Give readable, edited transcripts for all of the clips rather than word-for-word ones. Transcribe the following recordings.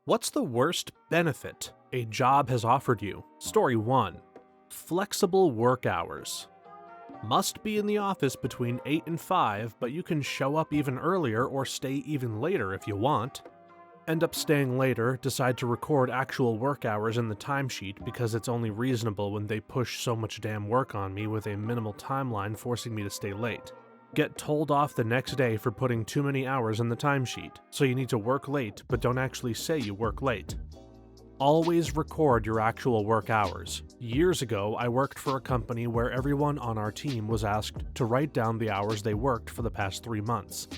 What's the worst benefit a job has offered you? Story 1. Flexible work hours. Must be in the office between 8 and 5, but you can show up even earlier or stay even later if you want. End up staying later, decide to record actual work hours in the timesheet because it's only reasonable when they push so much damn work on me with a minimal timeline forcing me to stay late. Get told off the next day for putting too many hours in the timesheet, so you need to work late but don't actually say you work late. Always record your actual work hours. Years ago, I worked for a company where everyone on our team was asked to write down the hours they worked for the past 3 months.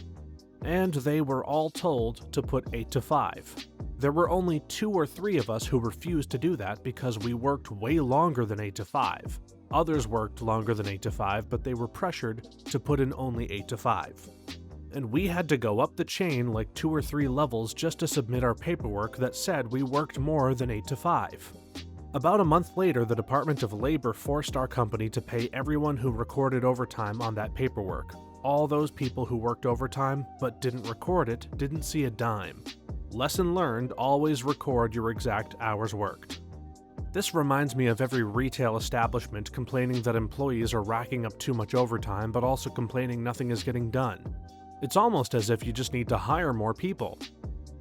And they were all told to put 8 to 5. There were only 2 or 3 of us who refused to do that because we worked way longer than 8 to 5. Others worked longer than 8 to 5, but they were pressured to put in only 8 to 5. And we had to go up the chain like 2 or 3 levels just to submit our paperwork that said we worked more than 8 to 5. About a month later, the Department of Labor forced our company to pay everyone who recorded overtime on that paperwork. All those people who worked overtime but didn't record it didn't see a dime. Lesson learned, always record your exact hours worked. This reminds me of every retail establishment complaining that employees are racking up too much overtime but also complaining nothing is getting done. It's almost as if you just need to hire more people.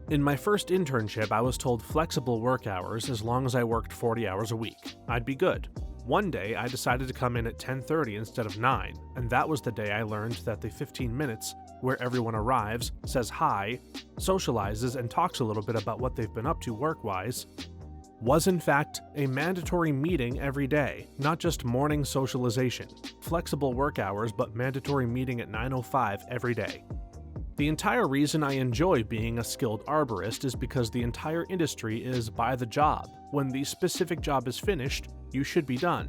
In my first internship, I was told flexible work hours as long as I worked 40 hours a week. I'd be good. One day, I decided to come in at 10:30 instead of 9, and that was the day I learned that the 15 minutes where everyone arrives, says hi, socializes, and talks a little bit about what they've been up to work-wise, was in fact a mandatory meeting every day, not just morning socialization. Flexible work hours, but mandatory meeting at 9:05 every day. The entire reason I enjoy being a skilled arborist is because the entire industry is by the job. When the specific job is finished, you should be done.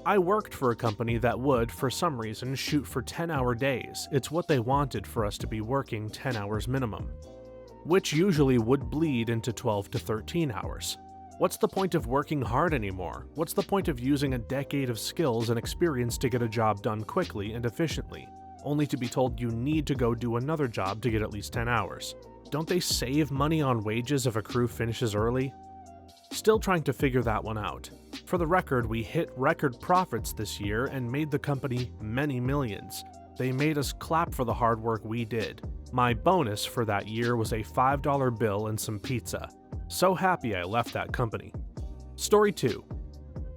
I worked for a company that would, for some reason, shoot for 10-hour days. It's what they wanted for us to be working 10 hours minimum, which usually would bleed into 12 to 13 hours. What's the point of working hard anymore? What's the point of using a decade of skills and experience to get a job done quickly and efficiently, only to be told you need to go do another job to get at least 10 hours? Don't they save money on wages if a crew finishes early? Still trying to figure that one out. For the record, we hit record profits this year and made the company many millions. They made us clap for the hard work we did. My bonus for that year was a $5 bill and some pizza. So happy I left that company. Story 2.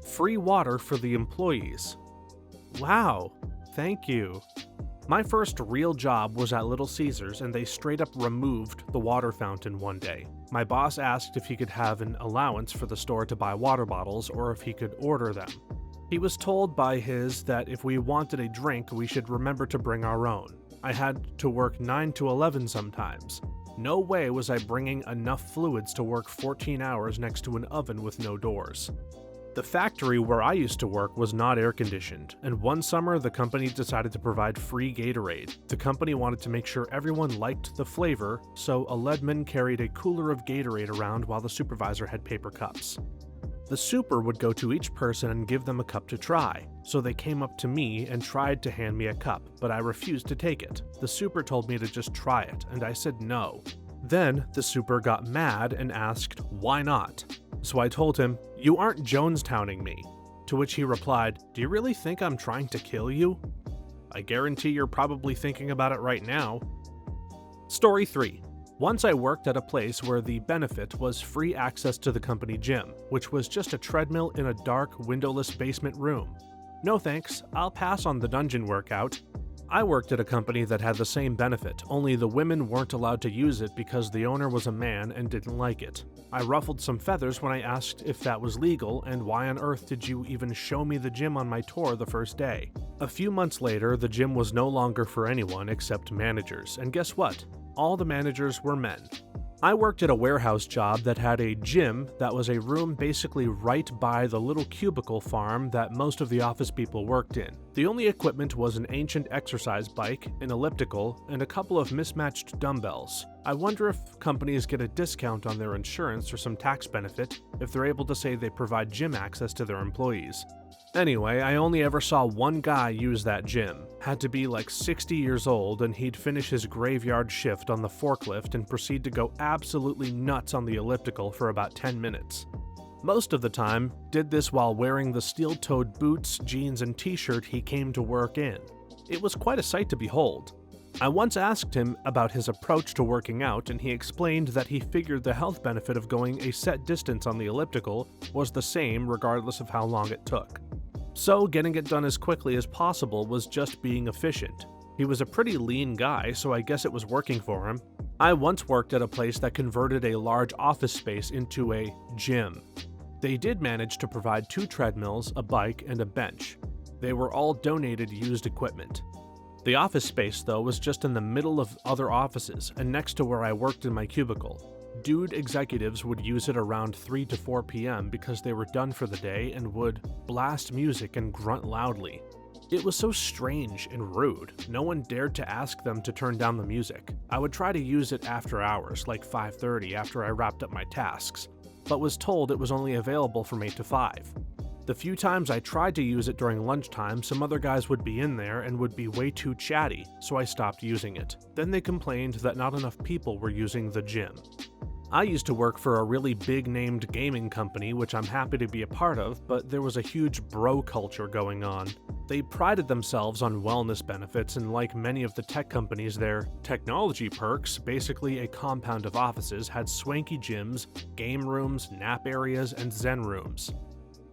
Free water for the employees. Wow, thank you. My first real job was at Little Caesars, and they straight up removed the water fountain one day. My boss asked if he could have an allowance for the store to buy water bottles or if he could order them. He was told by his that if we wanted a drink, we should remember to bring our own. I had to work 9 to 11 sometimes. No way was I bringing enough fluids to work 14 hours next to an oven with no doors. The factory where I used to work was not air-conditioned, and one summer the company decided to provide free Gatorade. The company wanted to make sure everyone liked the flavor, so a leadman carried a cooler of Gatorade around while the supervisor had paper cups. The super would go to each person and give them a cup to try, so they came up to me and tried to hand me a cup, but I refused to take it. The super told me to just try it, and I said no. Then the super got mad and asked, "Why not?" So I told him, "You aren't Jonestowning me." To which he replied, "Do you really think I'm trying to kill you?" I guarantee you're probably thinking about it right now. Story 3. Once I worked at a place where the benefit was free access to the company gym, which was just a treadmill in a dark, windowless basement room. No thanks, I'll pass on the dungeon workout. I worked at a company that had the same benefit, only the women weren't allowed to use it because the owner was a man and didn't like it. I ruffled some feathers when I asked if that was legal and why on earth did you even show me the gym on my tour the first day. A few months later, the gym was no longer for anyone except managers, and guess what? All the managers were men. I worked at a warehouse job that had a gym that was a room basically right by the little cubicle farm that most of the office people worked in. The only equipment was an ancient exercise bike, an elliptical, and a couple of mismatched dumbbells. I wonder if companies get a discount on their insurance or some tax benefit if they're able to say they provide gym access to their employees. Anyway, I only ever saw one guy use that gym. Had to be like 60 years old, and he'd finish his graveyard shift on the forklift and proceed to go absolutely nuts on the elliptical for about 10 minutes. Most of the time, did this while wearing the steel-toed boots, jeans, and t-shirt he came to work in. It was quite a sight to behold. I once asked him about his approach to working out, and he explained that he figured the health benefit of going a set distance on the elliptical was the same regardless of how long it took. So getting it done as quickly as possible was just being efficient. He was a pretty lean guy, so I guess it was working for him. I once worked at a place that converted a large office space into a gym. They did manage to provide 2 treadmills, a bike, and a bench. They were all donated used equipment. The office space, though, was just in the middle of other offices and next to where I worked in my cubicle. Dude executives would use it around 3 to 4 p.m. because they were done for the day and would blast music and grunt loudly. It was so strange and rude. No one dared to ask them to turn down the music. I would try to use it after hours, like 5:30 after I wrapped up my tasks, but was told it was only available from 8 to 5. The few times I tried to use it during lunchtime, some other guys would be in there and would be way too chatty, so I stopped using it. Then they complained that not enough people were using the gym. I used to work for a really big-named gaming company, which I'm happy to be a part of, but there was a huge bro culture going on. They prided themselves on wellness benefits, and like many of the tech companies, their technology perks, basically a compound of offices, had swanky gyms, game rooms, nap areas, and zen rooms.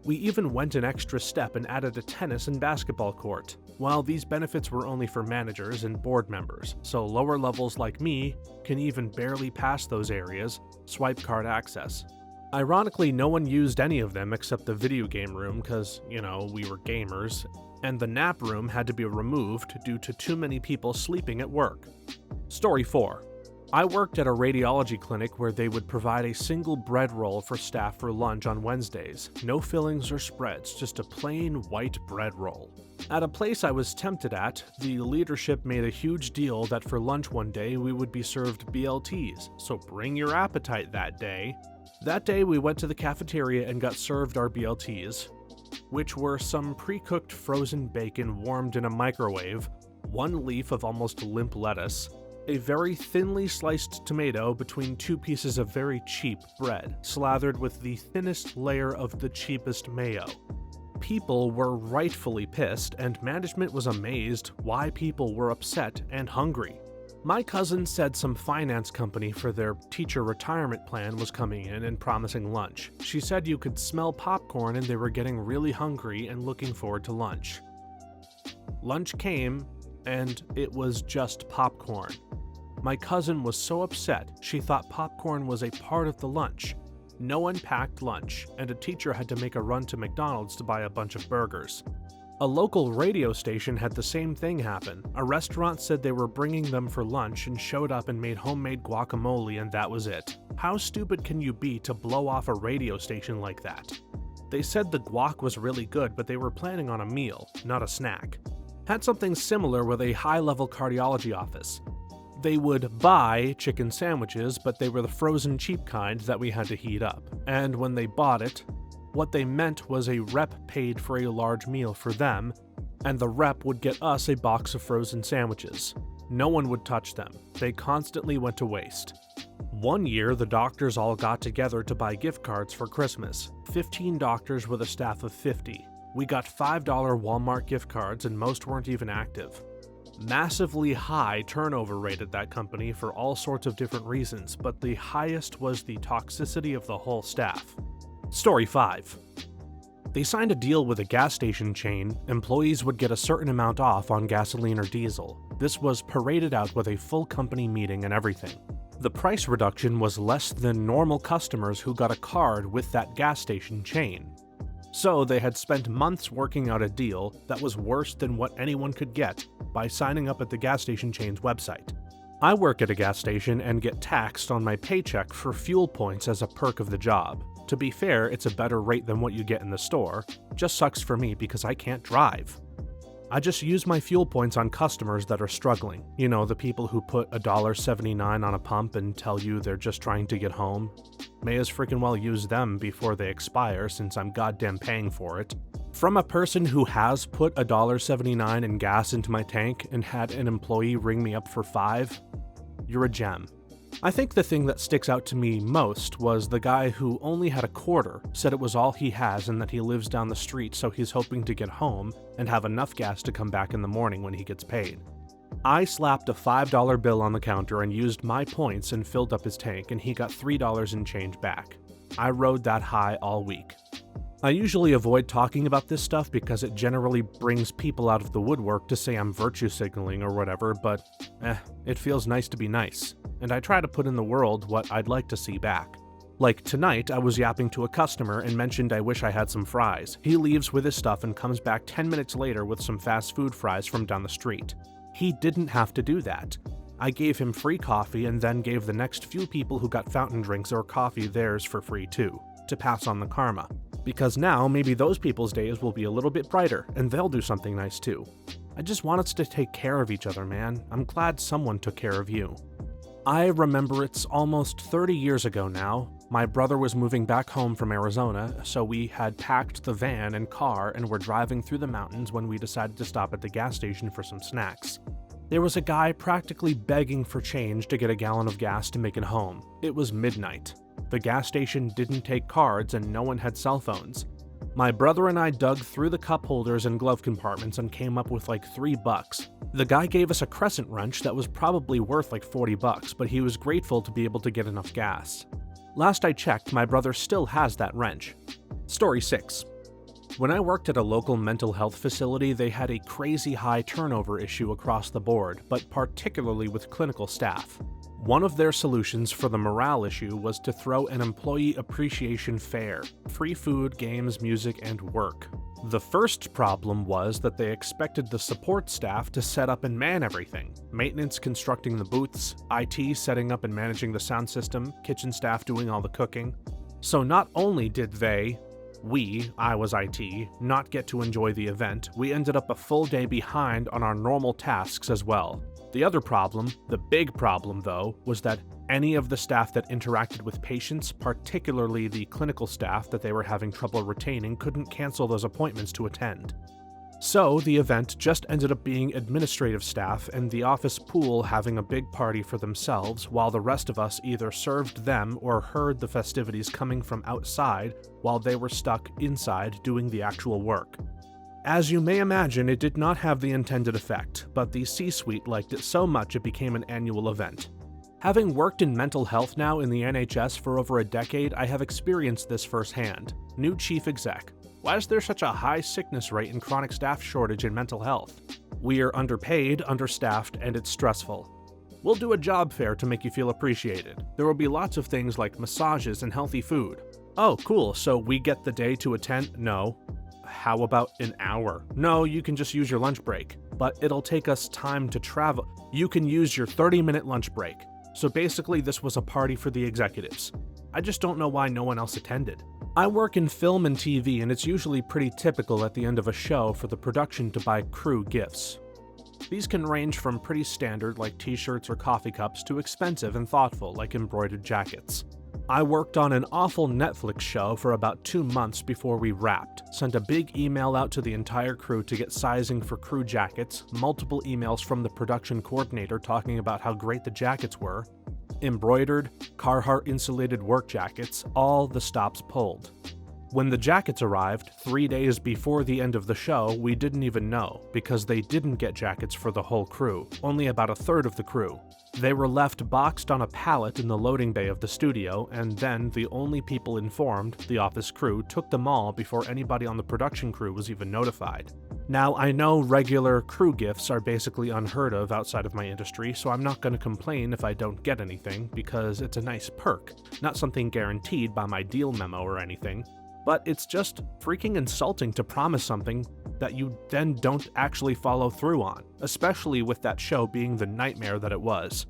We even went an extra step and added a tennis and basketball court. While these benefits were only for managers and board members, so lower levels like me can even barely pass those areas, swipe card access. Ironically, no one used any of them except the video game room because, we were gamers, and the nap room had to be removed due to too many people sleeping at work. Story 4. I worked at a radiology clinic where they would provide a single bread roll for staff for lunch on Wednesdays. No fillings or spreads, just a plain white bread roll. At a place I was tempted at, the leadership made a huge deal that for lunch one day we would be served BLTs, so bring your appetite that day. That day we went to the cafeteria and got served our BLTs, which were some pre-cooked frozen bacon warmed in a microwave, 1 leaf of almost limp lettuce, a very thinly sliced tomato between 2 pieces of very cheap bread, slathered with the thinnest layer of the cheapest mayo. People were rightfully pissed, and management was amazed why people were upset and hungry. My cousin said some finance company for their teacher retirement plan was coming in and promising lunch. She said you could smell popcorn and they were getting really hungry and looking forward to lunch. Lunch came, and it was just popcorn. My cousin was so upset she thought popcorn was a part of the lunch. No one packed lunch, and a teacher had to make a run to McDonald's to buy a bunch of burgers. A local radio station had the same thing happen. A restaurant said they were bringing them for lunch and showed up and made homemade guacamole, and that was it. How stupid can you be to blow off a radio station like that? They said the guac was really good, but they were planning on a meal, not a snack. Had something similar with a high-level cardiology office. They would buy chicken sandwiches, but they were the frozen cheap kind that we had to heat up. And when they bought it, what they meant was a rep paid for a large meal for them, and the rep would get us a box of frozen sandwiches. No one would touch them. They constantly went to waste. One year, the doctors all got together to buy gift cards for Christmas. 15 doctors with a staff of 50. We got $5 Walmart gift cards, and most weren't even active. Massively high turnover rate at that company for all sorts of different reasons, but the highest was the toxicity of the whole staff. Story 5. They signed a deal with a gas station chain. Employees would get a certain amount off on gasoline or diesel. This was paraded out with a full company meeting and everything. The price reduction was less than normal customers who got a card with that gas station chain. So they had spent months working out a deal that was worse than what anyone could get by signing up at the gas station chain's website. I work at a gas station and get taxed on my paycheck for fuel points as a perk of the job. To be fair, it's a better rate than what you get in the store. Just sucks for me because I can't drive. I just use my fuel points on customers that are struggling. You know, the people who put $1.79 on a pump and tell you they're just trying to get home. May as freaking well use them before they expire since I'm goddamn paying for it. From a person who has put $1.79 in gas into my tank and had an employee ring me up for $5, you're a gem. I think the thing that sticks out to me most was the guy who only had a quarter, said it was all he has and that he lives down the street so he's hoping to get home and have enough gas to come back in the morning when he gets paid. I slapped a $5 bill on the counter and used my points and filled up his tank, and he got $3 and change back. I rode that high all week. I usually avoid talking about this stuff because it generally brings people out of the woodwork to say I'm virtue signaling or whatever, but it feels nice to be nice, and I try to put in the world what I'd like to see back. Like tonight, I was yapping to a customer and mentioned I wish I had some fries. He leaves with his stuff and comes back 10 minutes later with some fast food fries from down the street. He didn't have to do that. I gave him free coffee and then gave the next few people who got fountain drinks or coffee theirs for free too, to pass on the karma. Because now maybe those people's days will be a little bit brighter and they'll do something nice too. I just want us to take care of each other, man. I'm glad someone took care of you. I remember it's almost 30 years ago now. My brother was moving back home from Arizona, so we had packed the van and car and were driving through the mountains when we decided to stop at the gas station for some snacks. There was a guy practically begging for change to get a gallon of gas to make it home. It was midnight. The gas station didn't take cards and no one had cell phones. My brother and I dug through the cup holders and glove compartments and came up with like $3. The guy gave us a crescent wrench that was probably worth like $40, but he was grateful to be able to get enough gas. Last I checked, my brother still has that wrench. Story 6. When I worked at a local mental health facility, they had a crazy high turnover issue across the board, but particularly with clinical staff. One of their solutions for the morale issue was to throw an employee appreciation fair, free food, games, music, and work. The first problem was that they expected the support staff to set up and man everything. Maintenance constructing the booths, IT setting up and managing the sound system, kitchen staff doing all the cooking. So not only did I was IT, not get to enjoy the event, we ended up a full day behind on our normal tasks as well. The other problem, the big problem though, was that any of the staff that interacted with patients, particularly the clinical staff that they were having trouble retaining, couldn't cancel those appointments to attend. So the event just ended up being administrative staff and the office pool having a big party for themselves, while the rest of us either served them or heard the festivities coming from outside while they were stuck inside doing the actual work. As you may imagine, it did not have the intended effect, but the C-suite liked it so much it became an annual event. Having worked in mental health now in the NHS for over a decade, I have experienced this firsthand. New chief exec. Why is there such a high sickness rate and chronic staff shortage in mental health? We're underpaid, understaffed, and it's stressful. We'll do a job fair to make you feel appreciated. There will be lots of things like massages and healthy food. Oh, cool, so we get the day to attend? No. How about an hour? No, you can just use your lunch break. But it'll take us time to travel. You can use your 30-minute lunch break. So basically this was a party for the executives. I just don't know why no one else attended. I work in film and TV, and it's usually pretty typical at the end of a show for the production to buy crew gifts. These can range from pretty standard like t-shirts or coffee cups to expensive and thoughtful like embroidered jackets. I worked on an awful Netflix show for about 2 months before we wrapped, sent a big email out to the entire crew to get sizing for crew jackets, multiple emails from the production coordinator talking about how great the jackets were, embroidered, Carhartt insulated work jackets, all the stops pulled. When the jackets arrived, 3 days before the end of the show, we didn't even know, because they didn't get jackets for the whole crew, only about a third of the crew. They were left boxed on a pallet in the loading bay of the studio, and then the only people informed, the office crew, took them all before anybody on the production crew was even notified. Now, I know regular crew gifts are basically unheard of outside of my industry, so I'm not going to complain if I don't get anything, because it's a nice perk, not something guaranteed by my deal memo or anything. But it's just freaking insulting to promise something that you then don't actually follow through on, especially with that show being the nightmare that it was.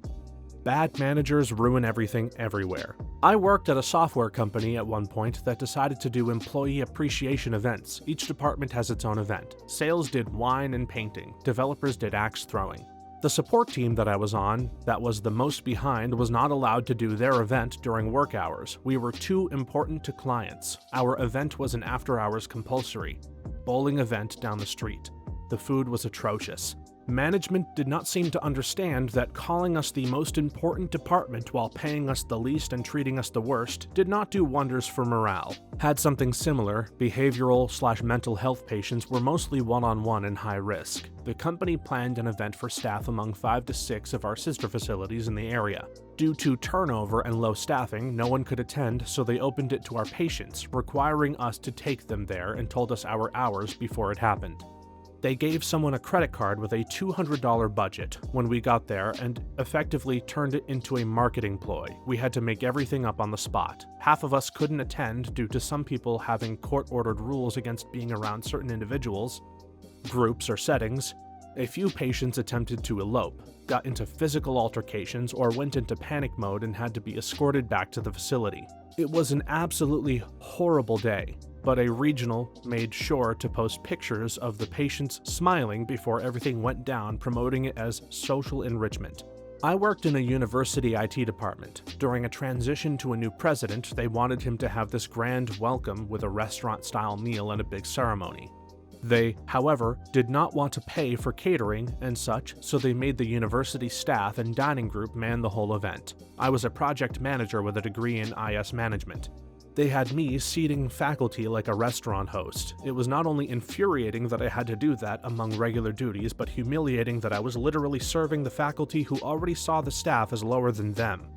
Bad managers ruin everything everywhere. I worked at a software company at one point that decided to do employee appreciation events. Each department has its own event. Sales did wine and painting. Developers did axe throwing. The support team that I was on, that was the most behind, was not allowed to do their event during work hours. We were too important to clients. Our event was an after-hours compulsory bowling event down the street. The food was atrocious. Management did not seem to understand that calling us the most important department while paying us the least and treating us the worst did not do wonders for morale. Had something similar, behavioral/mental health patients were mostly one-on-one and high risk. The company planned an event for staff among 5 to 6 of our sister facilities in the area. Due to turnover and low staffing, no one could attend, so they opened it to our patients, requiring us to take them there and told us our hours before it happened. They gave someone a credit card with a $200 budget when we got there and effectively turned it into a marketing ploy. We had to make everything up on the spot. Half of us couldn't attend due to some people having court-ordered rules against being around certain individuals, groups, or settings. A few patients attempted to elope, got into physical altercations, or went into panic mode and had to be escorted back to the facility. It was an absolutely horrible day, but a regional made sure to post pictures of the patients smiling before everything went down, promoting it as social enrichment. I worked in a university IT department. During a transition to a new president, they wanted him to have this grand welcome with a restaurant-style meal and a big ceremony. They, however, did not want to pay for catering and such, so they made the university staff and dining group man the whole event. I was a project manager with a degree in IS management. They had me seating faculty like a restaurant host. It was not only infuriating that I had to do that among regular duties, but humiliating that I was literally serving the faculty who already saw the staff as lower than them.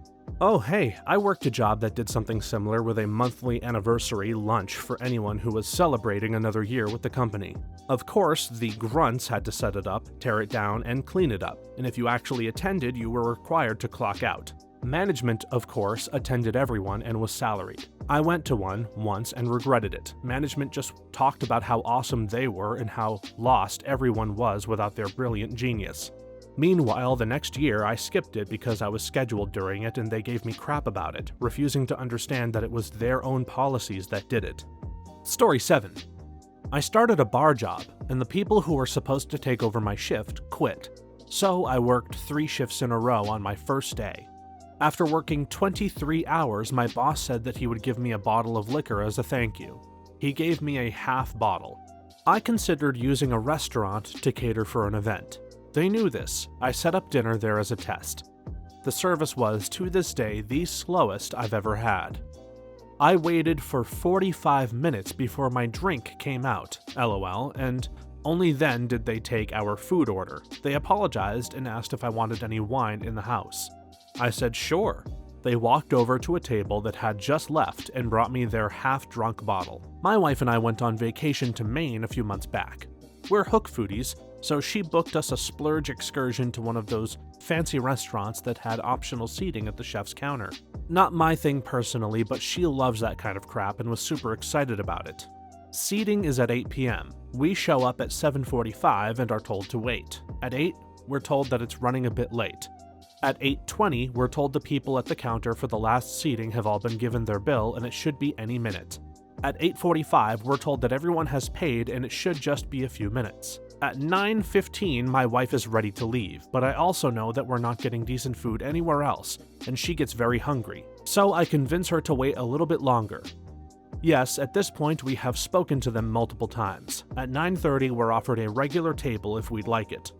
Oh hey, I worked a job that did something similar with a monthly anniversary lunch for anyone who was celebrating another year with the company. Of course, the grunts had to set it up, tear it down, and clean it up, and if you actually attended, you were required to clock out. Management, of course, attended everyone and was salaried. I went to one once and regretted it. Management just talked about how awesome they were and how lost everyone was without their brilliant genius. Meanwhile, the next year I skipped it because I was scheduled during it and they gave me crap about it, refusing to understand that it was their own policies that did it. Story 7. I started a bar job, and the people who were supposed to take over my shift quit. So I worked 3 shifts in a row on my first day. After working 23 hours, my boss said that he would give me a bottle of liquor as a thank you. He gave me a half bottle. I considered using a restaurant to cater for an event. They knew this. I set up dinner there as a test. The service was, to this day, the slowest I've ever had. I waited for 45 minutes before my drink came out, LOL, and only then did they take our food order. They apologized and asked if I wanted any wine in the house. I said sure. They walked over to a table that had just left and brought me their half-drunk bottle. My wife and I went on vacation to Maine a few months back. We're hook foodies, so she booked us a splurge excursion to one of those fancy restaurants that had optional seating at the chef's counter. Not my thing personally, but she loves that kind of crap and was super excited about it. Seating is at 8 p.m. We show up at 7:45 and are told to wait. At 8, we're told that it's running a bit late. At 8:20, we're told the people at the counter for the last seating have all been given their bill and it should be any minute. At 8:45, we're told that everyone has paid and it should just be a few minutes. At 9:15, my wife is ready to leave, but I also know that we're not getting decent food anywhere else, and she gets very hungry. So I convince her to wait a little bit longer. Yes, at this point we have spoken to them multiple times. At 9:30, we're offered a regular table if we'd like it.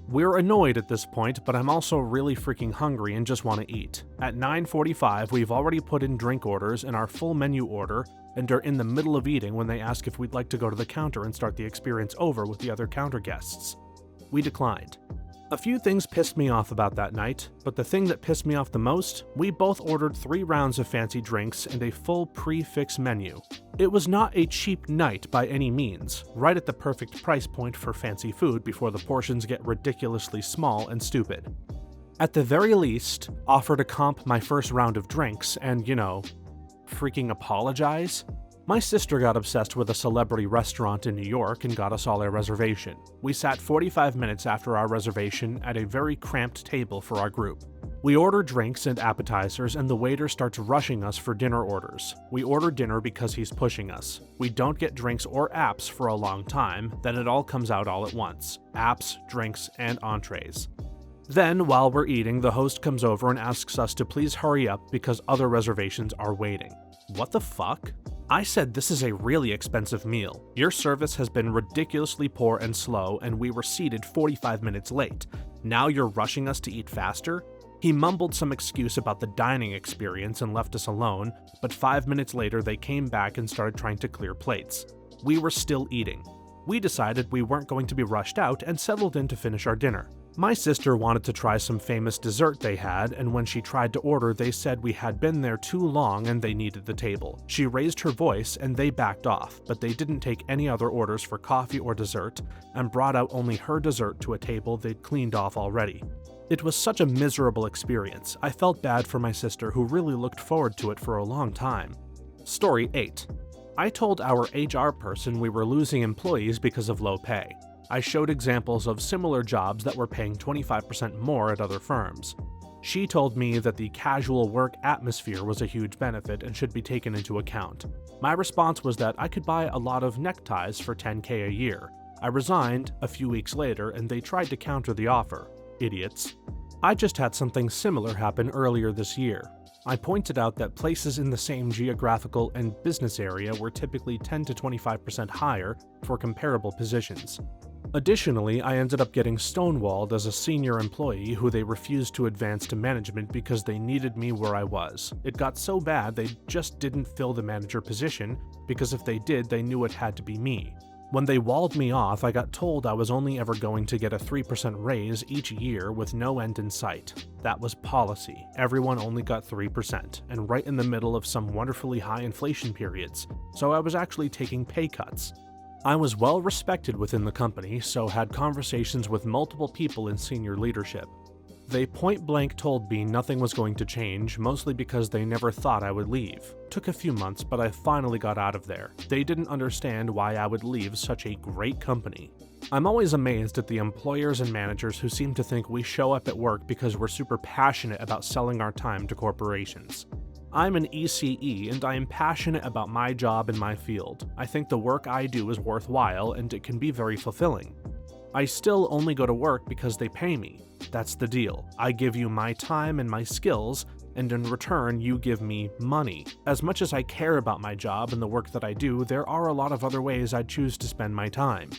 We're annoyed at this point, but I'm also really freaking hungry and just want to eat. At 9:45, we've already put in drink orders and our full menu order, and are in the middle of eating when they ask if we'd like to go to the counter and start the experience over with the other counter guests. We declined. A few things pissed me off about that night, but the thing that pissed me off the most, we both ordered 3 rounds of fancy drinks and a full prix-fixe menu. It was not a cheap night by any means, right at the perfect price point for fancy food before the portions get ridiculously small and stupid. At the very least, offer to comp my first round of drinks and, freaking apologize? My sister got obsessed with a celebrity restaurant in New York and got us all a reservation. We sat 45 minutes after our reservation at a very cramped table for our group. We order drinks and appetizers and the waiter starts rushing us for dinner orders. We order dinner because he's pushing us. We don't get drinks or apps for a long time, then it all comes out all at once. Apps, drinks, and entrees. Then, while we're eating, the host comes over and asks us to please hurry up because other reservations are waiting. What the fuck? I said this is a really expensive meal. Your service has been ridiculously poor and slow and we were seated 45 minutes late. Now you're rushing us to eat faster? He mumbled some excuse about the dining experience and left us alone, but 5 minutes later they came back and started trying to clear plates. We were still eating. We decided we weren't going to be rushed out and settled in to finish our dinner. My sister wanted to try some famous dessert they had, and when she tried to order, they said we had been there too long and they needed the table. She raised her voice and they backed off, but they didn't take any other orders for coffee or dessert and brought out only her dessert to a table they'd cleaned off already. It was such a miserable experience. I felt bad for my sister who really looked forward to it for a long time. Story 8. I told our HR person we were losing employees because of low pay. I showed examples of similar jobs that were paying 25% more at other firms. She told me that the casual work atmosphere was a huge benefit and should be taken into account. My response was that I could buy a lot of neckties for $10K a year. I resigned a few weeks later and they tried to counter the offer. Idiots. I just had something similar happen earlier this year. I pointed out that places in the same geographical and business area were typically 10 to 25% higher for comparable positions. Additionally, I ended up getting stonewalled as a senior employee who they refused to advance to management because they needed me where I was. It got so bad they just didn't fill the manager position because if they did, they knew it had to be me. When they walled me off, I got told I was only ever going to get a 3% raise each year with no end in sight. That was policy. Everyone only got 3%, and right in the middle of some wonderfully high inflation periods, so I was actually taking pay cuts. I was well respected within the company, so had conversations with multiple people in senior leadership. They point blank told me nothing was going to change, mostly because they never thought I would leave. Took a few months, but I finally got out of there. They didn't understand why I would leave such a great company. I'm always amazed at the employers and managers who seem to think we show up at work because we're super passionate about selling our time to corporations. I'm an ECE and I am passionate about my job and my field. I think the work I do is worthwhile and it can be very fulfilling. I still only go to work because they pay me. That's the deal. I give you my time and my skills, and in return you give me money. As much as I care about my job and the work that I do, there are a lot of other ways I'd choose to spend my time.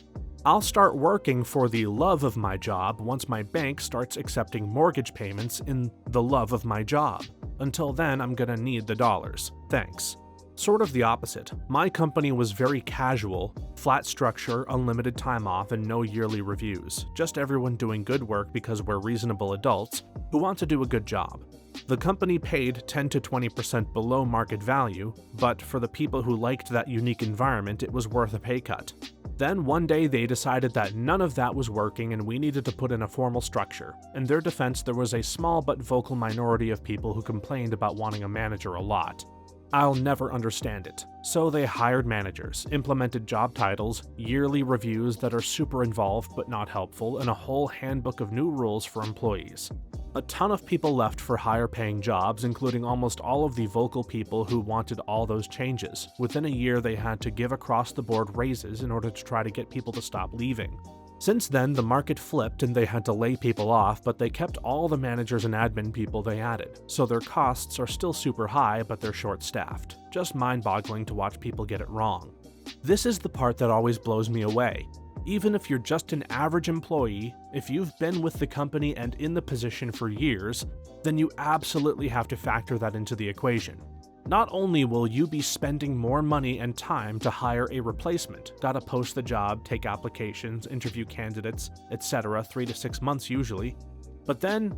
I'll start working for the love of my job once my bank starts accepting mortgage payments in the love of my job. Until then, I'm gonna need the dollars. Thanks. Sort of the opposite. My company was very casual, flat structure, unlimited time off, and no yearly reviews. Just everyone doing good work because we're reasonable adults who want to do a good job. The company paid 10 to 20% below market value, but for the people who liked that unique environment, it was worth a pay cut. Then one day they decided that none of that was working and we needed to put in a formal structure. In their defense, there was a small but vocal minority of people who complained about wanting a manager a lot. I'll never understand it. So they hired managers, implemented job titles, yearly reviews that are super involved but not helpful, and a whole handbook of new rules for employees. A ton of people left for higher paying jobs, including almost all of the vocal people who wanted all those changes. Within a year, they had to give across the board raises in order to try to get people to stop leaving. Since then, the market flipped and they had to lay people off, but they kept all the managers and admin people they added. So their costs are still super high, but they're short-staffed. Just mind-boggling to watch people get it wrong. This is the part that always blows me away. Even if you're just an average employee, if you've been with the company and in the position for years, then you absolutely have to factor that into the equation. Not only will you be spending more money and time to hire a replacement, gotta post the job, take applications, interview candidates, etc., 3 to 6 months usually, but then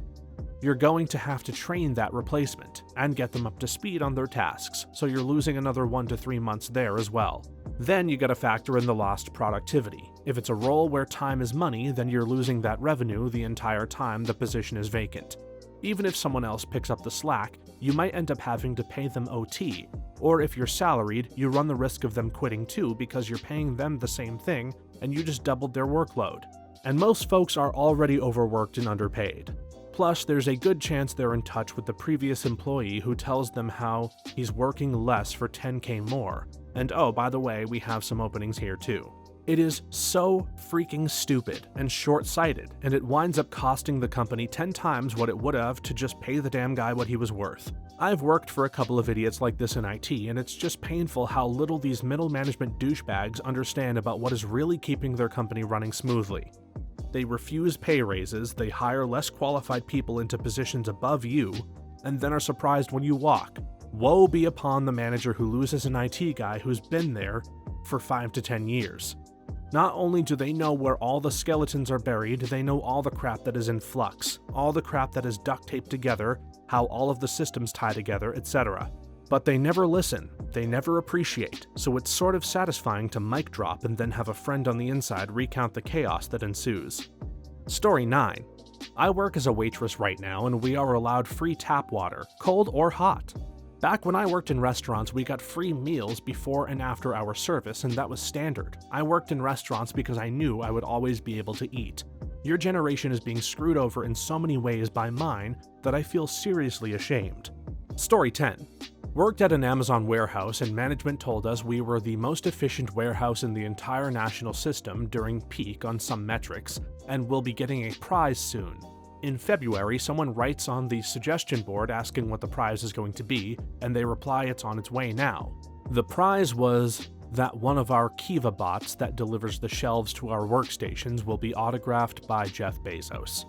you're going to have to train that replacement and get them up to speed on their tasks, so you're losing another 1 to 3 months there as well. Then you gotta factor in the lost productivity. If it's a role where time is money, then you're losing that revenue the entire time the position is vacant. Even if someone else picks up the slack, you might end up having to pay them OT, or if you're salaried, you run the risk of them quitting too because you're paying them the same thing and you just doubled their workload. And most folks are already overworked and underpaid. Plus, there's a good chance they're in touch with the previous employee who tells them how he's working less for $10K more. And oh, by the way, we have some openings here too. It is so freaking stupid and short-sighted, and it winds up costing the company 10 times what it would have to just pay the damn guy what he was worth. I've worked for a couple of idiots like this in IT, and it's just painful how little these middle management douchebags understand about what is really keeping their company running smoothly. They refuse pay raises, they hire less qualified people into positions above you, and then are surprised when you walk. Woe be upon the manager who loses an IT guy who's been there for 5 to 10 years. Not only do they know where all the skeletons are buried, they know all the crap that is in flux, all the crap that is duct taped together, how all of the systems tie together, etc. But they never listen, they never appreciate, so it's sort of satisfying to mic drop and then have a friend on the inside recount the chaos that ensues. Story 9. I work as a waitress right now, and we are allowed free tap water, cold or hot. Back when I worked in restaurants, we got free meals before and after our service, and that was standard. I worked in restaurants because I knew I would always be able to eat. Your generation is being screwed over in so many ways by mine that I feel seriously ashamed. Story 10. Worked at an Amazon warehouse, and management told us we were the most efficient warehouse in the entire national system during peak on some metrics, and we'll be getting a prize soon. In February, someone writes on the suggestion board asking what the prize is going to be, and they reply it's on its way now. The prize was that one of our Kiva bots that delivers the shelves to our workstations will be autographed by Jeff Bezos.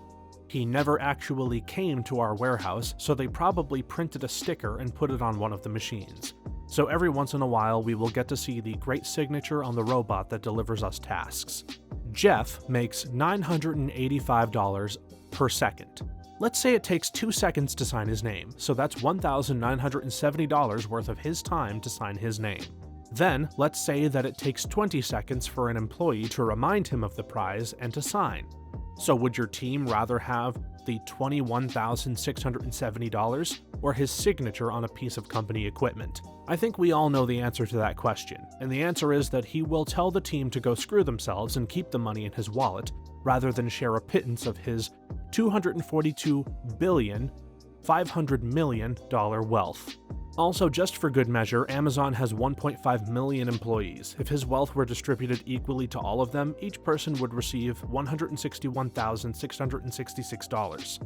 He never actually came to our warehouse, so they probably printed a sticker and put it on one of the machines. So every once in a while, we will get to see the great signature on the robot that delivers us tasks. Jeff makes $985 per second. Let's say it takes 2 seconds to sign his name, so that's $1,970 worth of his time to sign his name. Then, let's say that it takes 20 seconds for an employee to remind him of the prize and to sign. So would your team rather have the $21,670 or his signature on a piece of company equipment? I think we all know the answer to that question, and the answer is that he will tell the team to go screw themselves and keep the money in his wallet, rather than share a pittance of his $242,500 million wealth. Also, just for good measure, Amazon has 1.5 million employees. If his wealth were distributed equally to all of them, each person would receive $161,666.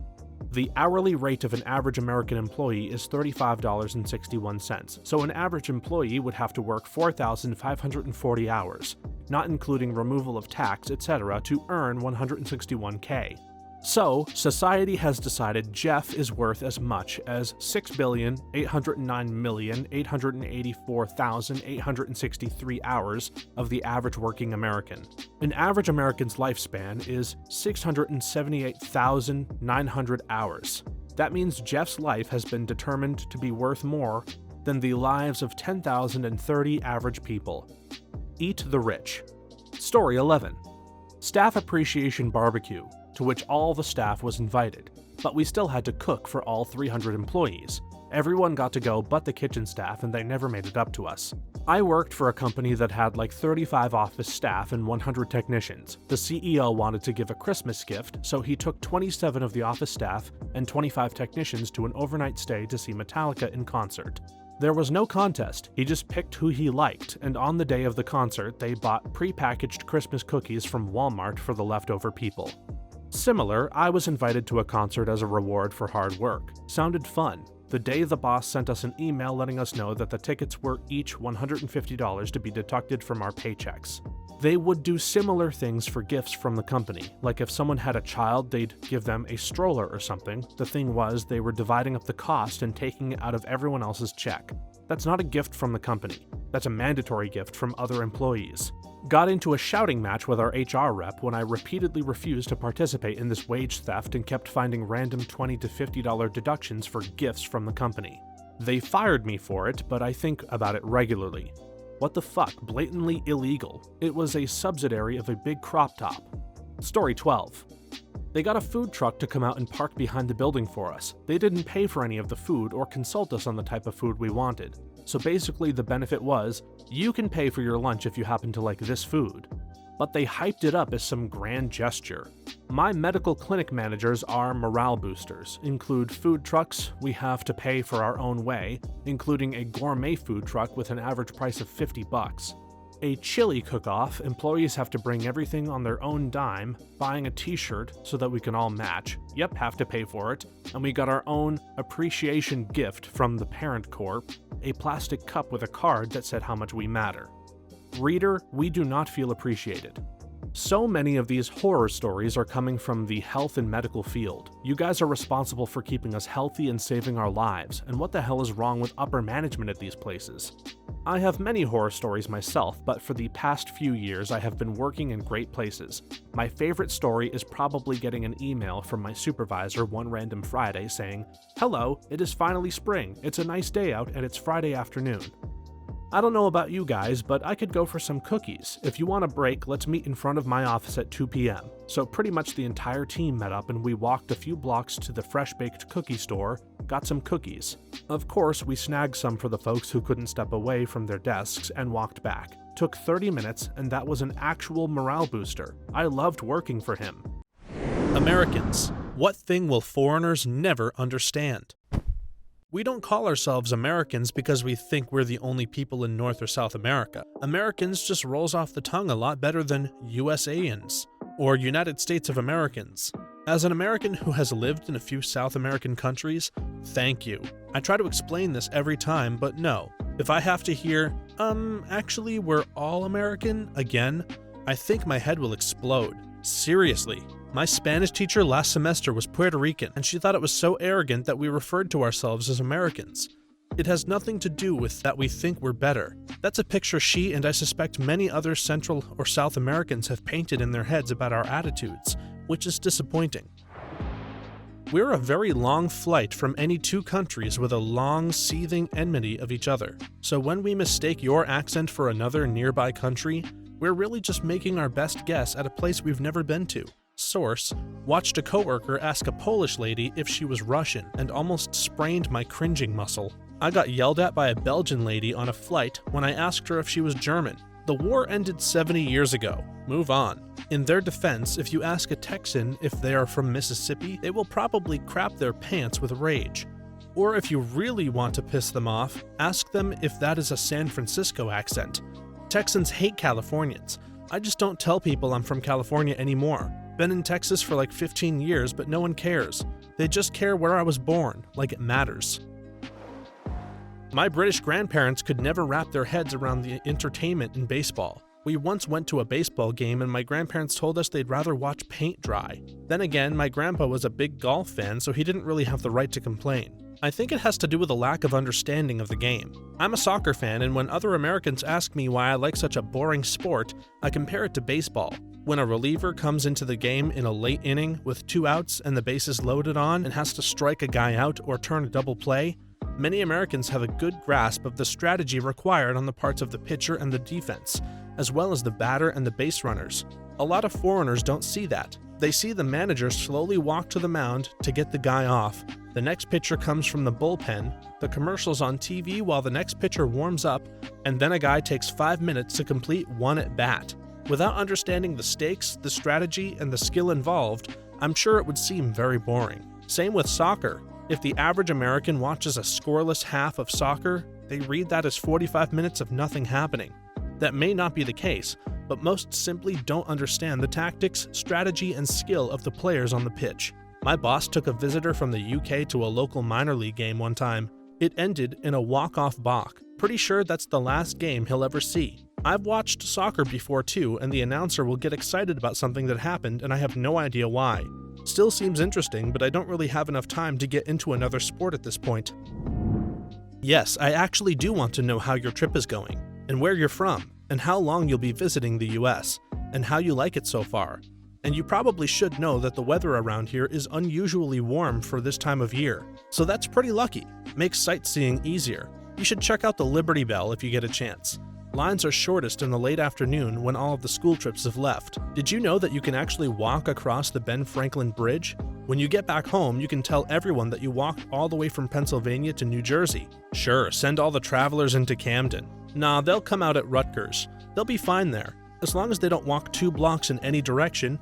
The hourly rate of an average American employee is $35.61, so an average employee would have to work 4,540 hours, not including removal of tax, etc., to earn $161K. So, society has decided Jeff is worth as much as 6,809,884,863 hours of the average working American. An average American's lifespan is 678,900 hours. That means Jeff's life has been determined to be worth more than the lives of 10,030 average people. Eat the rich. Story 11. Staff Appreciation Barbecue, to which all the staff was invited, but we still had to cook for all 300 employees. Everyone got to go but the kitchen staff, and they never made it up to us. I worked for a company that had like 35 office staff and 100 technicians. The CEO wanted to give a Christmas gift, so he took 27 of the office staff and 25 technicians to an overnight stay to see Metallica in concert. There was no contest, he just picked who he liked, and on the day of the concert, they bought pre-packaged Christmas cookies from Walmart for the leftover people. Similar, I was invited to a concert as a reward for hard work. Sounded fun. The day the boss sent us an email letting us know that the tickets were each $150 to be deducted from our paychecks. They would do similar things for gifts from the company, like if someone had a child, they'd give them a stroller or something. The thing was, they were dividing up the cost and taking it out of everyone else's check. That's not a gift from the company. That's a mandatory gift from other employees. Got into a shouting match with our HR rep when I repeatedly refused to participate in this wage theft and kept finding random $20 to $50 deductions for gifts from the company. They fired me for it, but I think about it regularly. What the fuck, blatantly illegal. It was a subsidiary of a big crop top. Story 12. They got a food truck to come out and park behind the building for us. They didn't pay for any of the food or consult us on the type of food we wanted. So basically the benefit was, you can pay for your lunch if you happen to like this food. but they hyped it up as some grand gesture. My medical clinic managers are morale boosters, include food trucks we have to pay for our own way, including a gourmet food truck with an average price of $50. A chili cook-off, employees have to bring everything on their own dime, buying a t-shirt so that we can all match. Yep, have to pay for it. And we got our own appreciation gift from the parent corp, a plastic cup with a card that said how much we matter. Reader, we do not feel appreciated. So many of these horror stories are coming from the health and medical field. You guys are responsible for keeping us healthy and saving our lives, and what the hell is wrong with upper management at these places? I have many horror stories myself, but for the past few years I have been working in great places. My favorite story is probably getting an email from my supervisor one random Friday saying, "Hello, it is finally spring, it's a nice day out and it's Friday afternoon." I don't know about you guys, but I could go for some cookies. If you want a break, let's meet in front of my office at 2 p.m. So pretty much the entire team met up and we walked a few blocks to the fresh-baked cookie store, got some cookies. Of course, we snagged some for the folks who couldn't step away from their desks and walked back. Took 30 minutes, and that was an actual morale booster. I loved working for him. Americans. What thing will foreigners never understand? We don't call ourselves Americans because we think we're the only people in North or South America. Americans just rolls off the tongue a lot better than USAians or United States of Americans. As an American who has lived in a few South American countries, thank you. I try to explain this every time, but no. If I have to hear, actually we're all American again, I think my head will explode. Seriously. My Spanish teacher last semester was Puerto Rican, and she thought it was so arrogant that we referred to ourselves as Americans. It has nothing to do with that we think we're better. That's a picture she and I suspect many other Central or South Americans have painted in their heads about our attitudes, which is disappointing. We're a very long flight from any two countries with a long, seething enmity of each other. So when we mistake your accent for another nearby country, we're really just making our best guess at a place we've never been to. Source, watched a coworker ask a Polish lady if she was Russian and almost sprained my cringing muscle. I got yelled at by a Belgian lady on a flight when I asked her if she was German. The war ended 70 years ago. Move on. In their defense, if you ask a Texan if they are from Mississippi, they will probably crap their pants with rage. Or if you really want to piss them off, ask them if that is a San Francisco accent. Texans hate Californians. I just don't tell people I'm from California anymore. Been in Texas for like 15 years, but no one cares. They just care where I was born, like it matters. My British grandparents could never wrap their heads around the entertainment in baseball. We once went to a baseball game and my grandparents told us they'd rather watch paint dry. Then again, my grandpa was a big golf fan, so he didn't really have the right to complain. I think it has to do with a lack of understanding of the game. I'm a soccer fan, and when other Americans ask me why I like such a boring sport, I compare it to baseball. When a reliever comes into the game in a late inning with 2 outs and the bases loaded on and has to strike a guy out or turn a double play, many Americans have a good grasp of the strategy required on the parts of the pitcher and the defense, as well as the batter and the base runners. A lot of foreigners don't see that. They see the manager slowly walk to the mound to get the guy off. The next pitcher comes from the bullpen, the commercials on TV while the next pitcher warms up, and then a guy takes 5 minutes to complete one at bat. Without understanding the stakes, the strategy, and the skill involved, I'm sure it would seem very boring. Same with soccer. If the average American watches a scoreless half of soccer, they read that as 45 minutes of nothing happening. That may not be the case, but most simply don't understand the tactics, strategy, and skill of the players on the pitch. My boss took a visitor from the UK to a local minor league game one time. It ended in a walk-off balk. Pretty sure that's the last game he'll ever see. I've watched soccer before too, and the announcer will get excited about something that happened and I have no idea why. Still seems interesting, but I don't really have enough time to get into another sport at this point. Yes, I actually do want to know how your trip is going, and where you're from, and how long you'll be visiting the US, and how you like it so far. And you probably should know that the weather around here is unusually warm for this time of year, so that's pretty lucky. Makes sightseeing easier. You should check out the Liberty Bell if you get a chance. Lines are shortest in the late afternoon when all of the school trips have left. Did you know that you can actually walk across the Ben Franklin Bridge? When you get back home, you can tell everyone that you walked all the way from Pennsylvania to New Jersey. Sure, send all the travelers into Camden. Nah, they'll come out at Rutgers. They'll be fine there. as long as they don't walk 2 blocks in any direction.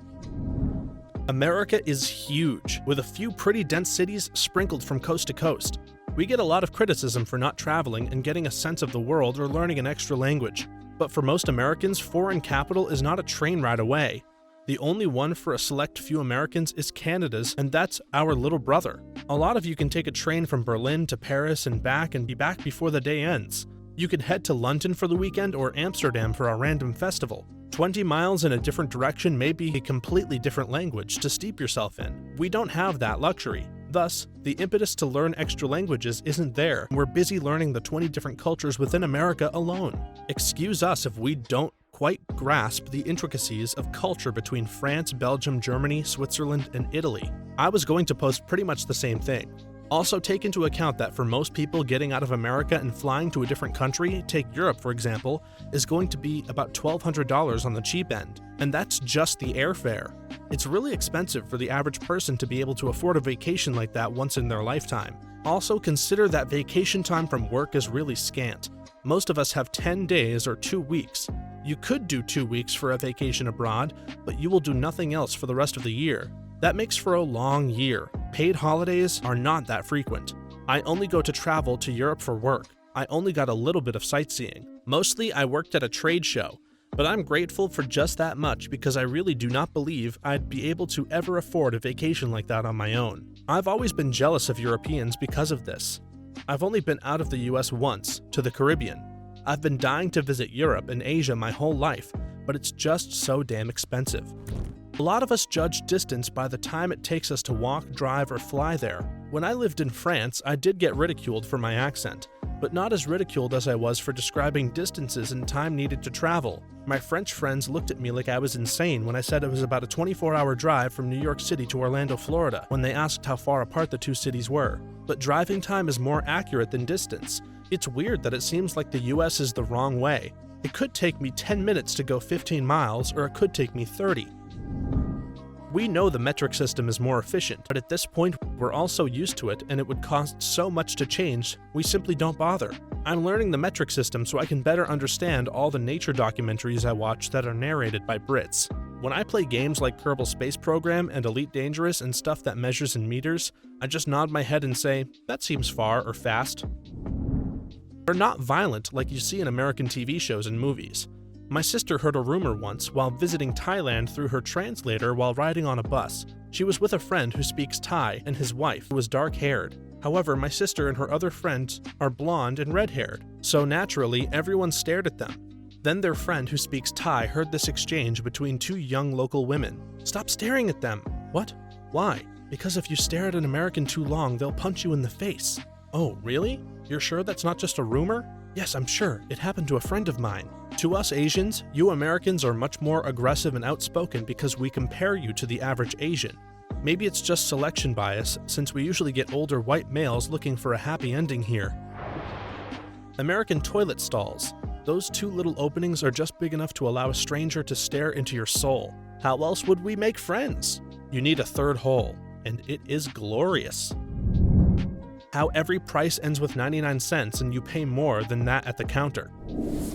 America is huge, with a few pretty dense cities sprinkled from coast to coast. We get a lot of criticism for not traveling and getting a sense of the world or learning an extra language. But for most Americans, foreign capital is not a train ride away. The only one for a select few Americans is Canada's, and that's our little brother. A lot of you can take a train from Berlin to Paris and be back before the day ends. You can head to London for the weekend or Amsterdam for a random festival. 20 miles in a different direction may be a completely different language to steep yourself in. We don't have that luxury. Thus, the impetus to learn extra languages isn't there. We're busy learning the 20 different cultures within America alone. Excuse us if we don't quite grasp the intricacies of culture between France, Belgium, Germany, Switzerland, and Italy. I was going to post pretty much the same thing. Also, take into account that for most people, getting out of America and flying to a different country, take Europe for example, is going to be about $1,200 on the cheap end. And that's just the airfare. It's really expensive for the average person to be able to afford a vacation like that once in their lifetime. Also, consider that vacation time from work is really scant. Most of us have 10 days or 2 weeks. You could do 2 weeks for a vacation abroad, but you will do nothing else for the rest of the year. That makes for a long year. Paid holidays are not that frequent. I only go to travel to Europe for work. I only got a little bit of sightseeing. Mostly I worked at a trade show, but I'm grateful for just that much because I really do not believe I'd be able to ever afford a vacation like that on my own. I've always been jealous of Europeans because of this. I've only been out of the US once, to the Caribbean. I've been dying to visit Europe and Asia my whole life, but it's just so damn expensive. A lot of us judge distance by the time it takes us to walk, drive, or fly there. When I lived in France, I did get ridiculed for my accent, but not as ridiculed as I was for describing distances and time needed to travel. My French friends looked at me like I was insane when I said it was about a 24-hour drive from New York City to Orlando, Florida, when they asked how far apart the two cities were. But driving time is more accurate than distance. It's weird that it seems like the US is the wrong way. It could take me 10 minutes to go 15 miles, or it could take me 30. We know the metric system is more efficient, but at this point, we're all so used to it and it would cost so much to change, we simply don't bother. I'm learning the metric system so I can better understand all the nature documentaries I watch that are narrated by Brits. When I play games like Kerbal Space Program and Elite Dangerous and stuff that measures in meters, I just nod my head and say, that seems far or fast. They're not violent like you see in American TV shows and movies. My sister heard a rumor once while visiting Thailand through her translator while riding on a bus. She was with a friend who speaks Thai and his wife, who was dark-haired. However, my sister and her other friends are blonde and red-haired, so naturally everyone stared at them. Then their friend who speaks Thai heard this exchange between two young local women. Stop staring at them! What? Why? Because if you stare at an American too long, they'll punch you in the face. Oh, really? You're sure that's not just a rumor? Yes, I'm sure. It happened to a friend of mine. To us Asians, you Americans are much more aggressive and outspoken because we compare you to the average Asian. Maybe it's just selection bias, since we usually get older white males looking for a happy ending here. American toilet stalls. Those two little openings are just big enough to allow a stranger to stare into your soul. How else would we make friends? You need a third hole, and it is glorious. How every price ends with 99 cents and you pay more than that at the counter.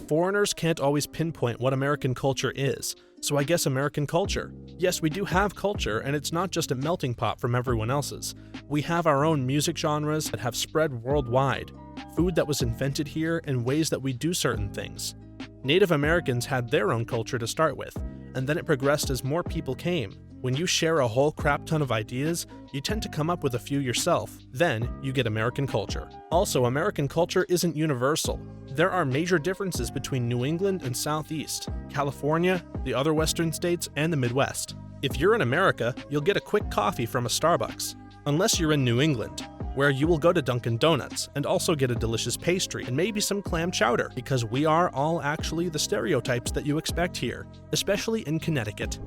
Foreigners can't always pinpoint what American culture is, so I guess American culture. Yes, we do have culture, and it's not just a melting pot from everyone else's. We have our own music genres that have spread worldwide, food that was invented here, and ways that we do certain things. Native Americans had their own culture to start with, and then it progressed as more people came. When you share a whole crap ton of ideas, you tend to come up with a few yourself. Then, you get American culture. Also, American culture isn't universal. There are major differences between New England and Southeast, California, the other Western states, and the Midwest. If you're in America, you'll get a quick coffee from a Starbucks. Unless you're in New England, where you will go to Dunkin' Donuts and also get a delicious pastry and maybe some clam chowder, because we are all actually the stereotypes that you expect here, especially in Connecticut.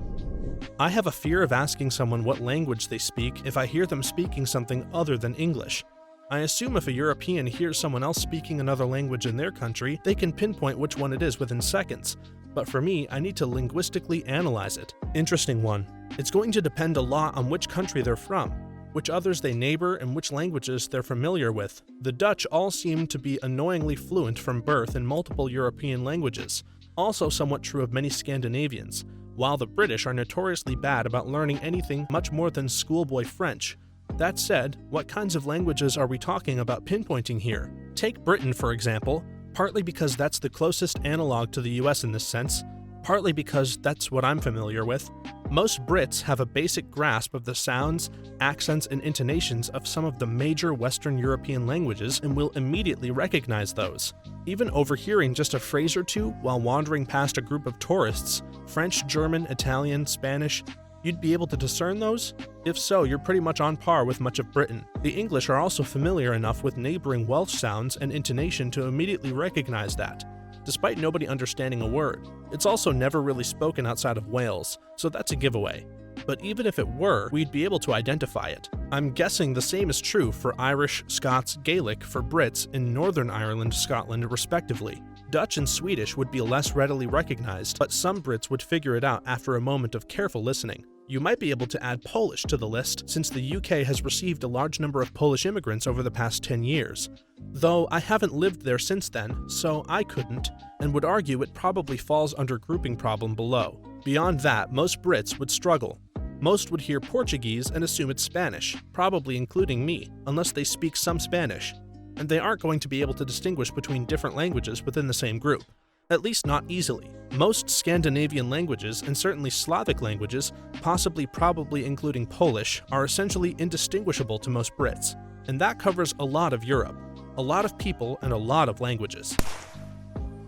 I have a fear of asking someone what language they speak if I hear them speaking something other than English. I assume if a European hears someone else speaking another language in their country, they can pinpoint which one it is within seconds. But for me, I need to linguistically analyze it. Interesting one. It's going to depend a lot on which country they're from, which others they neighbor, and which languages they're familiar with. The Dutch all seem to be annoyingly fluent from birth in multiple European languages. Also somewhat true of many Scandinavians, while the British are notoriously bad about learning anything much more than schoolboy French. That said, what kinds of languages are we talking about pinpointing here? Take Britain, for example, partly because that's the closest analog to the US in this sense, partly because that's what I'm familiar with. Most Brits have a basic grasp of the sounds, accents, and intonations of some of the major Western European languages and will immediately recognize those. Even overhearing just a phrase or two while wandering past a group of tourists, French, German, Italian, Spanish, you'd be able to discern those? If so, you're pretty much on par with much of Britain. The English are also familiar enough with neighboring Welsh sounds and intonation to immediately recognize that, despite nobody understanding a word. It's also never really spoken outside of Wales, so that's a giveaway. But even if it were, we'd be able to identify it. I'm guessing the same is true for Irish, Scots, Gaelic for Brits in Northern Ireland, Scotland, respectively. Dutch and Swedish would be less readily recognized, but some Brits would figure it out after a moment of careful listening. You might be able to add Polish to the list, since the UK has received a large number of Polish immigrants over the past 10 years. Though I haven't lived there since then, so I couldn't, and would argue it probably falls under grouping problem below. Beyond that, most Brits would struggle. Most would hear Portuguese and assume it's Spanish, probably including me, unless they speak some Spanish. And they aren't going to be able to distinguish between different languages within the same group. At least not easily. Most Scandinavian languages, and certainly Slavic languages, probably including Polish, are essentially indistinguishable to most Brits. And that covers a lot of Europe, a lot of people, and a lot of languages.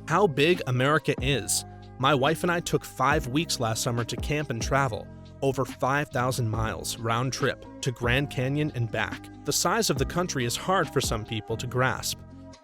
How big America is. My wife and I took 5 weeks last summer to camp and travel, over 5,000 miles round trip to Grand Canyon and back. The size of the country is hard for some people to grasp.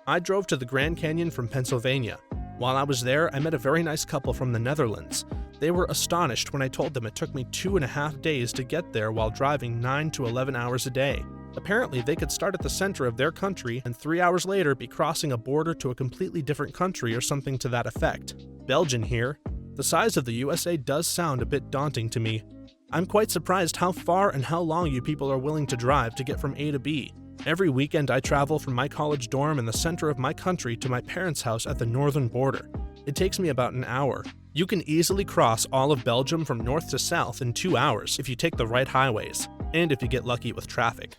I drove to the Grand Canyon from Pennsylvania. While I was there, I met a very nice couple from the Netherlands. They were astonished when I told them it took me 2.5 days to get there while driving 9 to 11 hours a day. Apparently, they could start at the center of their country and 3 hours later be crossing a border to a completely different country or something to that effect. Belgian here. The size of the USA does sound a bit daunting to me. I'm quite surprised how far and how long you people are willing to drive to get from A to B. Every weekend I travel from my college dorm in the center of my country to my parents' house at the northern border. It takes me about an hour. You can easily cross all of Belgium from north to south in 2 hours if you take the right highways, and if you get lucky with traffic.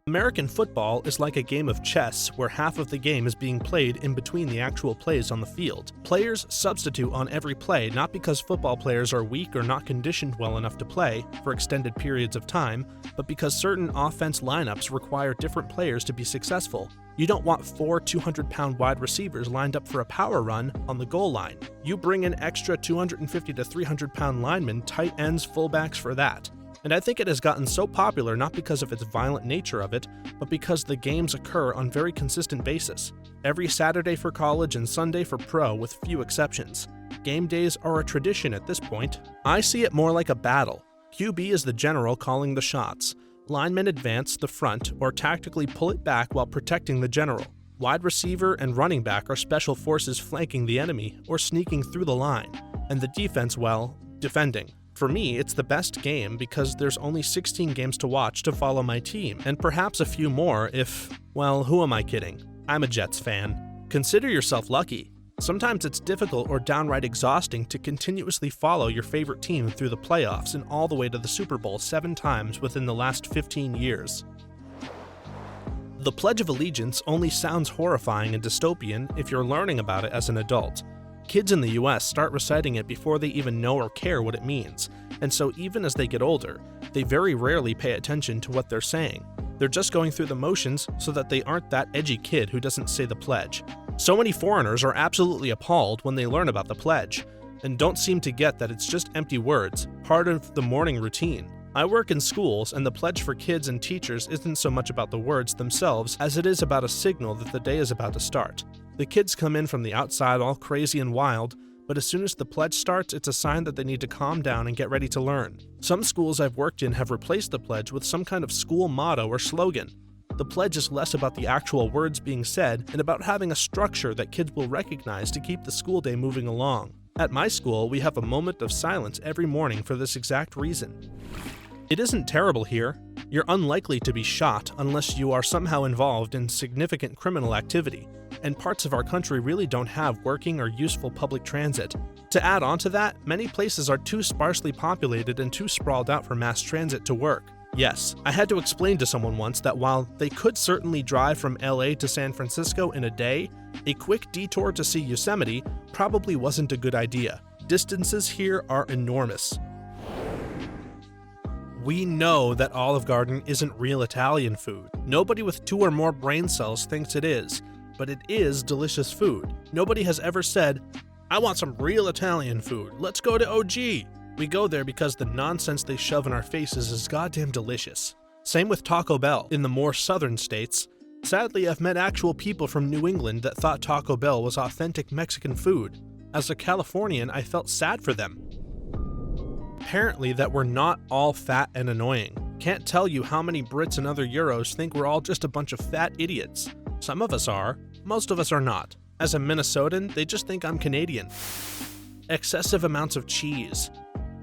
American football is like a game of chess where half of the game is being played in between the actual plays on the field. Players substitute on every play not because football players are weak or not conditioned well enough to play for extended periods of time, but because certain offense lineups require different players to be successful. You don't want 4 200-pound wide receivers lined up for a power run on the goal line. You bring in extra 250 to 300-pound linemen, tight ends, fullbacks for that. And I think it has gotten so popular not because of its violent nature of it, but because the games occur on very consistent basis. Every Saturday for college and Sunday for pro with few exceptions. Game days are a tradition at this point. I see it more like a battle. QB is the general calling the shots. Linemen advance the front or tactically pull it back while protecting the general. Wide receiver and running back are special forces flanking the enemy or sneaking through the line. And the defense, well, defending. For me, it's the best game because there's only 16 games to watch to follow my team, and perhaps a few more if, well, who am I kidding? I'm a Jets fan. Consider yourself lucky. Sometimes it's difficult or downright exhausting to continuously follow your favorite team through the playoffs and all the way to the Super Bowl 7 times within the last 15 years. The Pledge of Allegiance only sounds horrifying and dystopian if you're learning about it as an adult. Kids in the US start reciting it before they even know or care what it means, and so even as they get older, they very rarely pay attention to what they're saying. They're just going through the motions so that they aren't that edgy kid who doesn't say the pledge. So many foreigners are absolutely appalled when they learn about the pledge, and don't seem to get that it's just empty words, part of the morning routine. I work in schools, and the pledge for kids and teachers isn't so much about the words themselves as it is about a signal that the day is about to start. The kids come in from the outside all crazy and wild, but as soon as the pledge starts, it's a sign that they need to calm down and get ready to learn. Some schools I've worked in have replaced the pledge with some kind of school motto or slogan. The pledge is less about the actual words being said and about having a structure that kids will recognize to keep the school day moving along. At my school, we have a moment of silence every morning for this exact reason. It isn't terrible here. You're unlikely to be shot unless you are somehow involved in significant criminal activity. and parts of our country really don't have working or useful public transit. To add on to that, many places are too sparsely populated and too sprawled out for mass transit to work. Yes, I had to explain to someone once that while they could certainly drive from LA to San Francisco in a day, a quick detour to see Yosemite probably wasn't a good idea. Distances here are enormous. We know that Olive Garden isn't real Italian food. Nobody with 2 or more brain cells thinks it is, but it is delicious food. Nobody has ever said, "I want some real Italian food, let's go to OG." We go there because the nonsense they shove in our faces is goddamn delicious. Same with Taco Bell. In the more southern states, sadly I've met actual people from New England that thought Taco Bell was authentic Mexican food. As a Californian, I felt sad for them. Apparently that we're not all fat and annoying. Can't tell you how many Brits and other Euros think we're all just a bunch of fat idiots. Some of us are, most of us are not. As a Minnesotan, they just think I'm Canadian. Excessive amounts of cheese.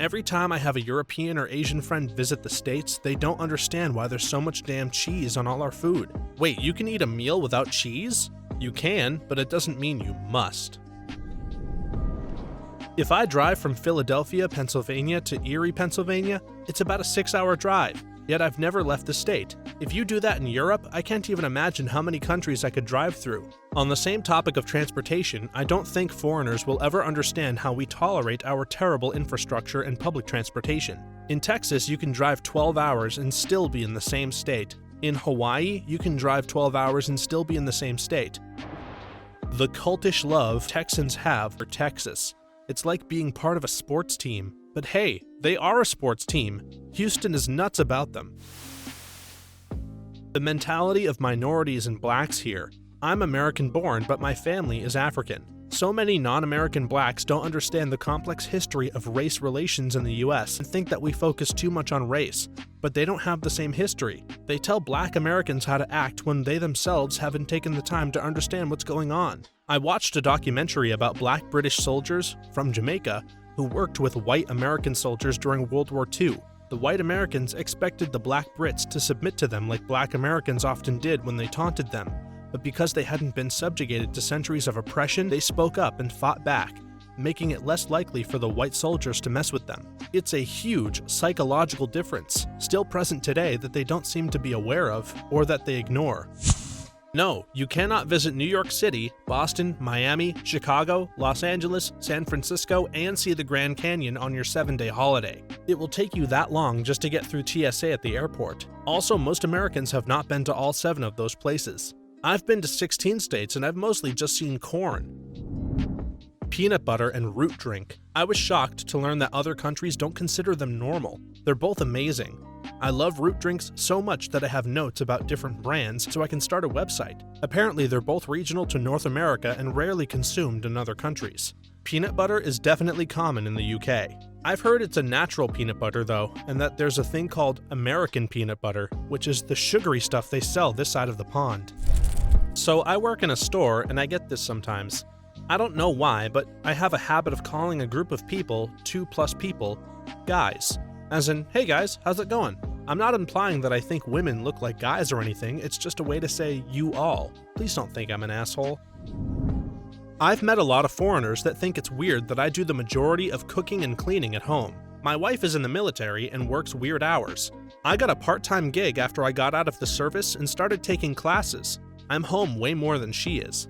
Every time I have a European or Asian friend visit the States, they don't understand why there's so much damn cheese on all our food. Wait, you can eat a meal without cheese? You can, but it doesn't mean you must. If I drive from Philadelphia, Pennsylvania to Erie, Pennsylvania, it's about a 6-hour drive, yet I've never left the state. If you do that in Europe, I can't even imagine how many countries I could drive through. On the same topic of transportation, I don't think foreigners will ever understand how we tolerate our terrible infrastructure and public transportation. In Texas, you can drive 12 hours and still be in the same state. In Hawaii, you can drive 12 hours and still be in the same state. The cultish love Texans have for Texas. It's like being part of a sports team. But hey, they are a sports team. Houston is nuts about them. The mentality of minorities and blacks here. I'm American-born, but my family is African. So many non-American blacks don't understand the complex history of race relations in the US and think that we focus too much on race, but they don't have the same history. They tell black Americans how to act when they themselves haven't taken the time to understand what's going on. I watched a documentary about black British soldiers from Jamaica who worked with white American soldiers during World War II. The white Americans expected the black Brits to submit to them like black Americans often did when they taunted them. But because they hadn't been subjugated to centuries of oppression, they spoke up and fought back, making it less likely for the white soldiers to mess with them. It's a huge psychological difference, still present today, that they don't seem to be aware of, or that they ignore. No, you cannot visit New York City, Boston, Miami, Chicago, Los Angeles, San Francisco, and see the Grand Canyon on your 7-day holiday. It will take you that long just to get through TSA at the airport. Also, most Americans have not been to all 7 of those places. I've been to 16 states and I've mostly just seen corn. Peanut butter and root drink. I was shocked to learn that other countries don't consider them normal. They're both amazing. I love root drinks so much that I have notes about different brands so I can start a website. Apparently they're both regional to North America and rarely consumed in other countries. Peanut butter is definitely common in the UK. I've heard it's a natural peanut butter though, and that there's a thing called American peanut butter, which is the sugary stuff they sell this side of the pond. So I work in a store and I get this sometimes. I don't know why, but I have a habit of calling a group of people, 2+ people, guys. As in, hey guys, how's it going? I'm not implying that I think women look like guys or anything, it's just a way to say you all. Please don't think I'm an asshole. I've met a lot of foreigners that think it's weird that I do the majority of cooking and cleaning at home. My wife is in the military and works weird hours. I got a part-time gig after I got out of the service and started taking classes. I'm home way more than she is.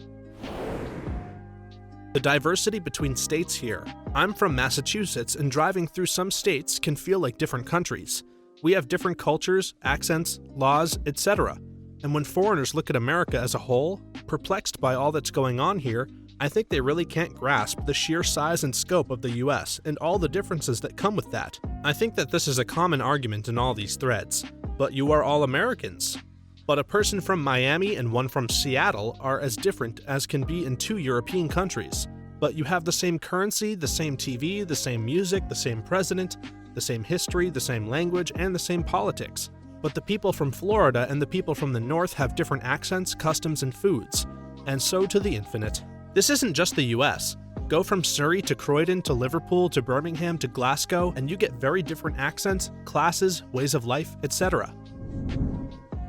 The diversity between states here. I'm from Massachusetts, and driving through some states can feel like different countries. We have different cultures, accents, laws, etc. And when foreigners look at America as a whole, perplexed by all that's going on here, I think they really can't grasp the sheer size and scope of the US and all the differences that come with that. I think that this is a common argument in all these threads. But you are all Americans. But a person from Miami and one from Seattle are as different as can be in 2 European countries. But you have the same currency, the same TV, the same music, the same president, the same history, the same language, and the same politics. But the people from Florida and the people from the north have different accents, customs, and foods. And so to the infinite. This isn't just the US. Go from Surrey to Croydon to Liverpool to Birmingham to Glasgow, and you get very different accents, classes, ways of life, etc.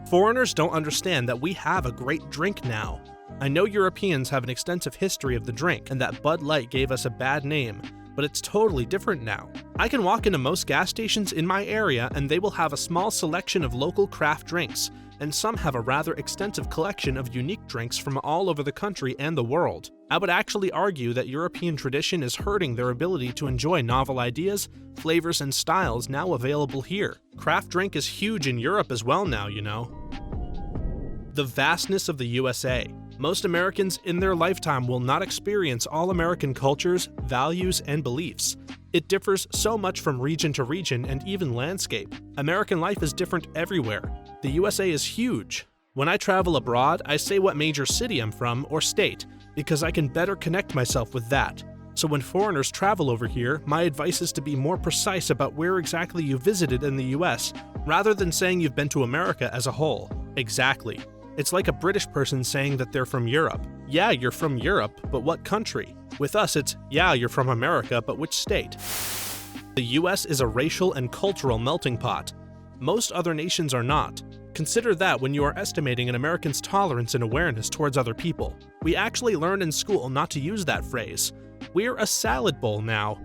Foreigners don't understand that we have a great drink now. I know Europeans have an extensive history of the drink, and that Bud Light gave us a bad name, but it's totally different now. I can walk into most gas stations in my area and they will have a small selection of local craft drinks, and some have a rather extensive collection of unique drinks from all over the country and the world. I would actually argue that European tradition is hurting their ability to enjoy novel ideas, flavors, and styles now available here. Craft drink is huge in Europe as well now, you know. The vastness of the USA. Most Americans in their lifetime will not experience all American cultures, values, and beliefs. It differs so much from region to region and even landscape. American life is different everywhere. The USA is huge. When I travel abroad, I say what major city I'm from or state, because I can better connect myself with that. So when foreigners travel over here, my advice is to be more precise about where exactly you visited in the US, rather than saying you've been to America as a whole. Exactly. It's like a British person saying that they're from Europe. Yeah, you're from Europe, but what country? With us, it's, yeah, you're from America, but which state? The US is a racial and cultural melting pot. Most other nations are not. Consider that when you are estimating an American's tolerance and awareness towards other people. We actually learned in school not to use that phrase. We're a salad bowl now.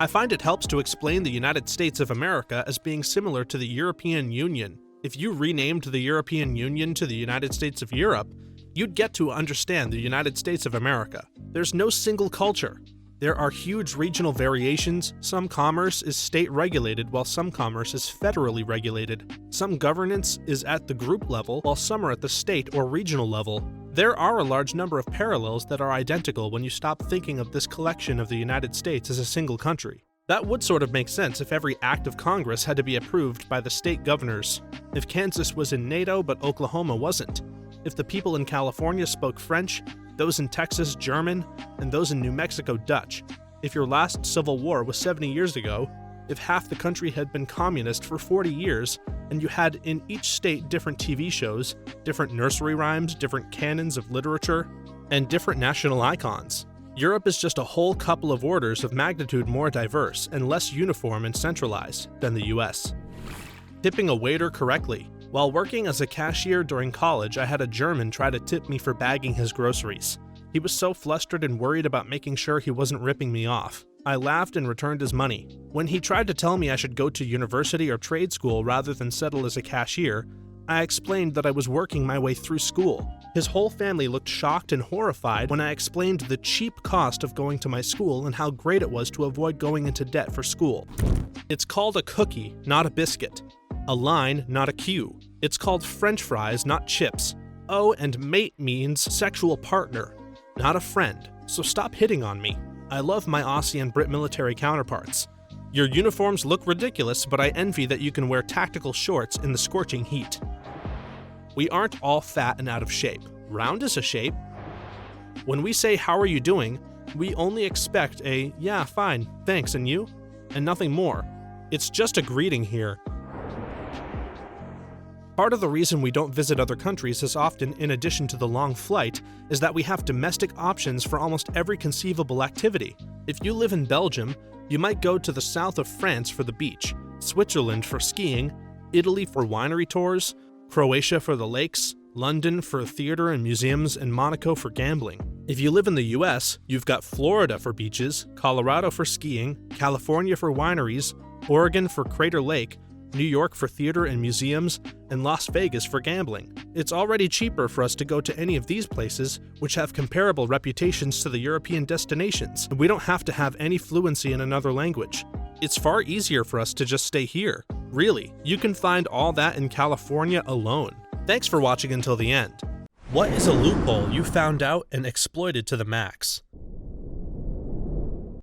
I find it helps to explain the United States of America as being similar to the European Union. If you renamed the European Union to the United States of Europe, you'd get to understand the United States of America. There's no single culture. There are huge regional variations. Some commerce is state-regulated while some commerce is federally regulated. Some governance is at the group level while some are at the state or regional level. There are a large number of parallels that are identical when you stop thinking of this collection of the United States as a single country. That would sort of make sense if every act of Congress had to be approved by the state governors. If Kansas was in NATO but Oklahoma wasn't. If the people in California spoke French, those in Texas German, and those in New Mexico Dutch. If your last civil war was 70 years ago, if half the country had been communist for 40 years, and you had in each state different TV shows, different nursery rhymes, different canons of literature, and different national icons. Europe is just a whole couple of orders of magnitude more diverse and less uniform and centralized than the US. Tipping a waiter correctly. While working as a cashier during college, I had a German try to tip me for bagging his groceries. He was so flustered and worried about making sure he wasn't ripping me off. I laughed and returned his money. When he tried to tell me I should go to university or trade school rather than settle as a cashier, I explained that I was working my way through school. His whole family looked shocked and horrified when I explained the cheap cost of going to my school and how great it was to avoid going into debt for school. It's called a cookie, not a biscuit. A line, not a cue. It's called French fries, not chips. Oh, and mate means sexual partner, not a friend. So stop hitting on me. I love my Aussie and Brit military counterparts. Your uniforms look ridiculous, but I envy that you can wear tactical shorts in the scorching heat. We aren't all fat and out of shape. Round is a shape. When we say, "How are you doing?" we only expect a, "Yeah, fine, thanks, and you?" and nothing more. It's just a greeting here. Part of the reason we don't visit other countries as often, in addition to the long flight, is that we have domestic options for almost every conceivable activity. If you live in Belgium, you might go to the south of France for the beach, Switzerland for skiing, Italy for winery tours, Croatia for the lakes, London for theater and museums, and Monaco for gambling. If you live in the US, you've got Florida for beaches, Colorado for skiing, California for wineries, Oregon for Crater Lake, New York for theater and museums, and Las Vegas for gambling. It's already cheaper for us to go to any of these places, which have comparable reputations to the European destinations, and we don't have to have any fluency in another language. It's far easier for us to just stay here. Really, you can find all that in California alone. Thanks for watching until the end. What is a loophole you found out and exploited to the max?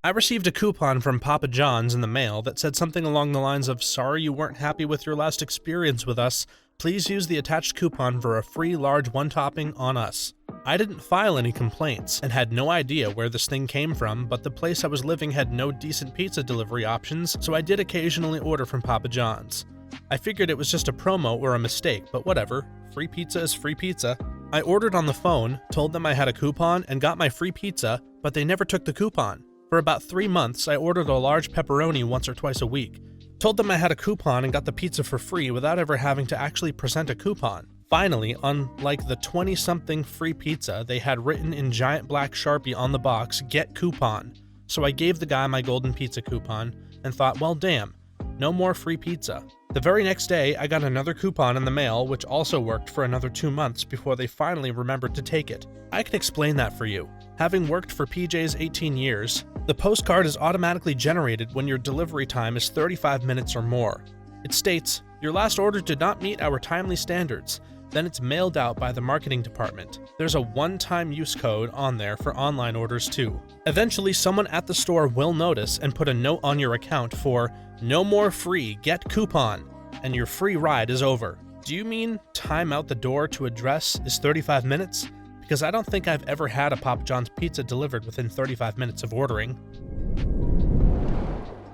I received a coupon from Papa John's in the mail that said something along the lines of, "Sorry you weren't happy with your last experience with us. Please use the attached coupon for a free large one-topping on us." I didn't file any complaints and had no idea where this thing came from, but the place I was living had no decent pizza delivery options, so I did occasionally order from Papa John's. I figured it was just a promo or a mistake, but whatever. Free pizza is free pizza. I ordered on the phone, told them I had a coupon, and got my free pizza, but they never took the coupon. For about 3 months, I ordered a large pepperoni once or twice a week. Told them I had a coupon and got the pizza for free without ever having to actually present a coupon. Finally, on like the 20-something free pizza, they had written in giant black Sharpie on the box, "Get coupon." So I gave the guy my golden pizza coupon and thought, well damn, no more free pizza. The very next day, I got another coupon in the mail, which also worked for another 2 months before they finally remembered to take it. I can explain that for you. Having worked for PJ's 18 years, the postcard is automatically generated when your delivery time is 35 minutes or more. It states, "Your last order did not meet our timely standards." Then it's mailed out by the marketing department. There's a one-time use code on there for online orders too. Eventually, someone at the store will notice and put a note on your account for "No more free, get coupon," and your free ride is over. Do you mean time out the door to address is 35 minutes? Because I don't think I've ever had a Papa John's pizza delivered within 35 minutes of ordering.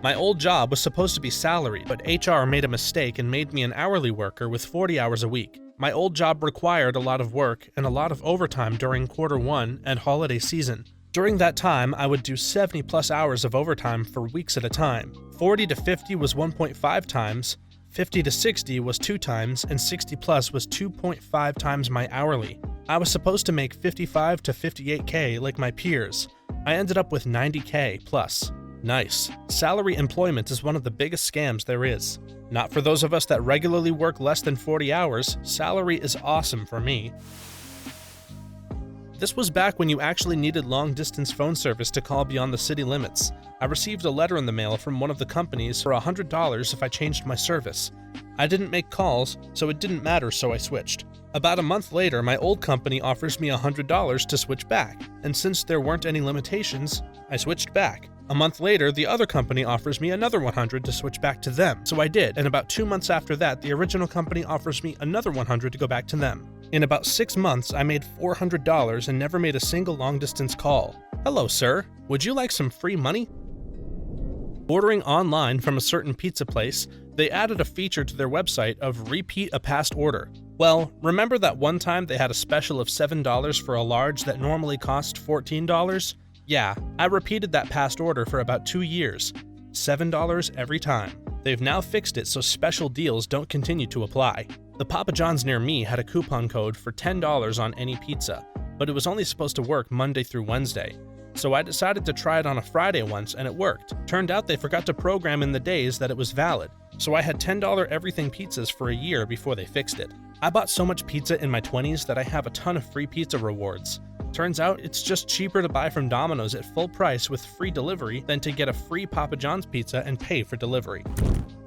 My old job was supposed to be salaried, but HR made a mistake and made me an hourly worker with 40 hours a week. My old job required a lot of work and a lot of overtime during Q1 and holiday season. During that time, I would do 70+ hours of overtime for weeks at a time. 40 to 50 was 1.5 times, 50 to 60 was 2 times, and 60+ was 2.5 times my hourly. I was supposed to make 55 to 58K like my peers. I ended up with 90K plus. Nice. Salary employment is one of the biggest scams there is. Not for those of us that regularly work less than 40 hours, salary is awesome for me. This was back when you actually needed long-distance phone service to call beyond the city limits. I received a letter in the mail from one of the companies for $100 if I changed my service. I didn't make calls, so it didn't matter, so I switched. About a month later, my old company offers me $100 to switch back, and since there weren't any limitations, I switched back. A month later, the other company offers me another $100 to switch back to them, so I did, and about 2 months after that, the original company offers me another $100 to go back to them. In about 6 months, I made $400 and never made a single long-distance call. Hello, sir. Would you like some free money? Ordering online from a certain pizza place, they added a feature to their website of repeat a past order. Well, remember that one time they had a special of $7 for a large that normally cost $14? Yeah, I repeated that past order for about 2 years. $7 every time. They've now fixed it so special deals don't continue to apply. The Papa John's near me had a coupon code for $10 on any pizza, but it was only supposed to work Monday through Wednesday. So I decided to try it on a Friday once and it worked. Turned out they forgot to program in the days that it was valid. So I had $10 everything pizzas for a year before they fixed it. I bought so much pizza in my 20s that I have a ton of free pizza rewards. Turns out it's just cheaper to buy from Domino's at full price with free delivery than to get a free Papa John's pizza and pay for delivery.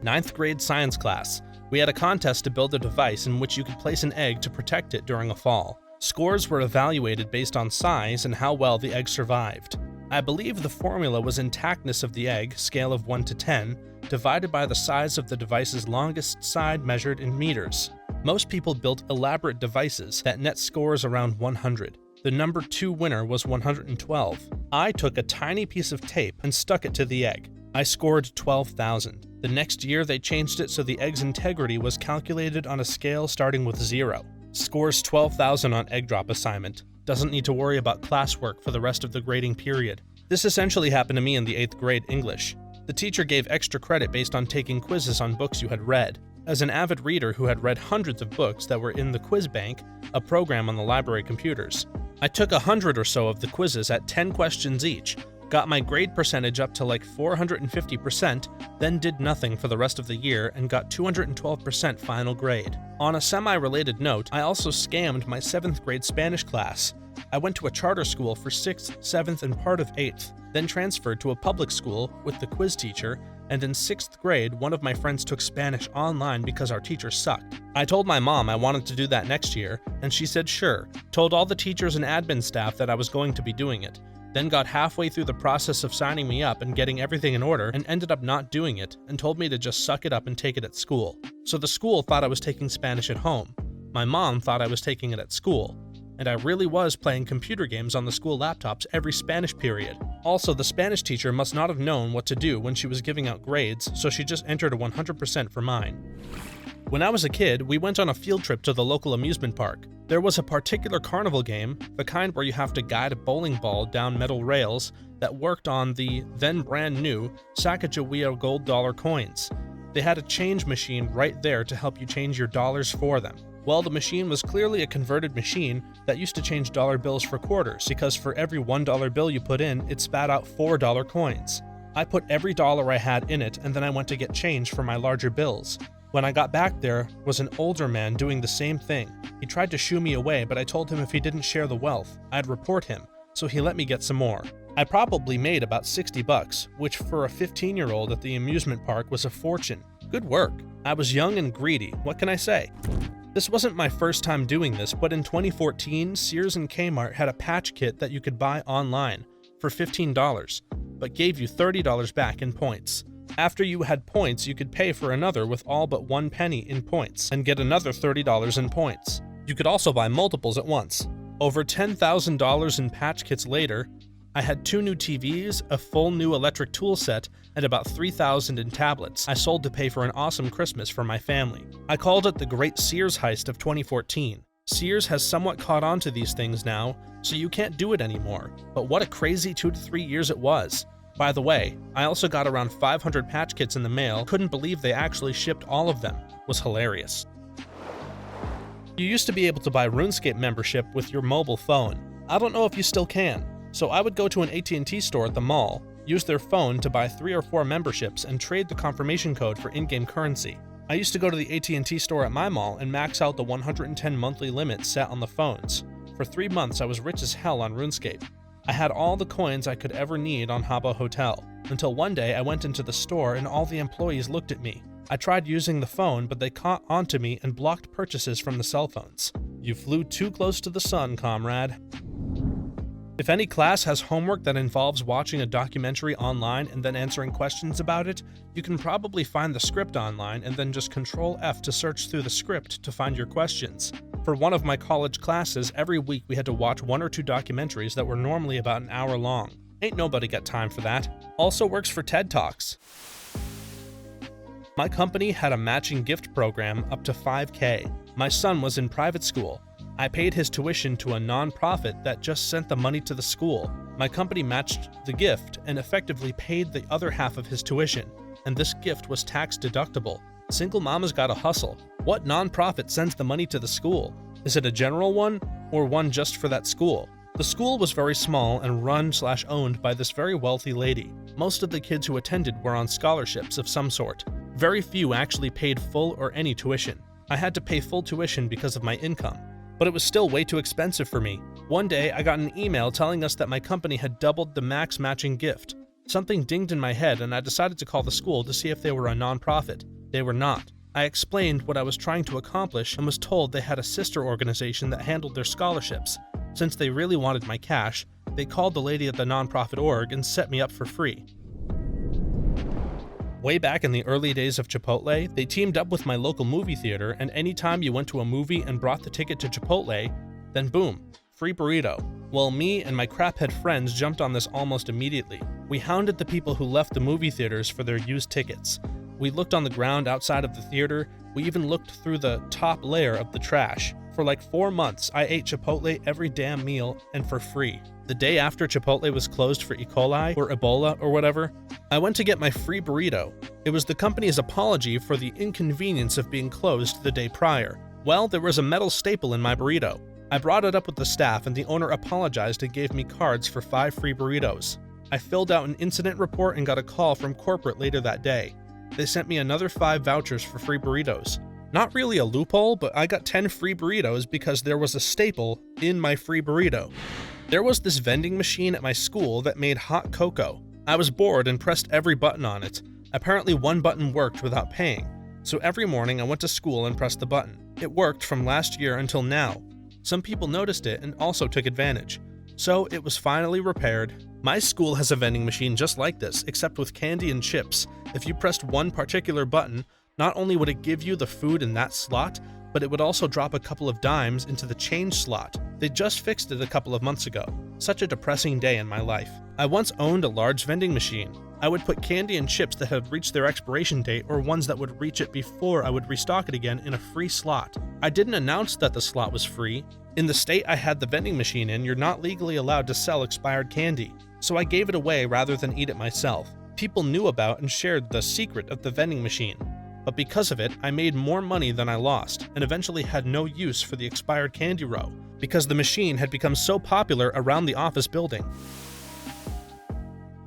9th grade science class. We had a contest to build a device in which you could place an egg to protect it during a fall. Scores were evaluated based on size and how well the egg survived. I believe the formula was intactness of the egg, scale of 1 to 10, divided by the size of the device's longest side measured in meters. Most people built elaborate devices that net scores around 100. The number 2 winner was 112. I took a tiny piece of tape and stuck it to the egg. I scored 12,000. The next year they changed it so the egg's integrity was calculated on a scale starting with 0. Scores 12,000 on egg drop assignment. Doesn't need to worry about classwork for the rest of the grading period. This essentially happened to me in the 8th grade English. The teacher gave extra credit based on taking quizzes on books you had read. As an avid reader who had read hundreds of books that were in the Quiz Bank, a program on the library computers, I took 100 or so of the quizzes at 10 questions each, got my grade percentage up to like 450%, then did nothing for the rest of the year and got 212% final grade. On a semi-related note, I also scammed my 7th grade Spanish class. I went to a charter school for 6th, 7th, and part of 8th, then transferred to a public school with the quiz teacher, and in 6th grade, one of my friends took Spanish online because our teacher sucked. I told my mom I wanted to do that next year, and she said sure, told all the teachers and admin staff that I was going to be doing it, then got halfway through the process of signing me up and getting everything in order and ended up not doing it and told me to just suck it up and take it at school. So the school thought I was taking Spanish at home. My mom thought I was taking it at school. And I really was playing computer games on the school laptops every Spanish period. Also, the Spanish teacher must not have known what to do when she was giving out grades, so she just entered a 100% for mine. When I was a kid, we went on a field trip to the local amusement park. There was a particular carnival game, the kind where you have to guide a bowling ball down metal rails, that worked on the then brand new Sacagawea gold dollar coins. They had a change machine right there to help you change your dollars for them. Well, the machine was clearly a converted machine that used to change dollar bills for quarters, because for every $1 bill you put in, it spat out $4 coins. I put every dollar I had in it, and then I went to get change for my larger bills. When I got back, there was an older man doing the same thing. He tried to shoo me away, but I told him if he didn't share the wealth, I'd report him, so he let me get some more. I probably made about $60, which for a 15-year-old at the amusement park was a fortune. Good work. I was young and greedy, what can I say? This wasn't my first time doing this, but in 2014, Sears and Kmart had a patch kit that you could buy online for $15, but gave you $30 back in points. After you had points, you could pay for another with all but 1 penny in points and get another $30 in points. You could also buy multiples at once. Over $10,000 in patch kits later, I had 2 new TVs, a full new electric tool set, and about $3,000 in tablets I sold to pay for an awesome Christmas for my family. I called it the Great Sears Heist of 2014. Sears has somewhat caught on to these things now, so you can't do it anymore. But what a crazy 2 to 3 years it was. By the way, I also got around 500 patch kits in the mail, couldn't believe they actually shipped all of them. Was hilarious. You used to be able to buy RuneScape membership with your mobile phone. I don't know if you still can. So I would go to an AT&T store at the mall, use their phone to buy 3 or 4 memberships and trade the confirmation code for in-game currency. I used to go to the AT&T store at my mall and max out the 110 monthly limit set on the phones. For 3 months I was rich as hell on RuneScape. I had all the coins I could ever need on Habbo Hotel, until one day I went into the store and all the employees looked at me. I tried using the phone, but they caught onto me and blocked purchases from the cell phones. You flew too close to the sun, comrade. If any class has homework that involves watching a documentary online and then answering questions about it, you can probably find the script online and then just Control F to search through the script to find your questions. For one of my college classes, every week we had to watch 1 or 2 documentaries that were normally about an hour long. Ain't nobody got time for that. Also works for TED Talks. My company had a matching gift program up to $5,000. My son was in private school. I paid his tuition to a non-profit that just sent the money to the school. My company matched the gift and effectively paid the other half of his tuition, and this gift was tax deductible. Single mamas gotta hustle. What non-profit sends the money to the school? Is it a general one, or one just for that school? The school was very small and run/owned by this very wealthy lady. Most of the kids who attended were on scholarships of some sort. Very few actually paid full or any tuition. I had to pay full tuition because of my income, but it was still way too expensive for me. One day, I got an email telling us that my company had doubled the max matching gift. Something dinged in my head and I decided to call the school to see if they were a non-profit. They were not. I explained what I was trying to accomplish and was told they had a sister organization that handled their scholarships. Since they really wanted my cash, they called the lady at the non-profit org and set me up for free. Way back in the early days of Chipotle, they teamed up with my local movie theater, and anytime you went to a movie and brought the ticket to Chipotle, then boom, free burrito. Well, me and my craphead friends jumped on this almost immediately. We hounded the people who left the movie theaters for their used tickets. We looked on the ground outside of the theater, we even looked through the top layer of the trash. For like 4 months, I ate Chipotle every damn meal, and for free. The day after Chipotle was closed for E. coli, or Ebola, or whatever, I went to get my free burrito. It was the company's apology for the inconvenience of being closed the day prior. Well, there was a metal staple in my burrito. I brought it up with the staff, and the owner apologized and gave me cards for 5 free burritos. I filled out an incident report and got a call from corporate later that day. They sent me another 5 vouchers for free burritos. Not really a loophole, but I got 10 free burritos because there was a staple in my free burrito. There was this vending machine at my school that made hot cocoa. I was bored and pressed every button on it. Apparently one button worked without paying, so every morning I went to school and pressed the button. It worked from last year until now. Some people noticed it and also took advantage, so it was finally repaired. My school has a vending machine just like this, except with candy and chips. If you pressed one particular button, not only would it give you the food in that slot, but it would also drop a couple of dimes into the change slot. They just fixed it a couple of months ago. Such a depressing day in my life. I once owned a large vending machine. I would put candy and chips that had reached their expiration date or ones that would reach it before I would restock it again in a free slot. I didn't announce that the slot was free. In the state I had the vending machine in, you're not legally allowed to sell expired candy, so I gave it away rather than eat it myself. People knew about and shared the secret of the vending machine. but because of it, I made more money than I lost, and eventually had no use for the expired candy row, because the machine had become so popular around the office building.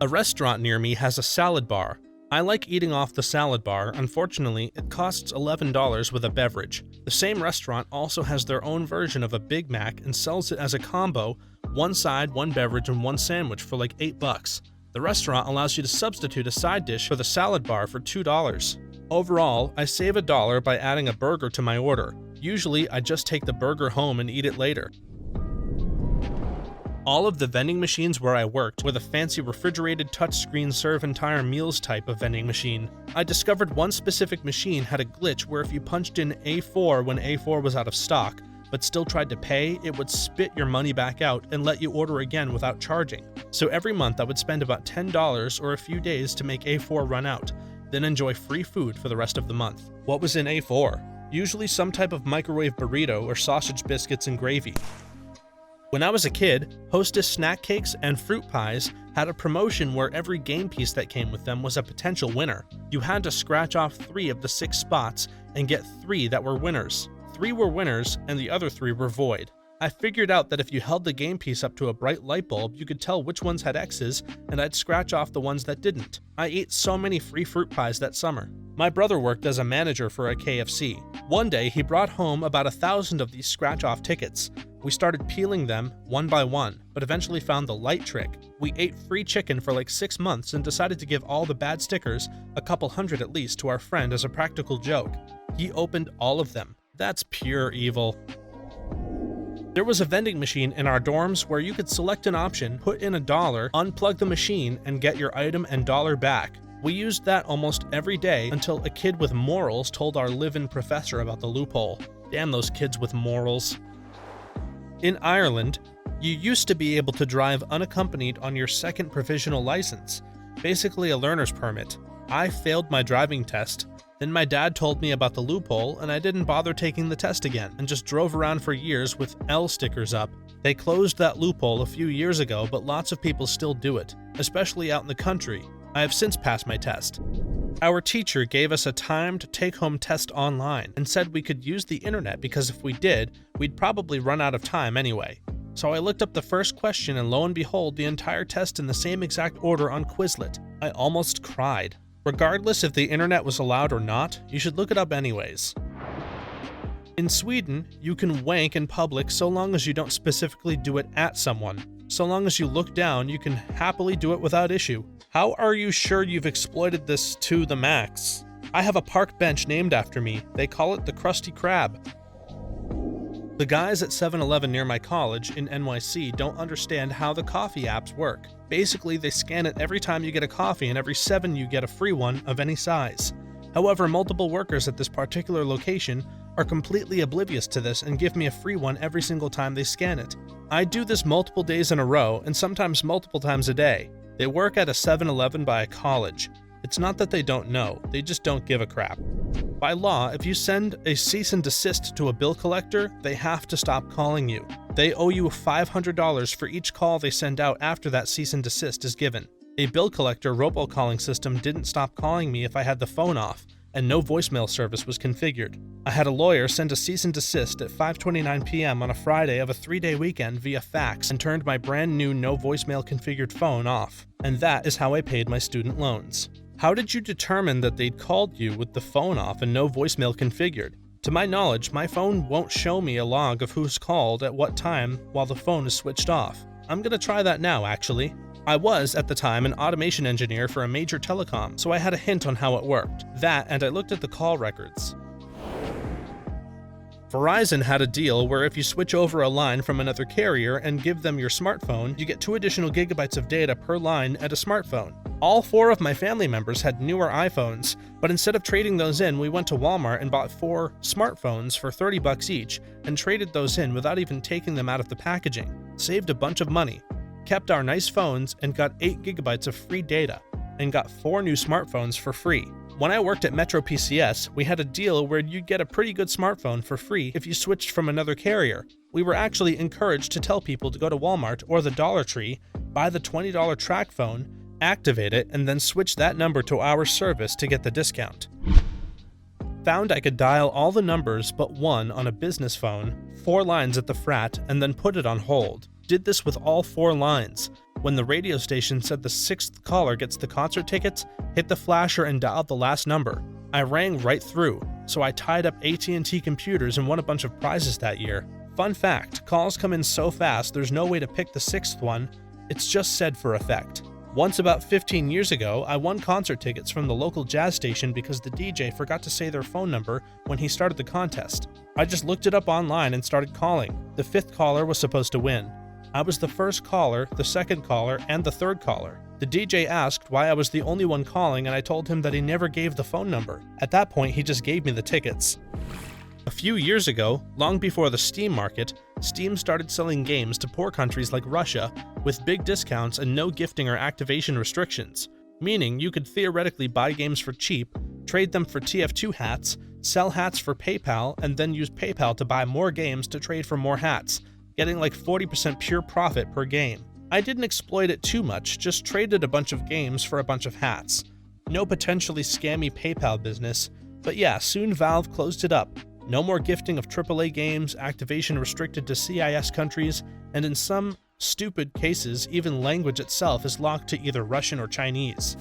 A restaurant near me has a salad bar. I like eating off the salad bar. Unfortunately, it costs $11 with a beverage. The same restaurant also has their own version of a Big Mac and sells it as a combo, one side, one beverage, and one sandwich for like $8. The restaurant allows you to substitute a side dish for the salad bar for $2. Overall, I save $1 by adding a burger to my order. Usually, I just take the burger home and eat it later. All of the vending machines where I worked were the fancy refrigerated touchscreen serve entire meals type of vending machine. I discovered one specific machine had a glitch where if you punched in A4 when A4 was out of stock, but still tried to pay, it would spit your money back out and let you order again without charging. So every month I would spend about $10 or a few days to make A4 run out, then enjoy free food for the rest of the month. What was in A4? Usually some type of microwave burrito or sausage biscuits and gravy. When I was a kid, Hostess snack cakes and fruit pies had a promotion where every game piece that came with them was a potential winner. You had to scratch off 3 of the 6 spots and get 3 that were winners. 3 were winners and the other 3 were void. I figured out that if you held the game piece up to a bright light bulb, you could tell which ones had X's, and I'd scratch off the ones that didn't. I ate so many free fruit pies that summer. My brother worked as a manager for a KFC. One day, he brought home about 1,000 of these scratch-off tickets. We started peeling them one by one, but eventually found the light trick. We ate free chicken for like 6 months and decided to give all the bad stickers, a couple hundred at least, to our friend as a practical joke. He opened all of them. That's pure evil. There was a vending machine in our dorms where you could select an option, put in $1, unplug the machine, and get your item and dollar back. We used that almost every day until a kid with morals told our live-in professor about the loophole. Damn those kids with morals. In Ireland, you used to be able to drive unaccompanied on your second provisional license, basically a learner's permit. I failed my driving test, then my dad told me about the loophole and I didn't bother taking the test again and just drove around for years with L stickers up. They closed that loophole a few years ago, but lots of people still do it, especially out in the country. I have since passed my test. Our teacher gave us a timed take-home test online and said we could use the internet because if we did, we'd probably run out of time anyway. So I looked up the first question and lo and behold, the entire test in the same exact order on Quizlet. I almost cried. Regardless if the internet was allowed or not, you should look it up anyways. In Sweden, you can wank in public so long as you don't specifically do it at someone. So long as you look down, you can happily do it without issue. How are you sure you've exploited this to the max? I have a park bench named after me. They call it the Krusty Krab. The guys at 7-Eleven near my college in NYC don't understand how the coffee apps work. Basically, they scan it every time you get a coffee and every 7 you get a free one of any size. However, multiple workers at this particular location are completely oblivious to this and give me a free one every single time they scan it. I do this multiple days in a row and sometimes multiple times a day. They work at a 7-Eleven by a college. It's not that they don't know, they just don't give a crap. By law, if you send a cease and desist to a bill collector, they have to stop calling you. They owe you $500 for each call they send out after that cease and desist is given. A bill collector robocalling system didn't stop calling me if I had the phone off, and no voicemail service was configured. I had a lawyer send a cease and desist at 5:29 p.m. on a Friday of a 3-day weekend via fax and turned my brand new no voicemail configured phone off. And that is how I paid my student loans. How did you determine that they'd called you with the phone off and no voicemail configured? To my knowledge, my phone won't show me a log of who's called at what time while the phone is switched off. I'm gonna try that now, actually. I was, at the time, an automation engineer for a major telecom, so I had a hint on how it worked. That, and I looked at the call records. Verizon had a deal where if you switch over a line from another carrier and give them your smartphone, you get 2 additional gigabytes of data per line and a smartphone. All 4 of my family members had newer iPhones, but instead of trading those in, we went to Walmart and bought 4 smartphones for $30 each and traded those in without even taking them out of the packaging. Saved a bunch of money, kept our nice phones, and got 8 gigabytes of free data, and got 4 new smartphones for free. When I worked at Metro PCS, we had a deal where you'd get a pretty good smartphone for free if you switched from another carrier. We were actually encouraged to tell people to go to Walmart or the Dollar Tree, buy the $20 track phone, activate it, and then switch that number to our service to get the discount. Found I could dial all the numbers but one on a business phone, 4 lines at the frat, and then put it on hold. Did this with all 4 lines. When the radio station said the 6th caller gets the concert tickets, hit the flasher and dialed the last number. I rang right through, so I tied up AT&T computers and won a bunch of prizes that year. Fun fact, calls come in so fast there's no way to pick the 6th one, it's just said for effect. Once about 15 years ago, I won concert tickets from the local jazz station because the DJ forgot to say their phone number when he started the contest. I just looked it up online and started calling. The 5th caller was supposed to win. I was the 1st caller, the 2nd caller, and the 3rd caller. The DJ asked why I was the only one calling, and I told him that he never gave the phone number. At that point, he just gave me the tickets. A few years ago, long before the Steam market, Steam started selling games to poor countries like Russia with big discounts and no gifting or activation restrictions, meaning you could theoretically buy games for cheap, trade them for TF2 hats, sell hats for PayPal, and then use PayPal to buy more games to trade for more hats, getting like 40% pure profit per game. I didn't exploit it too much, just traded a bunch of games for a bunch of hats. No potentially scammy PayPal business, but yeah, soon Valve closed it up. No more gifting of AAA games, activation restricted to CIS countries, and in some stupid cases, even language itself is locked to either Russian or Chinese.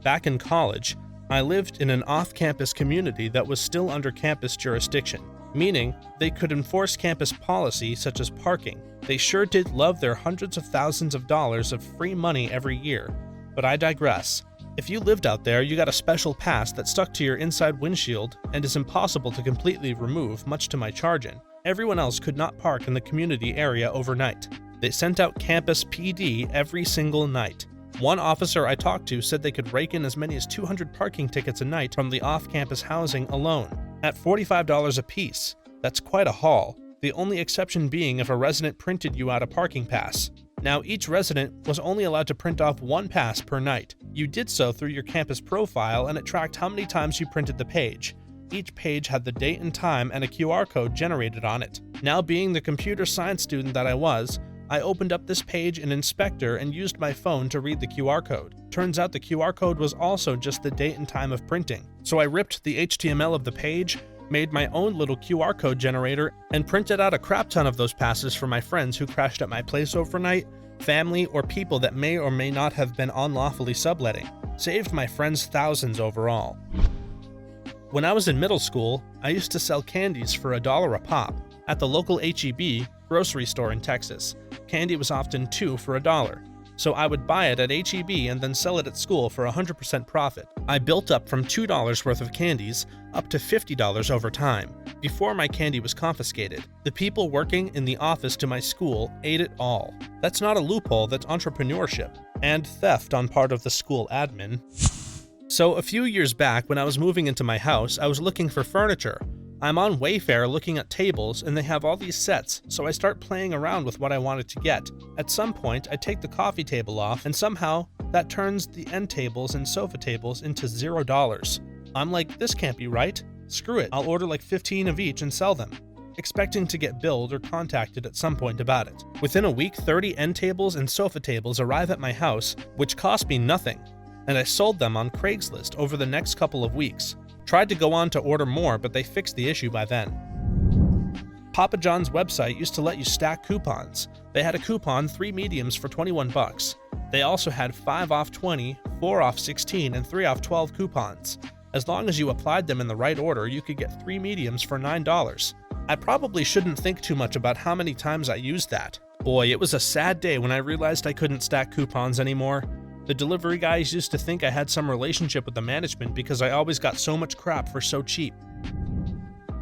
Back in college, I lived in an off-campus community that was still under campus jurisdiction, meaning they could enforce campus policy such as parking. They sure did love their hundreds of thousands of dollars of free money every year, but I digress. If you lived out there, you got a special pass that stuck to your inside windshield and is impossible to completely remove, much to my chagrin. Everyone else could not park in the community area overnight. They sent out campus PD every single night. One officer I talked to said they could rake in as many as 200 parking tickets a night from the off-campus housing alone, at $45 a piece. That's quite a haul, the only exception being if a resident printed you out a parking pass. Now, each resident was only allowed to print off 1 pass per night. You did so through your campus profile, and it tracked how many times you printed the page. Each page had the date and time and a QR code generated on it. Now, being the computer science student that I was, I opened up this page in Inspector and used my phone to read the QR code. Turns out the QR code was also just the date and time of printing. So I ripped the HTML of the page, made my own little QR code generator, and printed out a crap ton of those passes for my friends who crashed at my place overnight, family, or people that may or may not have been unlawfully subletting. Saved my friends thousands overall. When I was in middle school, I used to sell candies for $1 a pop at the local HEB grocery store in Texas. Candy was often 2 for $1. So I would buy it at HEB and then sell it at school for 100% profit. I built up from $2 worth of candies up to $50 over time, before my candy was confiscated. The people working in the office to my school ate it all. That's not a loophole, that's entrepreneurship, and theft on part of the school admin. So a few years back, when I was moving into my house, I was looking for furniture. I'm on Wayfair looking at tables, and they have all these sets, so I start playing around with what I wanted to get. At some point, I take the coffee table off, and somehow that turns the end tables and sofa tables into $0. I'm like, this can't be right. Screw it, I'll order like 15 of each and sell them, expecting to get billed or contacted at some point about it. Within a week, 30 end tables and sofa tables arrive at my house, which cost me nothing, and I sold them on Craigslist over the next couple of weeks. Tried to go on to order more, but they fixed the issue by then. Papa John's website used to let you stack coupons. They had a coupon 3 mediums for $21. They also had 5 off 20, 4 off 16, and 3 off 12 coupons. As long as you applied them in the right order, you could get 3 mediums for $9. I probably shouldn't think too much about how many times I used that. Boy, it was a sad day when I realized I couldn't stack coupons anymore. The delivery guys used to think I had some relationship with the management because I always got so much crap for so cheap.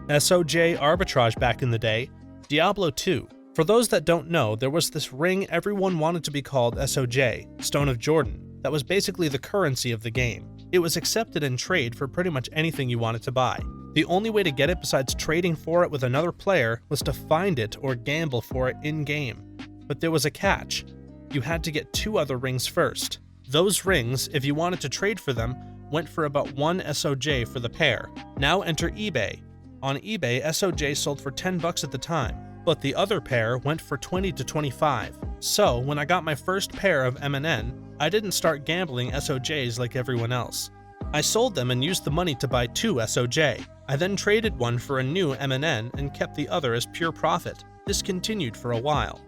SOJ arbitrage back in the day, Diablo 2. For those that don't know, there was this ring everyone wanted to be called SOJ, Stone of Jordan, that was basically the currency of the game. It was accepted in trade for pretty much anything you wanted to buy. The only way to get it besides trading for it with another player was to find it or gamble for it in-game. But there was a catch. You had to get 2 other rings first. Those rings, if you wanted to trade for them, went for about 1 SOJ for the pair. Now enter eBay. On eBay, SOJ sold for $10 at the time, but the other pair went for $20 to $25. So, when I got my first pair of M&N, I didn't start gambling SOJs like everyone else. I sold them and used the money to buy 2 SOJ. I then traded one for a new M&N and kept the other as pure profit. This continued for a while.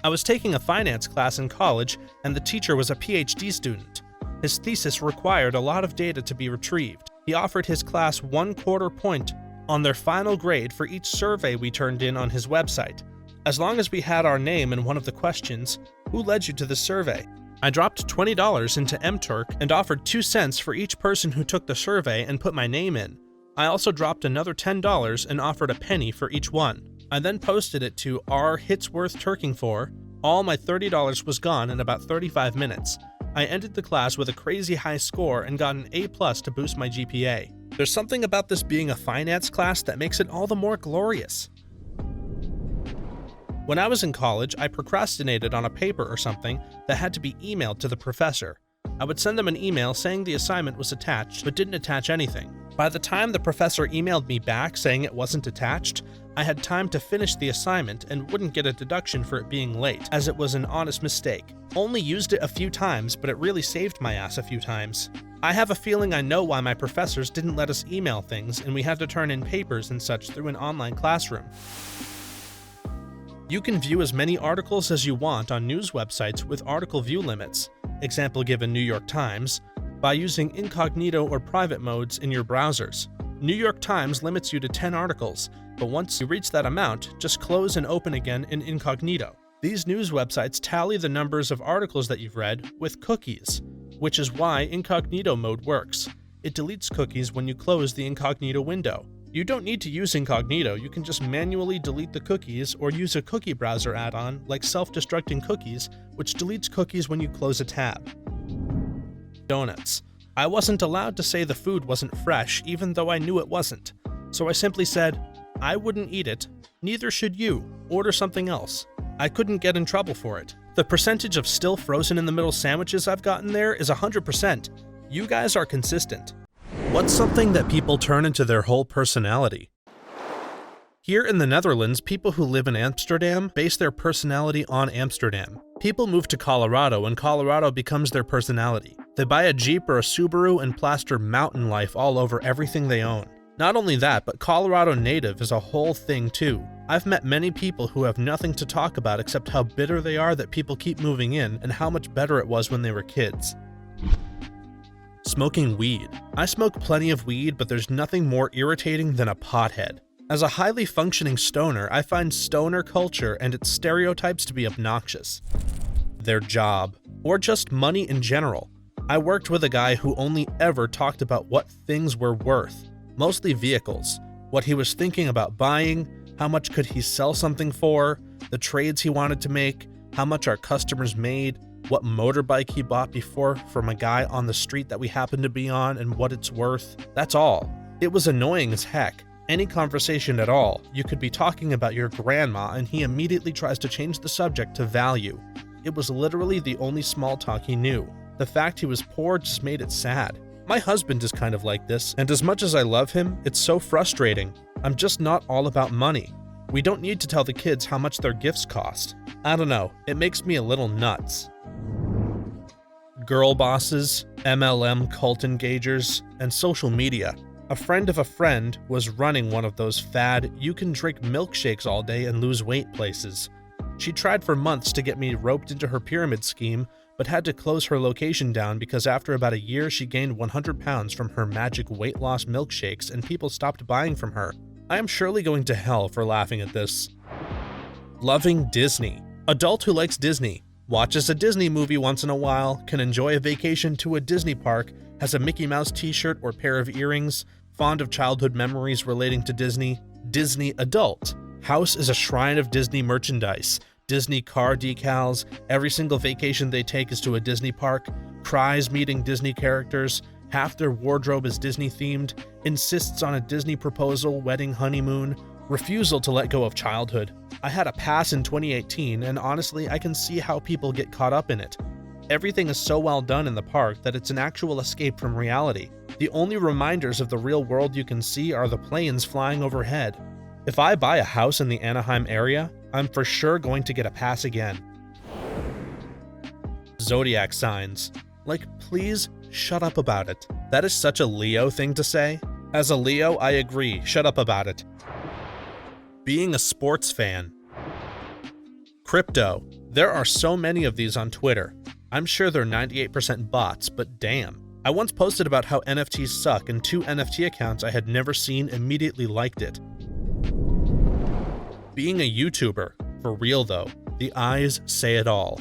I was taking a finance class in college, and the teacher was a PhD student. His thesis required a lot of data to be retrieved. He offered his class 1/4 point on their final grade for each survey we turned in on his website. As long as we had our name in one of the questions, who led you to the survey? I dropped $20 into mTurk and offered 2 cents for each person who took the survey and put my name in. I also dropped another $10 and offered a penny for each one. I then posted it to R hits worth turking for. All my $30 was gone in about 35 minutes. I ended the class with a crazy high score and got an A+ to boost my GPA. There's something about this being a finance class that makes it all the more glorious. When I was in college, I procrastinated on a paper or something that had to be emailed to the professor. I would send them an email saying the assignment was attached, but didn't attach anything. By the time the professor emailed me back saying it wasn't attached, I had time to finish the assignment and wouldn't get a deduction for it being late, as it was an honest mistake. Only used it a few times, but it really saved my ass a few times. I have a feeling I know why my professors didn't let us email things and we had to turn in papers and such through an online classroom. You can view as many articles as you want on news websites with article view limits, example given New York Times, by using incognito or private modes in your browsers. New York Times limits you to 10 articles, but once you reach that amount, just close and open again in incognito. These news websites tally the numbers of articles that you've read with cookies, which is why incognito mode works. It deletes cookies when you close the incognito window. You don't need to use incognito, you can just manually delete the cookies or use a cookie browser add-on like self-destructing cookies, which deletes cookies when you close a tab. Donuts. I wasn't allowed to say the food wasn't fresh even though I knew it wasn't. So I simply said, I wouldn't eat it, neither should you, order something else. I couldn't get in trouble for it. The percentage of still frozen in the middle sandwiches I've gotten there is 100%. You guys are consistent. What's something that people turn into their whole personality? Here in the Netherlands, people who live in Amsterdam base their personality on Amsterdam. People move to Colorado and Colorado becomes their personality. They buy a Jeep or a Subaru and plaster mountain life all over everything they own. Not only that, but Colorado native is a whole thing too. I've met many people who have nothing to talk about except how bitter they are that people keep moving in and how much better it was when they were kids. Smoking weed. I smoke plenty of weed, but there's nothing more irritating than a pothead. As a highly functioning stoner, I find stoner culture and its stereotypes to be obnoxious. Their job, or just money in general. I worked with a guy who only ever talked about what things were worth, mostly vehicles, what he was thinking about buying, how much could he sell something for, the trades he wanted to make, how much our customers made, what motorbike he bought before from a guy on the street that we happened to be on and what it's worth. That's all. It was annoying as heck. Any conversation at all, you could be talking about your grandma and he immediately tries to change the subject to value. It was literally the only small talk he knew. The fact he was poor just made it sad. My husband is kind of like this, and as much as I love him, it's so frustrating. I'm just not all about money. We don't need to tell the kids how much their gifts cost. I don't know, it makes me a little nuts. Girl bosses, MLM cult engagers, and social media. A friend of a friend was running one of those fad, you can drink milkshakes all day and lose weight places. She tried for months to get me roped into her pyramid scheme, but had to close her location down because after about a year she gained 100 pounds from her magic weight loss milkshakes and people stopped buying from her. I am surely going to hell for laughing at this. Loving Disney. Adult who likes Disney, watches a Disney movie once in a while, can enjoy a vacation to a Disney park, has a Mickey Mouse t-shirt or pair of earrings, fond of childhood memories relating to Disney. Disney adult. House is a shrine of Disney merchandise. Disney car decals, every single vacation they take is to a Disney park, cries meeting Disney characters, half their wardrobe is Disney themed, insists on a Disney proposal, wedding, honeymoon, refusal to let go of childhood. I had a pass in 2018 and honestly I can see how people get caught up in it. Everything is so well done in the park that it's an actual escape from reality. The only reminders of the real world you can see are the planes flying overhead. If I buy a house in the Anaheim area, I'm for sure going to get a pass again. Zodiac signs. Like, please shut up about it. That is such a Leo thing to say. As a Leo, I agree, shut up about it. Being a sports fan. Crypto. There are so many of these on Twitter. I'm sure they're 98% bots, but damn. I once posted about how NFTs suck, and 2 NFT accounts I had never seen immediately liked it. Being a YouTuber. For real though, the eyes say it all.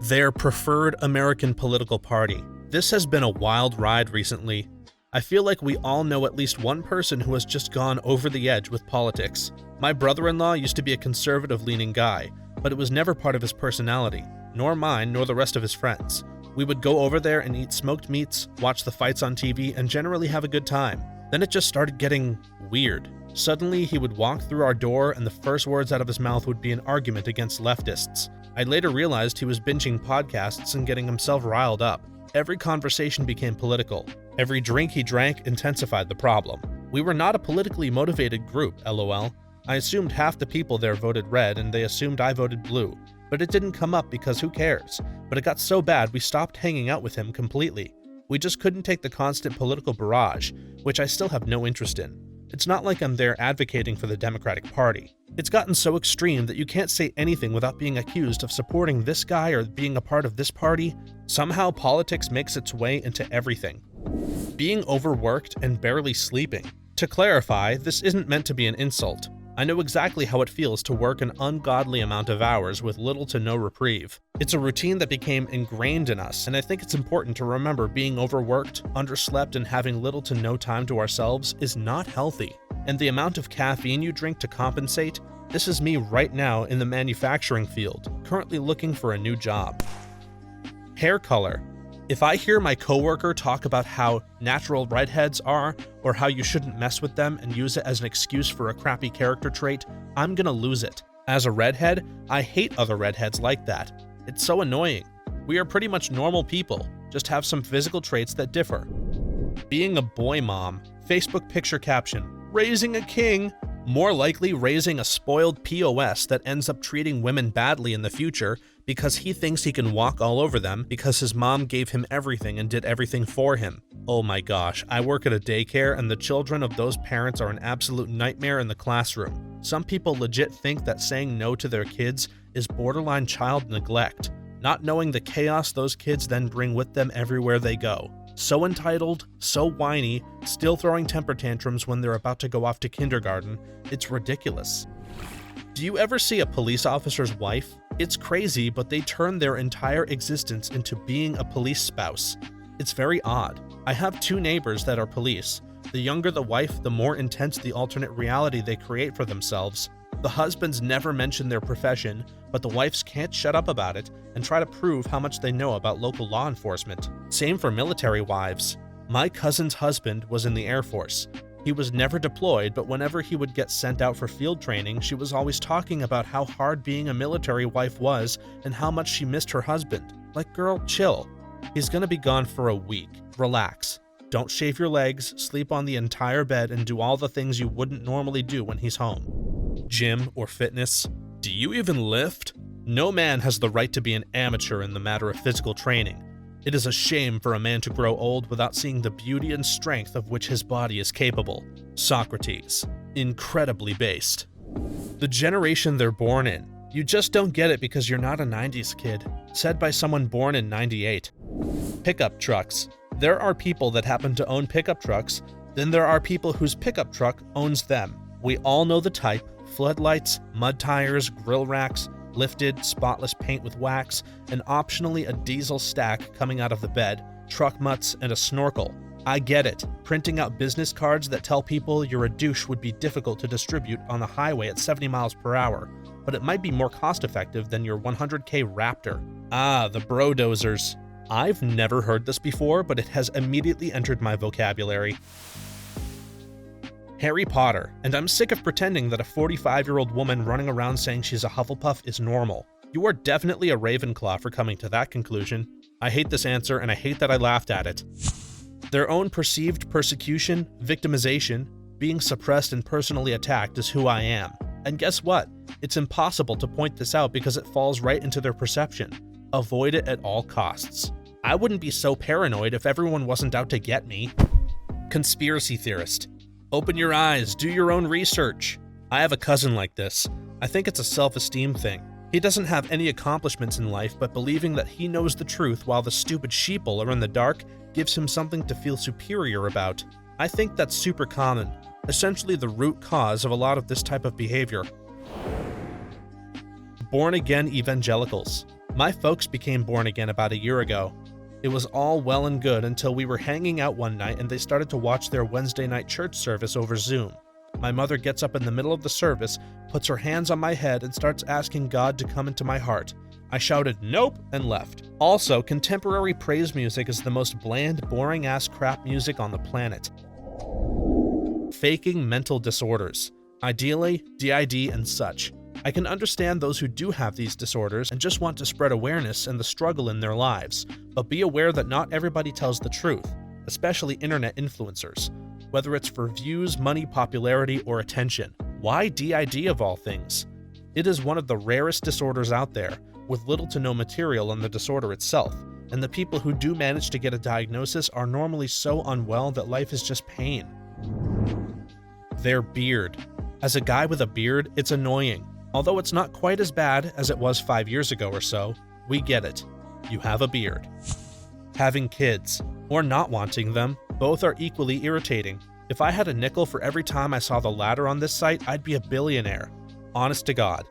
Their preferred American political party. This has been a wild ride recently. I feel like we all know at least one person who has just gone over the edge with politics. My brother-in-law used to be a conservative-leaning guy, but it was never part of his personality, nor mine, nor the rest of his friends. We would go over there and eat smoked meats, watch the fights on TV, and generally have a good time. Then it just started getting weird. Suddenly, he would walk through our door and the first words out of his mouth would be an argument against leftists. I later realized he was binging podcasts and getting himself riled up. Every conversation became political. Every drink he drank intensified the problem. We were not a politically motivated group, lol. I assumed half the people there voted red and they assumed I voted blue. But it didn't come up because who cares? But it got so bad we stopped hanging out with him completely. We just couldn't take the constant political barrage, which I still have no interest in. It's not like I'm there advocating for the Democratic Party. It's gotten so extreme that you can't say anything without being accused of supporting this guy or being a part of this party. Somehow politics makes its way into everything. Being overworked and barely sleeping. To clarify, this isn't meant to be an insult. I know exactly how it feels to work an ungodly amount of hours with little to no reprieve. It's a routine that became ingrained in us, and I think it's important to remember being overworked, underslept, and having little to no time to ourselves is not healthy. And the amount of caffeine you drink to compensate, this is me right now in the manufacturing field, currently looking for a new job. Hair color. If I hear my coworker talk about how natural redheads are, or how you shouldn't mess with them and use it as an excuse for a crappy character trait, I'm gonna lose it. As a redhead, I hate other redheads like that. It's so annoying. We are pretty much normal people, just have some physical traits that differ. Being a boy mom. Facebook picture caption, raising a king. More likely raising a spoiled POS that ends up treating women badly in the future because he thinks he can walk all over them because his mom gave him everything and did everything for him. Oh my gosh, I work at a daycare and the children of those parents are an absolute nightmare in the classroom. Some people legit think that saying no to their kids is borderline child neglect, not knowing the chaos those kids then bring with them everywhere they go. So entitled, so whiny, still throwing temper tantrums when they're about to go off to kindergarten. It's ridiculous. Do you ever see a police officer's wife? It's crazy, but they turn their entire existence into being a police spouse. It's very odd. I have 2 neighbors that are police. The younger the wife, the more intense the alternate reality they create for themselves. The husbands never mention their profession, but the wives can't shut up about it and try to prove how much they know about local law enforcement. Same for military wives. My cousin's husband was in the Air Force. He was never deployed, but whenever he would get sent out for field training, she was always talking about how hard being a military wife was and how much she missed her husband. Like, girl, chill. He's gonna be gone for a week. Relax. Don't shave your legs, sleep on the entire bed, and do all the things you wouldn't normally do when he's home. Gym or fitness? Do you even lift? No man has the right to be an amateur in the matter of physical training. It is a shame for a man to grow old without seeing the beauty and strength of which his body is capable. Socrates. Incredibly based. The generation they're born in. You just don't get it because you're not a 90s kid. Said by someone born in 98. Pickup trucks. There are people that happen to own pickup trucks, then there are people whose pickup truck owns them. We all know the type: floodlights, mud tires, grill racks, lifted, spotless paint with wax, and optionally a diesel stack coming out of the bed, truck mutts, and a snorkel. I get it. Printing out business cards that tell people you're a douche would be difficult to distribute on the highway at 70 miles per hour, but it might be more cost-effective than your 100K Raptor. Ah, the bro-dozers. I've never heard this before, but it has immediately entered my vocabulary. Harry Potter, and I'm sick of pretending that a 45-year-old woman running around saying she's a Hufflepuff is normal. You are definitely a Ravenclaw for coming to that conclusion. I hate this answer, and I hate that I laughed at it. Their own perceived persecution, victimization, being suppressed and personally attacked is who I am. And guess what? It's impossible to point this out because it falls right into their perception. Avoid it at all costs. I wouldn't be so paranoid if everyone wasn't out to get me. Conspiracy theorist. Open your eyes, do your own research. I have a cousin like this. I think it's a self-esteem thing. He doesn't have any accomplishments in life, but believing that he knows the truth while the stupid sheeple are in the dark gives him something to feel superior about. I think that's super common, essentially the root cause of a lot of this type of behavior. Born-again evangelicals. My folks became born again about a year ago. It was all well and good until we were hanging out one night and they started to watch their Wednesday night church service over Zoom. My mother gets up in the middle of the service, puts her hands on my head, and starts asking God to come into my heart. I shouted, "Nope," and left. Also, contemporary praise music is the most bland, boring-ass crap music on the planet. Faking mental disorders. Ideally, DID and such. I can understand those who do have these disorders and just want to spread awareness and the struggle in their lives, but be aware that not everybody tells the truth, especially internet influencers, whether it's for views, money, popularity, or attention. Why DID of all things? It is one of the rarest disorders out there, with little to no material on the disorder itself, and the people who do manage to get a diagnosis are normally so unwell that life is just pain. Their beard. As a guy with a beard, it's annoying. Although it's not quite as bad as it was 5 years ago or so, we get it. You have a beard. Having kids, or not wanting them, both are equally irritating. If I had a nickel for every time I saw the ladder on this site, I'd be a billionaire. Honest to God.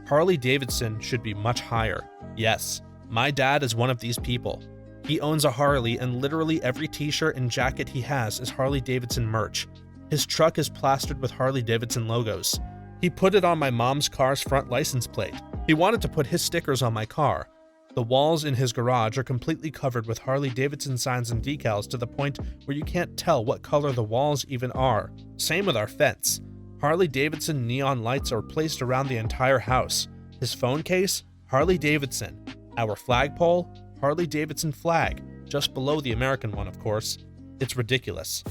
Harley Davidson should be much higher. Yes, my dad is one of these people. He owns a Harley and literally every t-shirt and jacket he has is Harley Davidson merch. His truck is plastered with Harley Davidson logos. He put it on my mom's car's front license plate. He wanted to put his stickers on my car. The walls in his garage are completely covered with Harley Davidson signs and decals to the point where you can't tell what color the walls even are. Same with our fence. Harley Davidson neon lights are placed around the entire house. His phone case, Harley Davidson. Our flagpole, Harley Davidson flag, just below the American one, of course. It's ridiculous.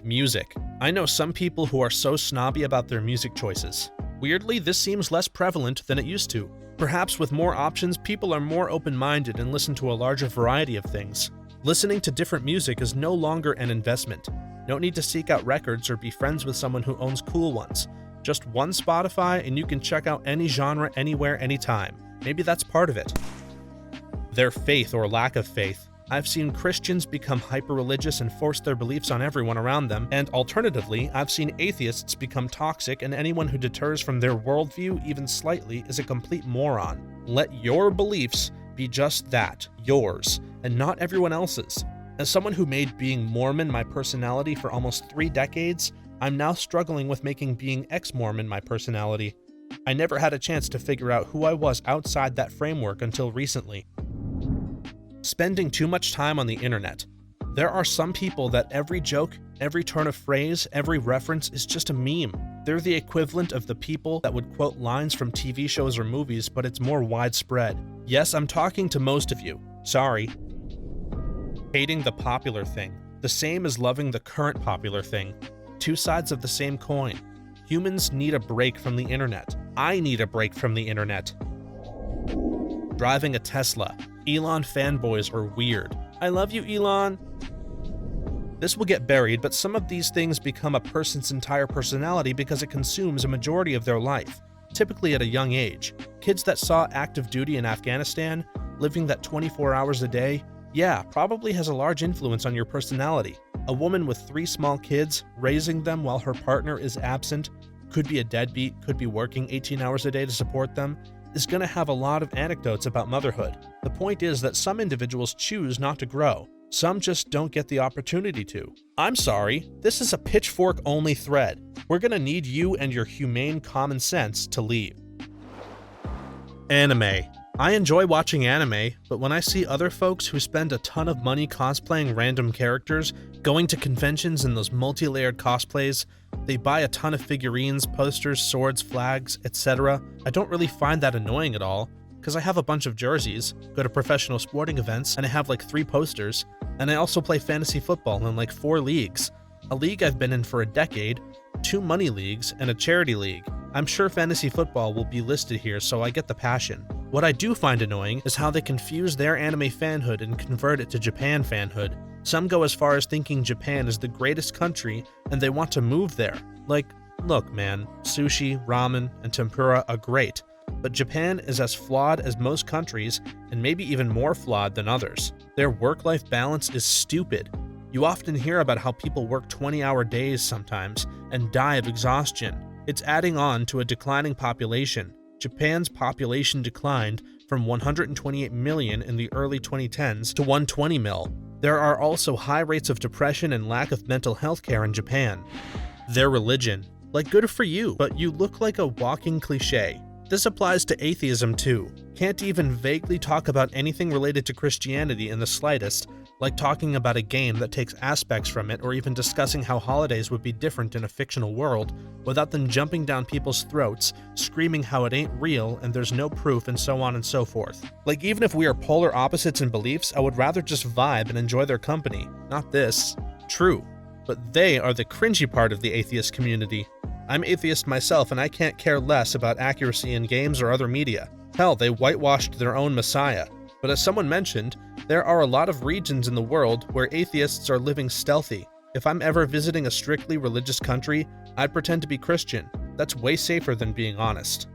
Music. I know some people who are so snobby about their music choices. Weirdly, this seems less prevalent than it used to. Perhaps with more options, people are more open-minded and listen to a larger variety of things. Listening to different music is no longer an investment. No need to seek out records or be friends with someone who owns cool ones. Just one Spotify and you can check out any genre, anywhere, anytime. Maybe that's part of it. Their faith or lack of faith. I've seen Christians become hyper-religious and force their beliefs on everyone around them, and alternatively, I've seen atheists become toxic and anyone who deters from their worldview even slightly is a complete moron. Let your beliefs be just that, yours, and not everyone else's. As someone who made being Mormon my personality for almost 3 decades, I'm now struggling with making being ex-Mormon my personality. I never had a chance to figure out who I was outside that framework until recently. Spending too much time on the internet. There are some people that every joke, every turn of phrase, every reference is just a meme. They're the equivalent of the people that would quote lines from TV shows or movies, but it's more widespread. Yes, I'm talking to most of you. Sorry. Hating the popular thing. The same as loving the current popular thing. Two sides of the same coin. Humans need a break from the internet. I need a break from the internet. Driving a Tesla. Elon fanboys are weird. I love you, Elon. This will get buried, but some of these things become a person's entire personality because it consumes a majority of their life, typically at a young age. Kids that saw active duty in Afghanistan, living that 24 hours a day, yeah, probably has a large influence on your personality. A woman with 3 small kids, raising them while her partner is absent, could be a deadbeat, could be working 18 hours a day to support them, is going to have a lot of anecdotes about motherhood. The point is that some individuals choose not to grow. Some just don't get the opportunity to. I'm sorry, this is a pitchfork-only thread. We're going to need you and your humane common sense to leave. Anime. I enjoy watching anime, but when I see other folks who spend a ton of money cosplaying random characters, going to conventions in those multi-layered cosplays, they buy a ton of figurines, posters, swords, flags, etc. I don't really find that annoying at all, because I have a bunch of jerseys, go to professional sporting events, and I have like 3 posters, and I also play fantasy football in like 4 leagues. A league I've been in for a decade, 2 money leagues, and a charity league. I'm sure fantasy football will be listed here, so I get the passion. What I do find annoying is how they confuse their anime fanhood and convert it to Japan fanhood. Some go as far as thinking Japan is the greatest country and they want to move there. Like, look man, sushi, ramen, and tempura are great, but Japan is as flawed as most countries and maybe even more flawed than others. Their work-life balance is stupid. You often hear about how people work 20-hour days sometimes and die of exhaustion. It's adding on to a declining population. Japan's population declined from 128 million in the early 2010s to 120 mil. There are also high rates of depression and lack of mental health care in Japan. Their religion. Like, good for you, but you look like a walking cliche. This applies to atheism too. Can't even vaguely talk about anything related to Christianity in the slightest, like talking about a game that takes aspects from it or even discussing how holidays would be different in a fictional world, without them jumping down people's throats, screaming how it ain't real and there's no proof and so on and so forth. Like, even if we are polar opposites in beliefs, I would rather just vibe and enjoy their company, not this. True, but they are the cringy part of the atheist community. I'm atheist myself and I can't care less about accuracy in games or other media. Hell, they whitewashed their own messiah. But as someone mentioned, there are a lot of regions in the world where atheists are living stealthy. If I'm ever visiting a strictly religious country, I'd pretend to be Christian. That's way safer than being honest.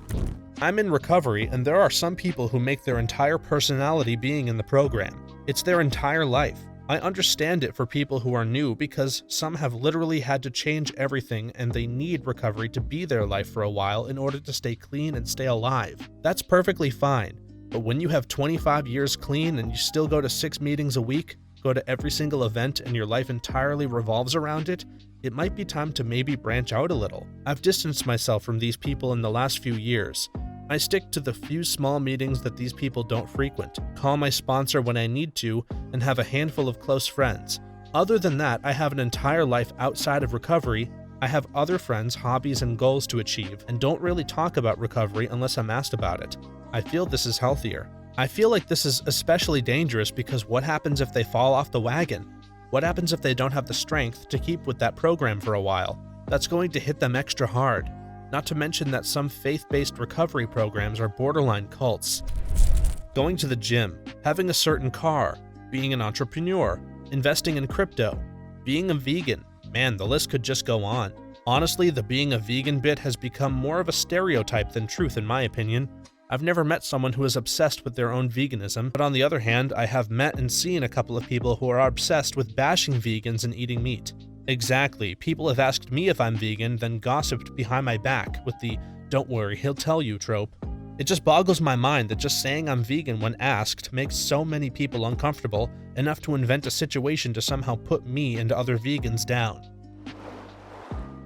I'm in recovery, and there are some people who make their entire personality being in the program. It's their entire life. I understand it for people who are new because some have literally had to change everything and they need recovery to be their life for a while in order to stay clean and stay alive. That's perfectly fine. But when you have 25 years clean and you still go to 6 meetings a week, go to every single event, and your life entirely revolves around it, it might be time to maybe branch out a little. I've distanced myself from these people in the last few years. I stick to the few small meetings that these people don't frequent, call my sponsor when I need to, and have a handful of close friends. Other than that, I have an entire life outside of recovery. I have other friends, hobbies, and goals to achieve, and don't really talk about recovery unless I'm asked about it. I feel this is healthier. I feel like this is especially dangerous because what happens if they fall off the wagon? What happens if they don't have the strength to keep with that program for a while? That's going to hit them extra hard. Not to mention that some faith-based recovery programs are borderline cults. Going to the gym, having a certain car, being an entrepreneur, investing in crypto, being a vegan. Man, the list could just go on. Honestly, the being a vegan bit has become more of a stereotype than truth in my opinion. I've never met someone who is obsessed with their own veganism, but on the other hand, I have met and seen a couple of people who are obsessed with bashing vegans and eating meat. Exactly, people have asked me if I'm vegan, then gossiped behind my back with the "don't worry, he'll tell you" trope. It just boggles my mind that just saying I'm vegan when asked makes so many people uncomfortable, enough to invent a situation to somehow put me and other vegans down.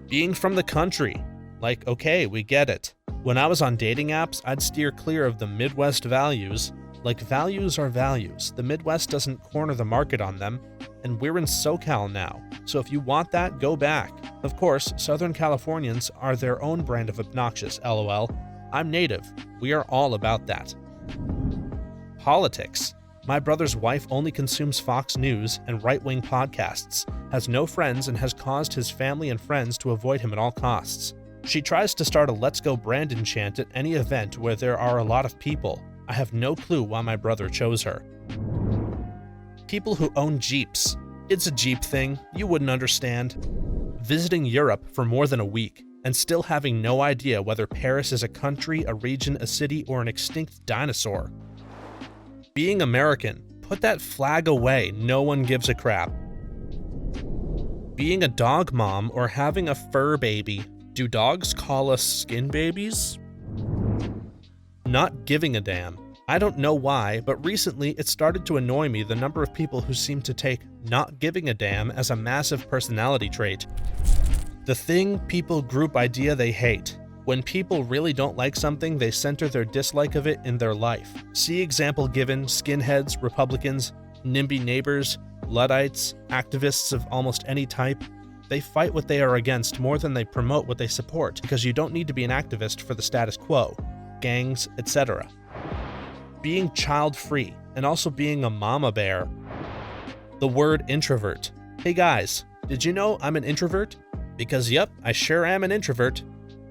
Being from the country. Like, okay, we get it. When I was on dating apps, I'd steer clear of the Midwest values. Like, values are values. The Midwest doesn't corner the market on them, and we're in SoCal now. So if you want that, go back. Of course, Southern Californians are their own brand of obnoxious, lol. I'm native. We are all about that. Politics. My brother's wife only consumes Fox News and right-wing podcasts, has no friends, and has caused his family and friends to avoid him at all costs. She tries to start a Let's Go Brandon chant at any event where there are a lot of people. I have no clue why my brother chose her. People who own Jeeps. It's a Jeep thing, you wouldn't understand. Visiting Europe for more than a week, and still having no idea whether Paris is a country, a region, a city, or an extinct dinosaur. Being American. Put that flag away, no one gives a crap. Being a dog mom or having a fur baby. Do dogs call us skin babies? Not giving a damn. I don't know why, but recently it started to annoy me the number of people who seem to take not giving a damn as a massive personality trait. The thing, people, group, idea they hate. When people really don't like something, they center their dislike of it in their life. See example given: skinheads, Republicans, NIMBY neighbors, Luddites, activists of almost any type. They fight what they are against more than they promote what they support, because you don't need to be an activist for the status quo, gangs, etc. Being child-free, and also being a mama bear. The word introvert. Hey guys, did you know I'm an introvert? Because yep, I sure am an introvert.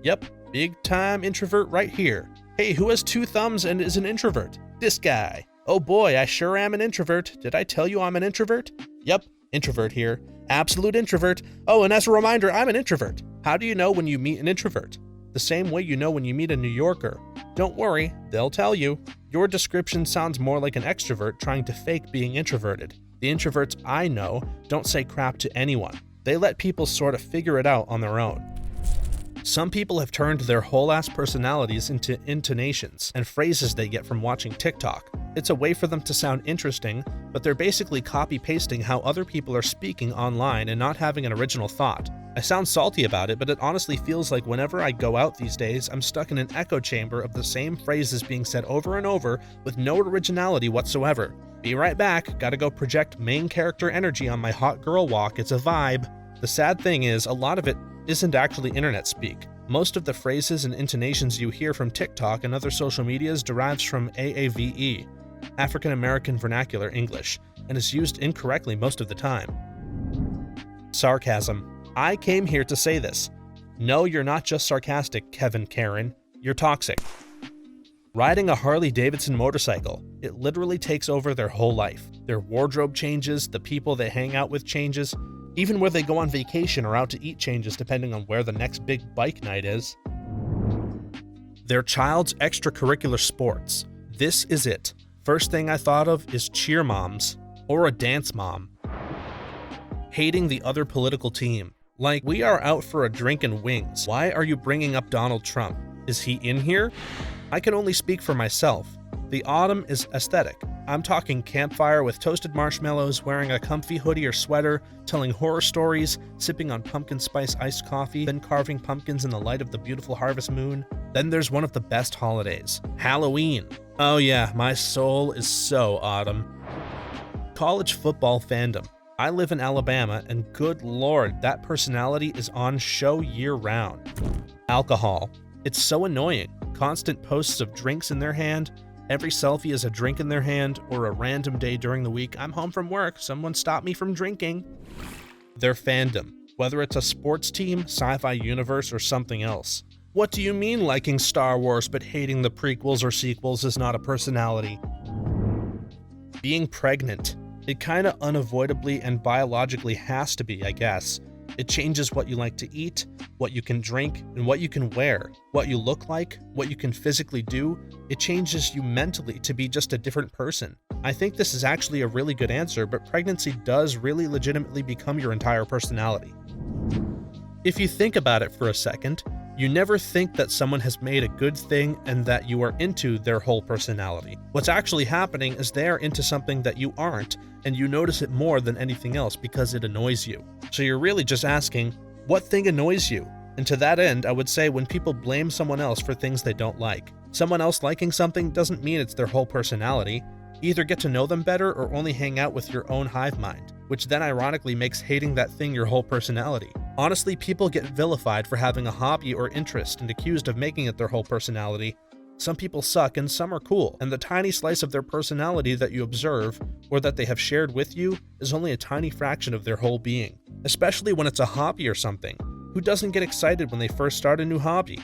Yep, big time introvert right here. Hey, who has 2 thumbs and is an introvert? This guy. Oh boy, I sure am an introvert. Did I tell you I'm an introvert? Yep, introvert here. Absolute introvert. Oh, and as a reminder, I'm an introvert. How do you know when you meet an introvert? The same way you know when you meet a New Yorker. Don't worry, they'll tell you. Your description sounds more like an extrovert trying to fake being introverted. The introverts I know don't say crap to anyone. They let people sort of figure it out on their own. Some people have turned their whole-ass personalities into intonations and phrases they get from watching TikTok. It's a way for them to sound interesting, but they're basically copy-pasting how other people are speaking online and not having an original thought. I sound salty about it, but it honestly feels like whenever I go out these days, I'm stuck in an echo chamber of the same phrases being said over and over with no originality whatsoever. Be right back, gotta go project main character energy on my hot girl walk, it's a vibe. The sad thing is, a lot of it isn't actually internet speak. Most of the phrases and intonations you hear from TikTok and other social medias derives from AAVE, African American Vernacular English, and is used incorrectly most of the time. Sarcasm. I came here to say this. No, you're not just sarcastic, Kevin Karen. You're toxic. Riding a Harley-Davidson motorcycle, it literally takes over their whole life. Their wardrobe changes, the people they hang out with changes, even where they go on vacation or out to eat changes depending on where the next big bike night is. Their child's extracurricular sports. This is it. First thing I thought of is cheer moms, or a dance mom. Hating the other political team. Like, we are out for a drink and wings. Why are you bringing up Donald Trump? Is he in here? I can only speak for myself. The autumn is aesthetic. I'm talking campfire with toasted marshmallows, wearing a comfy hoodie or sweater, telling horror stories, sipping on pumpkin spice iced coffee, then carving pumpkins in the light of the beautiful harvest moon. Then there's one of the best holidays, Halloween. Oh yeah, my soul is so autumn. College football fandom. I live in Alabama, and good lord, that personality is on show year-round. Alcohol. It's so annoying. Constant posts of drinks in their hand. Every selfie is a drink in their hand, or a random day during the week. I'm home from work, someone stop me from drinking. Their fandom. Whether it's a sports team, sci-fi universe, or something else. What do you mean liking Star Wars but hating the prequels or sequels is not a personality? Being pregnant. It kinda unavoidably and biologically has to be, I guess. It changes what you like to eat, what you can drink, and what you can wear, what you look like, what you can physically do. It changes you mentally to be just a different person. I think this is actually a really good answer, but pregnancy does really legitimately become your entire personality. If you think about it for a second, you never think that someone has made a good thing and that you are into their whole personality. What's actually happening is they are into something that you aren't, and you notice it more than anything else because it annoys you. So you're really just asking, what thing annoys you? And to that end, I would say when people blame someone else for things they don't like. Someone else liking something doesn't mean it's their whole personality. Either get to know them better or only hang out with your own hive mind, which then ironically makes hating that thing your whole personality. Honestly, people get vilified for having a hobby or interest and accused of making it their whole personality. Some people suck and some are cool, and the tiny slice of their personality that you observe, or that they have shared with you, is only a tiny fraction of their whole being. Especially when it's a hobby or something. Who doesn't get excited when they first start a new hobby?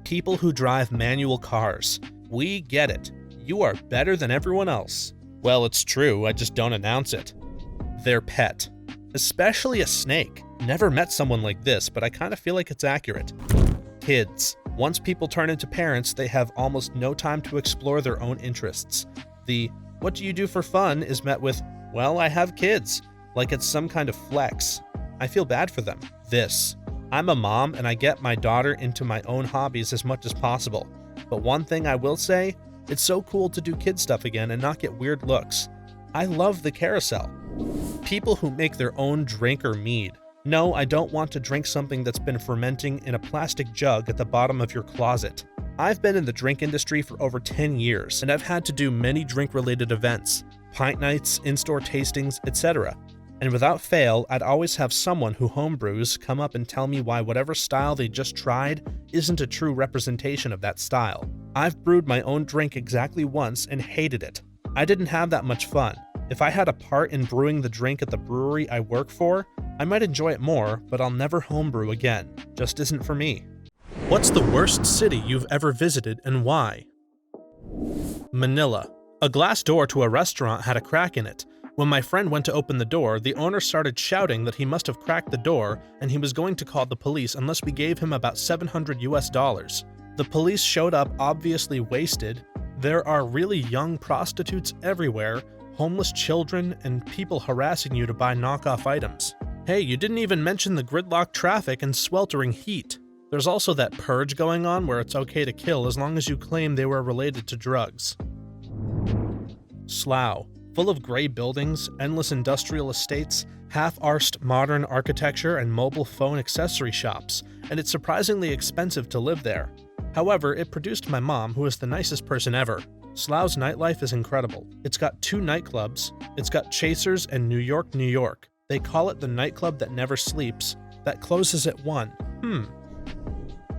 People who drive manual cars. We get it. You are better than everyone else. Well, it's true, I just don't announce it. Their pet. Especially a snake. Never met someone like this, but I kind of feel like it's accurate. Kids. Once people turn into parents, they have almost no time to explore their own interests. The, what do you do for fun is met with, well, I have kids, like it's some kind of flex. I feel bad for them. This. I'm a mom and I get my daughter into my own hobbies as much as possible. But one thing I will say, it's so cool to do kid stuff again and not get weird looks. I love the carousel. People who make their own drink or mead. No, I don't want to drink something that's been fermenting in a plastic jug at the bottom of your closet. I've been in the drink industry for over 10 years, and I've had to do many drink-related events, pint nights, in-store tastings, etc. And without fail, I'd always have someone who homebrews come up and tell me why whatever style they just tried isn't a true representation of that style. I've brewed my own drink exactly once and hated it. I didn't have that much fun. If I had a part in brewing the drink at the brewery I work for, I might enjoy it more, but I'll never homebrew again. Just isn't for me. What's the worst city you've ever visited and why? Manila. A glass door to a restaurant had a crack in it. When my friend went to open the door, the owner started shouting that he must have cracked the door and he was going to call the police unless we gave him about $700. The police showed up obviously wasted. There are really young prostitutes everywhere, homeless children, and people harassing you to buy knockoff items. Hey, you didn't even mention the gridlock traffic and sweltering heat. There's also that purge going on where it's okay to kill as long as you claim they were related to drugs. Slough. Full of gray buildings, endless industrial estates, half-arsed modern architecture, and mobile phone accessory shops, and it's surprisingly expensive to live there. However, it produced my mom, who is the nicest person ever. Slough's nightlife is incredible. It's got 2 nightclubs. It's got Chasers and New York, New York. They call it the nightclub that never sleeps. That closes at 1.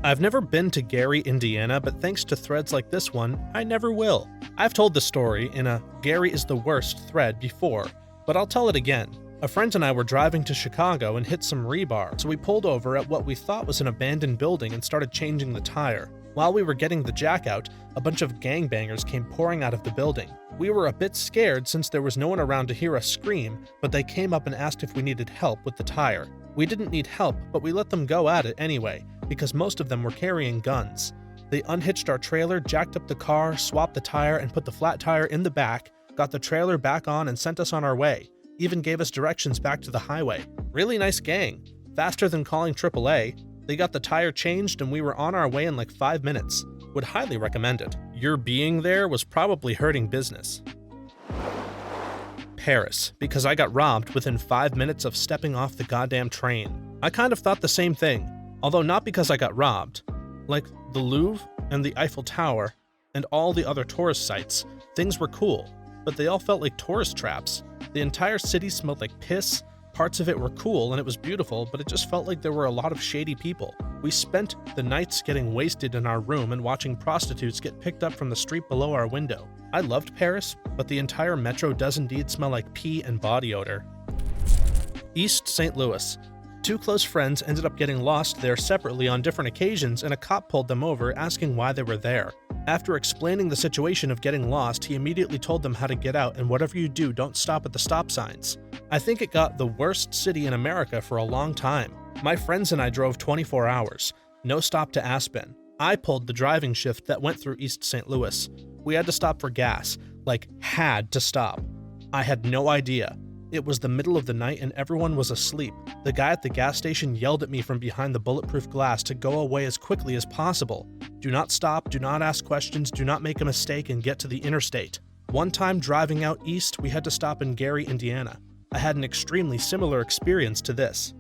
I've never been to Gary, Indiana, but thanks to threads like this one, I never will. I've told the story in a Gary is the worst thread before, but I'll tell it again. A friend and I were driving to Chicago and hit some rebar, so we pulled over at what we thought was an abandoned building and started changing the tire. While we were getting the jack out, a bunch of gangbangers came pouring out of the building. We were a bit scared since there was no one around to hear us scream, but they came up and asked if we needed help with the tire. We didn't need help, but we let them go at it anyway, because most of them were carrying guns. They unhitched our trailer, jacked up the car, swapped the tire, and put the flat tire in the back, got the trailer back on and sent us on our way. Even gave us directions back to the highway. Really nice gang. Faster than calling AAA. They got the tire changed and we were on our way in like 5 minutes. Would highly recommend it. Your being there was probably hurting business. Paris, because I got robbed within 5 minutes of stepping off the goddamn train. I kind of thought the same thing, although not because I got robbed. Like the Louvre and the Eiffel Tower and all the other tourist sites, things were cool, but they all felt like tourist traps. The entire city smelled like piss. Parts of it were cool and it was beautiful, but it just felt like there were a lot of shady people. We spent the nights getting wasted in our room and watching prostitutes get picked up from the street below our window. I loved Paris, but the entire metro does indeed smell like pee and body odor. East St. Louis. 2 close friends ended up getting lost there separately on different occasions, and a cop pulled them over asking why they were there. After explaining the situation of getting lost, he immediately told them how to get out, and whatever you do, don't stop at the stop signs. I think it got the worst city in America for a long time. My friends and I drove 24 hours, no stop to Aspen. I pulled the driving shift that went through East St. Louis. We had to stop for gas, like had to stop. I had no idea. It was the middle of the night and everyone was asleep. The guy at the gas station yelled at me from behind the bulletproof glass to go away as quickly as possible. Do not stop, do not ask questions, do not make a mistake and get to the interstate. One time driving out east, we had to stop in Gary, Indiana. I had an extremely similar experience to this.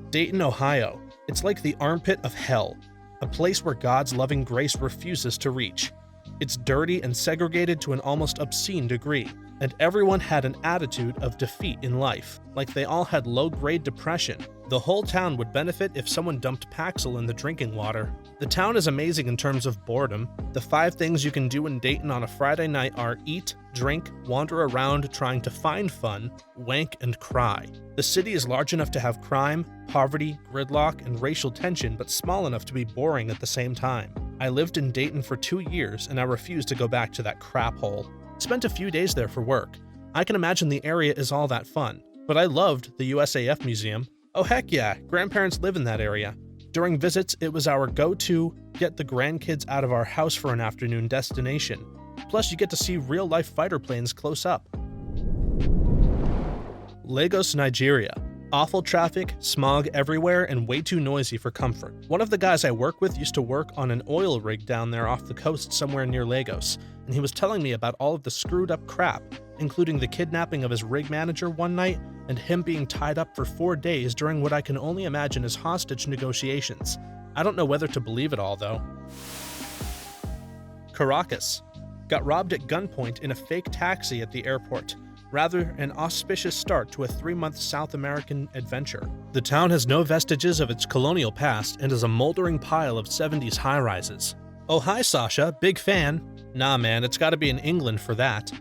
Dayton, Ohio. It's like the armpit of hell, a place where God's loving grace refuses to reach. It's dirty and segregated to an almost obscene degree, and everyone had an attitude of defeat in life, like they all had low-grade depression. The whole town would benefit if someone dumped Paxil in the drinking water. The town is amazing in terms of boredom. The 5 things you can do in Dayton on a Friday night are eat, drink, wander around trying to find fun, wank, and cry. The city is large enough to have crime, poverty, gridlock, and racial tension, but small enough to be boring at the same time. I lived in Dayton for 2 years, and I refuse to go back to that crap hole. Spent a few days there for work. I can imagine the area is all that fun, but I loved the USAF Museum. Oh heck yeah, grandparents live in that area. During visits, it was our go-to, get the grandkids out of our house for an afternoon destination. Plus, you get to see real-life fighter planes close up. Lagos, Nigeria. Awful traffic, smog everywhere, and way too noisy for comfort. One of the guys I work with used to work on an oil rig down there off the coast somewhere near Lagos, and he was telling me about all of the screwed up crap, including the kidnapping of his rig manager one night, and him being tied up for 4 days during what I can only imagine is hostage negotiations. I don't know whether to believe it all, though. Caracas. Got robbed at gunpoint in a fake taxi at the airport. Rather, an auspicious start to a 3-month South American adventure. The town has no vestiges of its colonial past and is a moldering pile of 70s high-rises. Oh hi Sasha, big fan. Nah man, it's gotta be in England for that.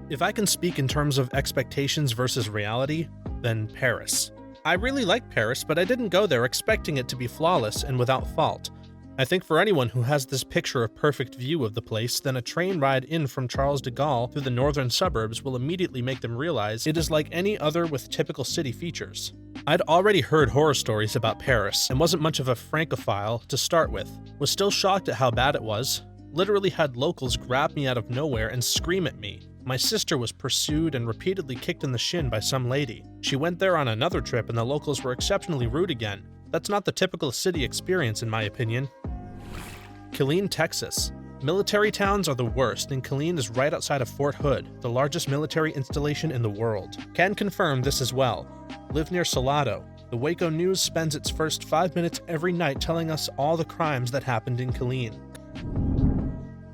If I can speak in terms of expectations versus reality, then Paris. I really like Paris, but I didn't go there expecting it to be flawless and without fault. I think for anyone who has this picture of perfect view of the place, then a train ride in from Charles de Gaulle through the northern suburbs will immediately make them realize it is like any other with typical city features. I'd already heard horror stories about Paris and wasn't much of a francophile to start with. Was still shocked at how bad it was. Literally had locals grab me out of nowhere and scream at me. My sister was pursued and repeatedly kicked in the shin by some lady. She went there on another trip and the locals were exceptionally rude again. That's not the typical city experience in my opinion. Killeen, Texas. Military towns are the worst, and Killeen is right outside of Fort Hood, the largest military installation in the world. Can confirm this as well. Live near Salado. The Waco News spends its first 5 minutes every night telling us all the crimes that happened in Killeen.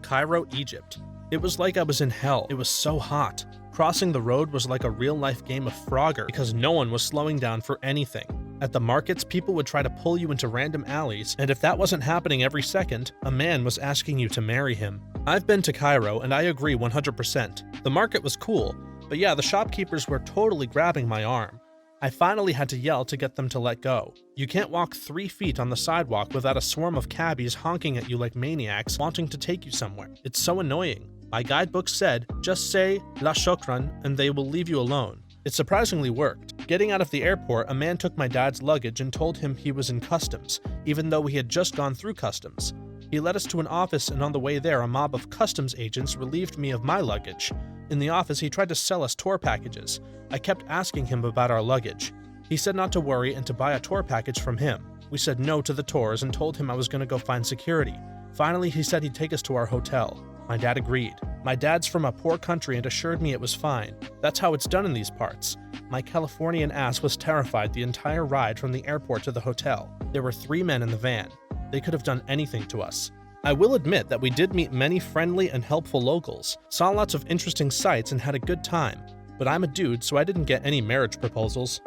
Cairo, Egypt. It was like I was in hell. It was so hot. Crossing the road was like a real-life game of Frogger because no one was slowing down for anything. At the markets, people would try to pull you into random alleys, and if that wasn't happening every second, a man was asking you to marry him. I've been to Cairo, and I agree 100%. The market was cool, but yeah, the shopkeepers were totally grabbing my arm. I finally had to yell to get them to let go. You can't walk 3 feet on the sidewalk without a swarm of cabbies honking at you like maniacs wanting to take you somewhere. It's so annoying. My guidebook said, just say La Shokran and they will leave you alone. It surprisingly worked. Getting out of the airport, a man took my dad's luggage and told him he was in customs, even though we had just gone through customs. He led us to an office, and on the way there, a mob of customs agents relieved me of my luggage. In the office, he tried to sell us tour packages. I kept asking him about our luggage. He said not to worry and to buy a tour package from him. We said no to the tours and told him I was going to go find security. Finally, he said he'd take us to our hotel. My dad agreed. My dad's from a poor country and assured me it was fine. That's how it's done in these parts. My Californian ass was terrified the entire ride from the airport to the hotel. There were 3 men in the van. They could have done anything to us. I will admit that we did meet many friendly and helpful locals, saw lots of interesting sights and had a good time. But I'm a dude, so I didn't get any marriage proposals.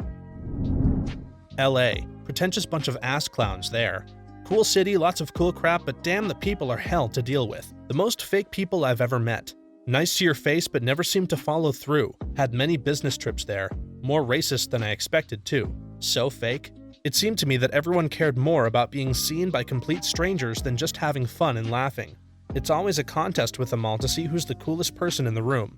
LA. Pretentious bunch of ass clowns there. Cool city, lots of cool crap, but damn the people are hell to deal with. The most fake people I've ever met. Nice to your face, but never seemed to follow through. Had many business trips there. More racist than I expected, too. So fake. It seemed to me that everyone cared more about being seen by complete strangers than just having fun and laughing. It's always a contest with them all to see who's the coolest person in the room.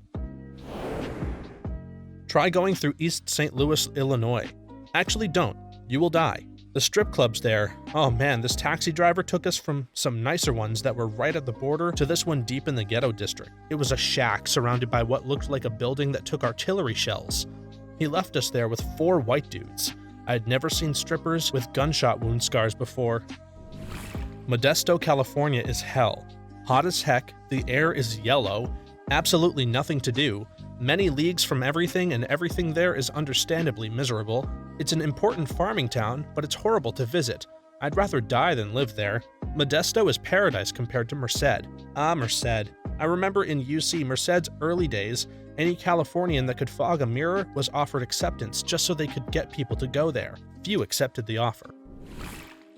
Try going through East St. Louis, Illinois. Actually don't. You will die. The strip clubs there, oh man, this taxi driver took us from some nicer ones that were right at the border to this one deep in the ghetto district. It was a shack surrounded by what looked like a building that took artillery shells. He left us there with 4 white dudes. I had never seen strippers with gunshot wound scars before. Modesto, California is hell. Hot as heck, the air is yellow, absolutely nothing to do, many leagues from everything, and everything there is understandably miserable. It's an important farming town, but it's horrible to visit. I'd rather die than live there. Modesto is paradise compared to Merced. Ah, Merced. I remember in UC Merced's early days, any Californian that could fog a mirror was offered acceptance just so they could get people to go there. Few accepted the offer.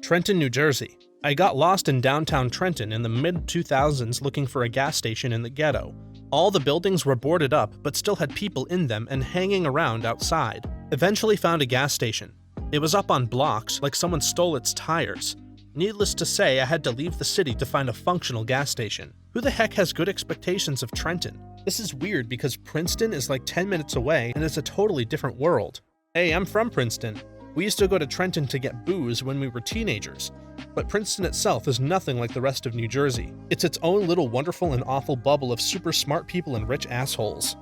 Trenton, New Jersey. I got lost in downtown Trenton in the mid-2000s looking for a gas station in the ghetto. All the buildings were boarded up, but still had people in them and hanging around outside. Eventually found a gas station. It was up on blocks, like someone stole its tires. Needless to say, I had to leave the city to find a functional gas station. Who the heck has good expectations of Trenton? This is weird because Princeton is like 10 minutes away and it's a totally different world. Hey, I'm from Princeton. We used to go to Trenton to get booze when we were teenagers. But Princeton itself is nothing like the rest of New Jersey. It's its own little wonderful and awful bubble of super smart people and rich assholes.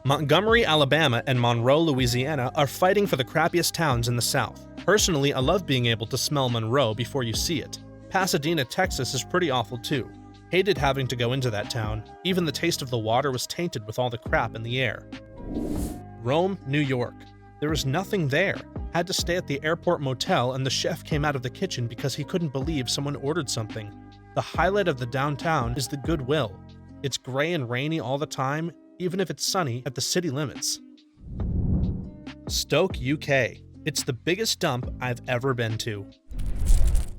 Montgomery, Alabama and Monroe, Louisiana are fighting for the crappiest towns in the South. Personally, I love being able to smell Monroe before you see it. Pasadena, Texas is pretty awful too. Hated having to go into that town. Even the taste of the water was tainted with all the crap in the air. Rome, New York. There was nothing there. Had to stay at the airport motel and the chef came out of the kitchen because he couldn't believe someone ordered something. The highlight of the downtown is the Goodwill. It's gray and rainy all the time, even if it's sunny at the city limits. Stoke, UK. It's the biggest dump I've ever been to.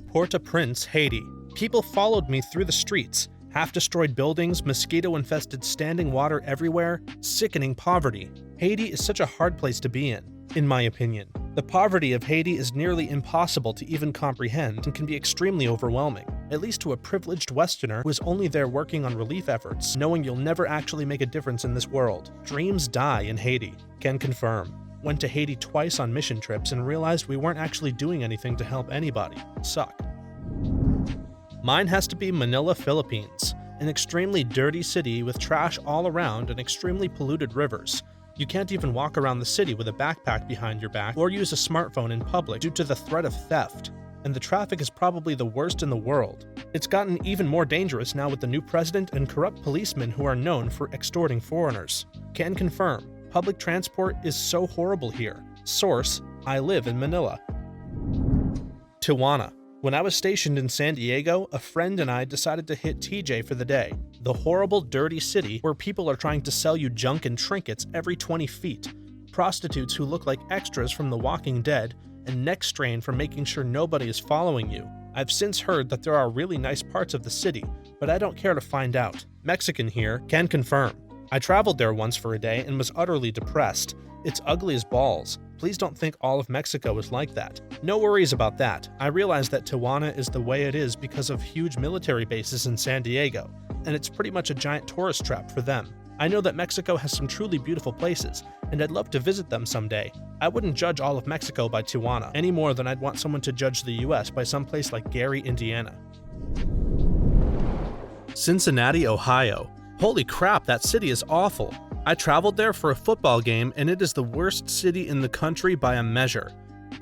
Port-au-Prince, Haiti. People followed me through the streets. Half-destroyed buildings, mosquito-infested standing water everywhere, sickening poverty. Haiti is such a hard place to be in. in my opinion. The poverty of Haiti is nearly impossible to even comprehend and can be extremely overwhelming, at least to a privileged Westerner who is only there working on relief efforts, knowing you'll never actually make a difference in this world. Dreams die in Haiti. Can confirm. Went to Haiti twice on mission trips and realized we weren't actually doing anything to help anybody. Sucked. Mine has to be Manila, Philippines, an extremely dirty city with trash all around and extremely polluted rivers. You can't even walk around the city with a backpack behind your back or use a smartphone in public due to the threat of theft. And the traffic is probably the worst in the world. It's gotten even more dangerous now with the new president and corrupt policemen who are known for extorting foreigners. Can confirm, public transport is so horrible here. Source, I live in Manila. Tijuana. When I was stationed in San Diego, a friend and I decided to hit TJ for the day. The horrible, dirty city where people are trying to sell you junk and trinkets every 20 feet. Prostitutes who look like extras from The Walking Dead, and neck strain from making sure nobody is following you. I've since heard that there are really nice parts of the city, but I don't care to find out. Mexican here, can confirm. I traveled there once for a day and was utterly depressed. It's ugly as balls. Please don't think all of Mexico is like that. No worries about that. I realize that Tijuana is the way it is because of huge military bases in San Diego, and it's pretty much a giant tourist trap for them. I know that Mexico has some truly beautiful places, and I'd love to visit them someday. I wouldn't judge all of Mexico by Tijuana, any more than I'd want someone to judge the US by some place like Gary, Indiana. Cincinnati, Ohio. Holy crap, that city is awful. I traveled there for a football game, and it is the worst city in the country by a measure.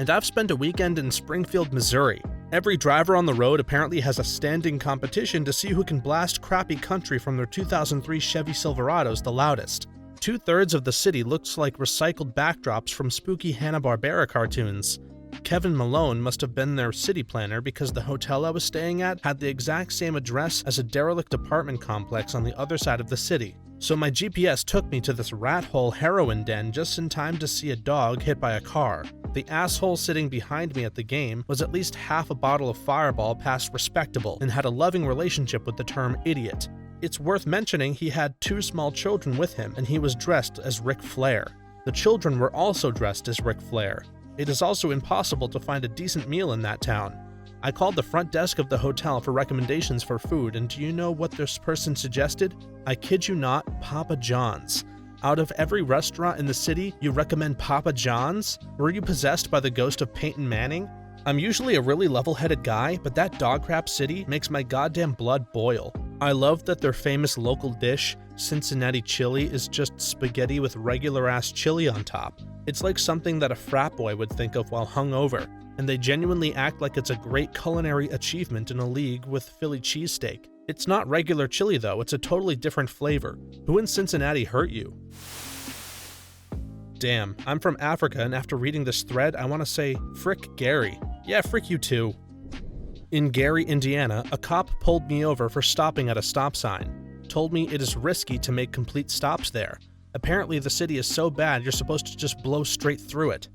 And I've spent a weekend in Springfield, Missouri. Every driver on the road apparently has a standing competition to see who can blast crappy country from their 2003 Chevy Silverados the loudest. 2/3 of the city looks like recycled backdrops from spooky Hanna-Barbera cartoons. Kevin Malone must have been their city planner because the hotel I was staying at had the exact same address as a derelict apartment complex on the other side of the city. So my GPS took me to this rat hole heroin den just in time to see a dog hit by a car. The asshole sitting behind me at the game was at least half a bottle of Fireball past respectable and had a loving relationship with the term idiot. It's worth mentioning he had 2 small children with him and he was dressed as Ric Flair. The children were also dressed as Ric Flair. It is also impossible to find a decent meal in that town. I called the front desk of the hotel for recommendations for food, and do you know what this person suggested? I kid you not, Papa John's. Out of every restaurant in the city, you recommend Papa John's? Were you possessed by the ghost of Peyton Manning? I'm usually a really level-headed guy, but that dog crap city makes my goddamn blood boil. I love that their famous local dish, Cincinnati chili, is just spaghetti with regular-ass chili on top. It's like something that a frat boy would think of while hungover, and they genuinely act like it's a great culinary achievement in a league with Philly cheesesteak. It's not regular chili though, it's a totally different flavor. Who in Cincinnati hurt you? Damn, I'm from Africa, and after reading this thread, I want to say, frick Gary. Yeah, frick you too. In Gary, Indiana, a cop pulled me over for stopping at a stop sign. Told me it is risky to make complete stops there. Apparently the city is so bad you're supposed to just blow straight through it.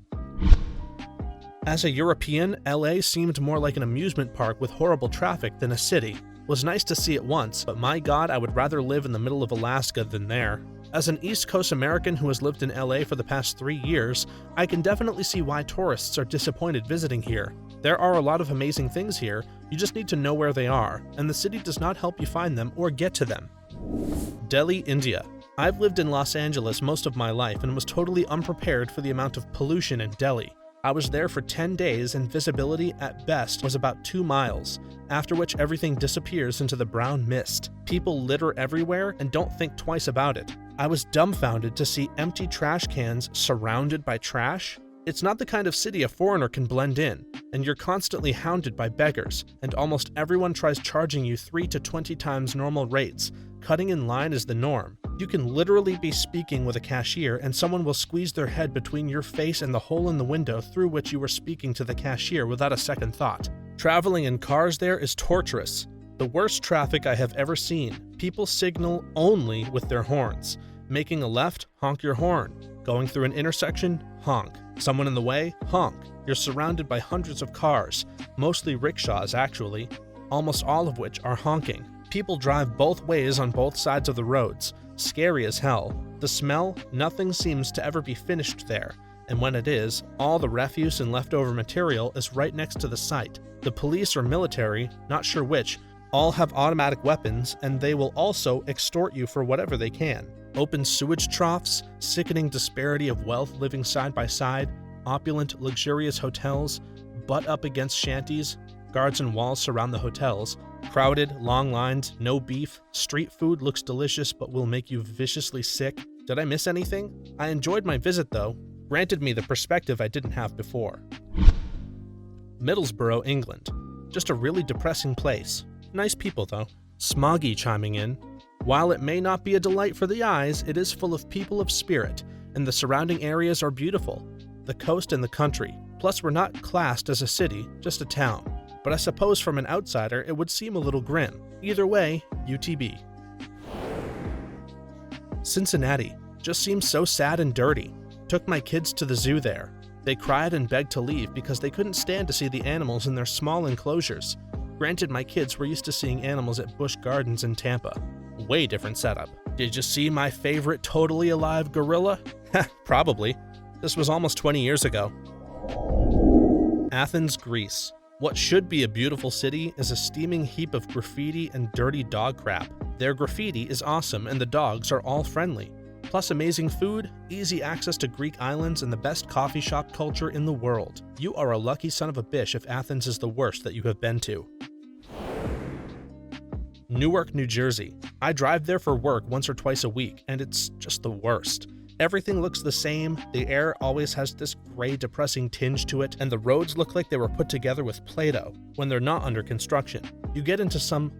As a European, LA seemed more like an amusement park with horrible traffic than a city. Was nice to see it once, but my god, I would rather live in the middle of Alaska than there. As an East Coast American who has lived in LA for the past 3 years, I can definitely see why tourists are disappointed visiting here. There are a lot of amazing things here, you just need to know where they are, and the city does not help you find them or get to them. Delhi, India. I've lived in Los Angeles most of my life and was totally unprepared for the amount of pollution in Delhi. I was there for 10 days and visibility at best was about 2 miles, after which everything disappears into the brown mist. People litter everywhere and don't think twice about it. I was dumbfounded to see empty trash cans surrounded by trash. It's not the kind of city a foreigner can blend in, and you're constantly hounded by beggars, and almost everyone tries charging you 3 to 20 times normal rates. Cutting in line is the norm. You can literally be speaking with a cashier and someone will squeeze their head between your face and the hole in the window through which you were speaking to the cashier without a second thought. Traveling in cars there is torturous. The worst traffic I have ever seen. People signal only with their horns. Making a left, honk your horn. Going through an intersection, honk. Someone in the way, honk. You're surrounded by hundreds of cars, mostly rickshaws actually, almost all of which are honking. People drive both ways on both sides of the roads. Scary as hell. The smell, nothing seems to ever be finished there. and when it is, all the refuse and leftover material is right next to the site. The police or military, not sure which, all have automatic weapons, and they will also extort you for whatever they can. Open sewage troughs, sickening disparity of wealth living side by side, opulent, luxurious hotels, butt up against shanties, guards and walls surround the hotels, crowded, long lines, no beef, street food looks delicious but will make you viciously sick. Did I miss anything? I enjoyed my visit though, granted me the perspective I didn't have before. Middlesbrough, England. Just a really depressing place. Nice people though. Smoggy chiming in. While it may not be a delight for the eyes, it is full of people of spirit, and the surrounding areas are beautiful. The coast and the country. Plus we're not classed as a city, just a town. But I suppose from an outsider it would seem a little grim. Either way, UTB. Cincinnati. Just seems so sad and dirty. Took my kids to the zoo there. They cried and begged to leave because they couldn't stand to see the animals in their small enclosures. Granted, my kids were used to seeing animals at Busch Gardens in Tampa. Way different setup. Did you see my favorite totally alive gorilla? Heh, probably. This was almost 20 years ago. Athens, Greece. What should be a beautiful city is a steaming heap of graffiti and dirty dog crap. Their graffiti is awesome and the dogs are all friendly. Plus amazing food, easy access to Greek islands, and the best coffee shop culture in the world. You are a lucky son of a bitch if Athens is the worst that you have been to. Newark, New Jersey. I drive there for work once or twice a week, and it's just the worst. Everything looks the same, the air always has this gray, depressing tinge to it, and the roads look like they were put together with Play-Doh when they're not under construction. You get into some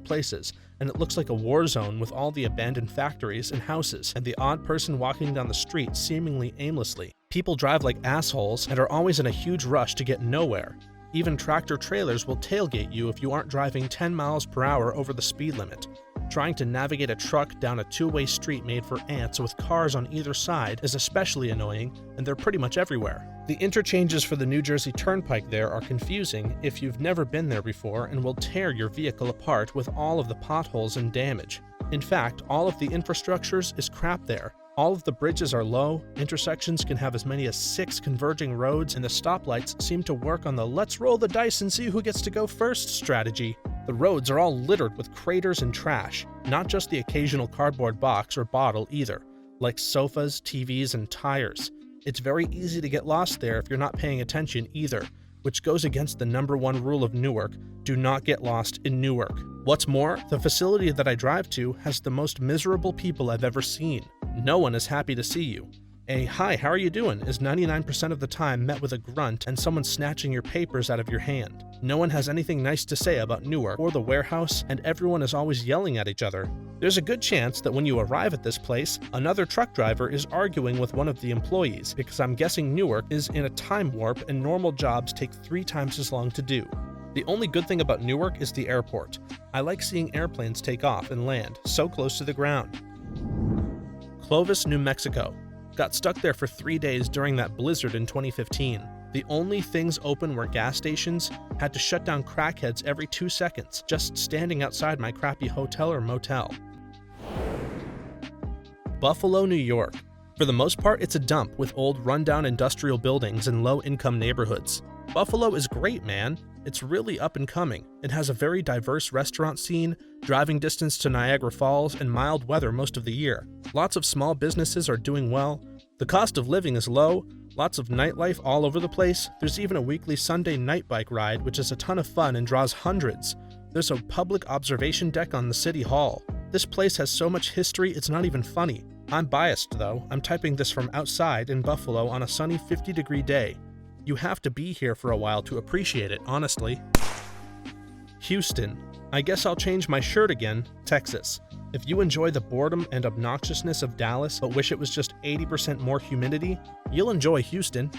places, and it looks like a war zone with all the abandoned factories and houses, and the odd person walking down the street seemingly aimlessly. People drive like assholes and are always in a huge rush to get nowhere. Even tractor trailers will tailgate you if you aren't driving 10 miles per hour over the speed limit. Trying to navigate a truck down a two-way street made for ants with cars on either side is especially annoying, and they're pretty much everywhere. The interchanges for the New Jersey Turnpike there are confusing if you've never been there before and will tear your vehicle apart with all of the potholes and damage. In fact, all of the infrastructures is crap there. All of the bridges are low, intersections can have as many as 6 converging roads, and the stoplights seem to work on the let's roll the dice and see who gets to go first strategy. The roads are all littered with craters and trash, not just the occasional cardboard box or bottle either, like sofas, TVs, and tires. It's very easy to get lost there if you're not paying attention either, which goes against the #1 rule of Newark: do not get lost in Newark. What's more, the facility that I drive to has the most miserable people I've ever seen. No one is happy to see you. A "hi, how are you doing" is 99% of the time met with a grunt and someone snatching your papers out of your hand. No one has anything nice to say about Newark or the warehouse, and everyone is always yelling at each other. There's a good chance that when you arrive at this place, another truck driver is arguing with one of the employees, because I'm guessing Newark is in a time warp and normal jobs take 3 times as long to do. The only good thing about Newark is the airport. I like seeing airplanes take off and land so close to the ground. Clovis, New Mexico. Got stuck there for 3 days during that blizzard in 2015. The only things open were gas stations. Had to shut down crackheads every 2 seconds, just standing outside my crappy hotel or motel. Buffalo, New York. For the most part, it's a dump with old rundown industrial buildings and low-income neighborhoods. Buffalo is great, man. It's really up and coming. It has a very diverse restaurant scene, driving distance to Niagara Falls, and mild weather most of the year. Lots of small businesses are doing well. The cost of living is low. Lots of nightlife all over the place. There's even a weekly Sunday night bike ride, which is a ton of fun and draws hundreds. There's a public observation deck on the city hall. This place has so much history, it's not even funny. I'm biased, though. I'm typing this from outside in Buffalo on a sunny 50-degree day. You have to be here for a while to appreciate it, honestly. Houston. I guess I'll change my shirt again. Texas. If you enjoy the boredom and obnoxiousness of Dallas but wish it was just 80% more humidity, you'll enjoy Houston.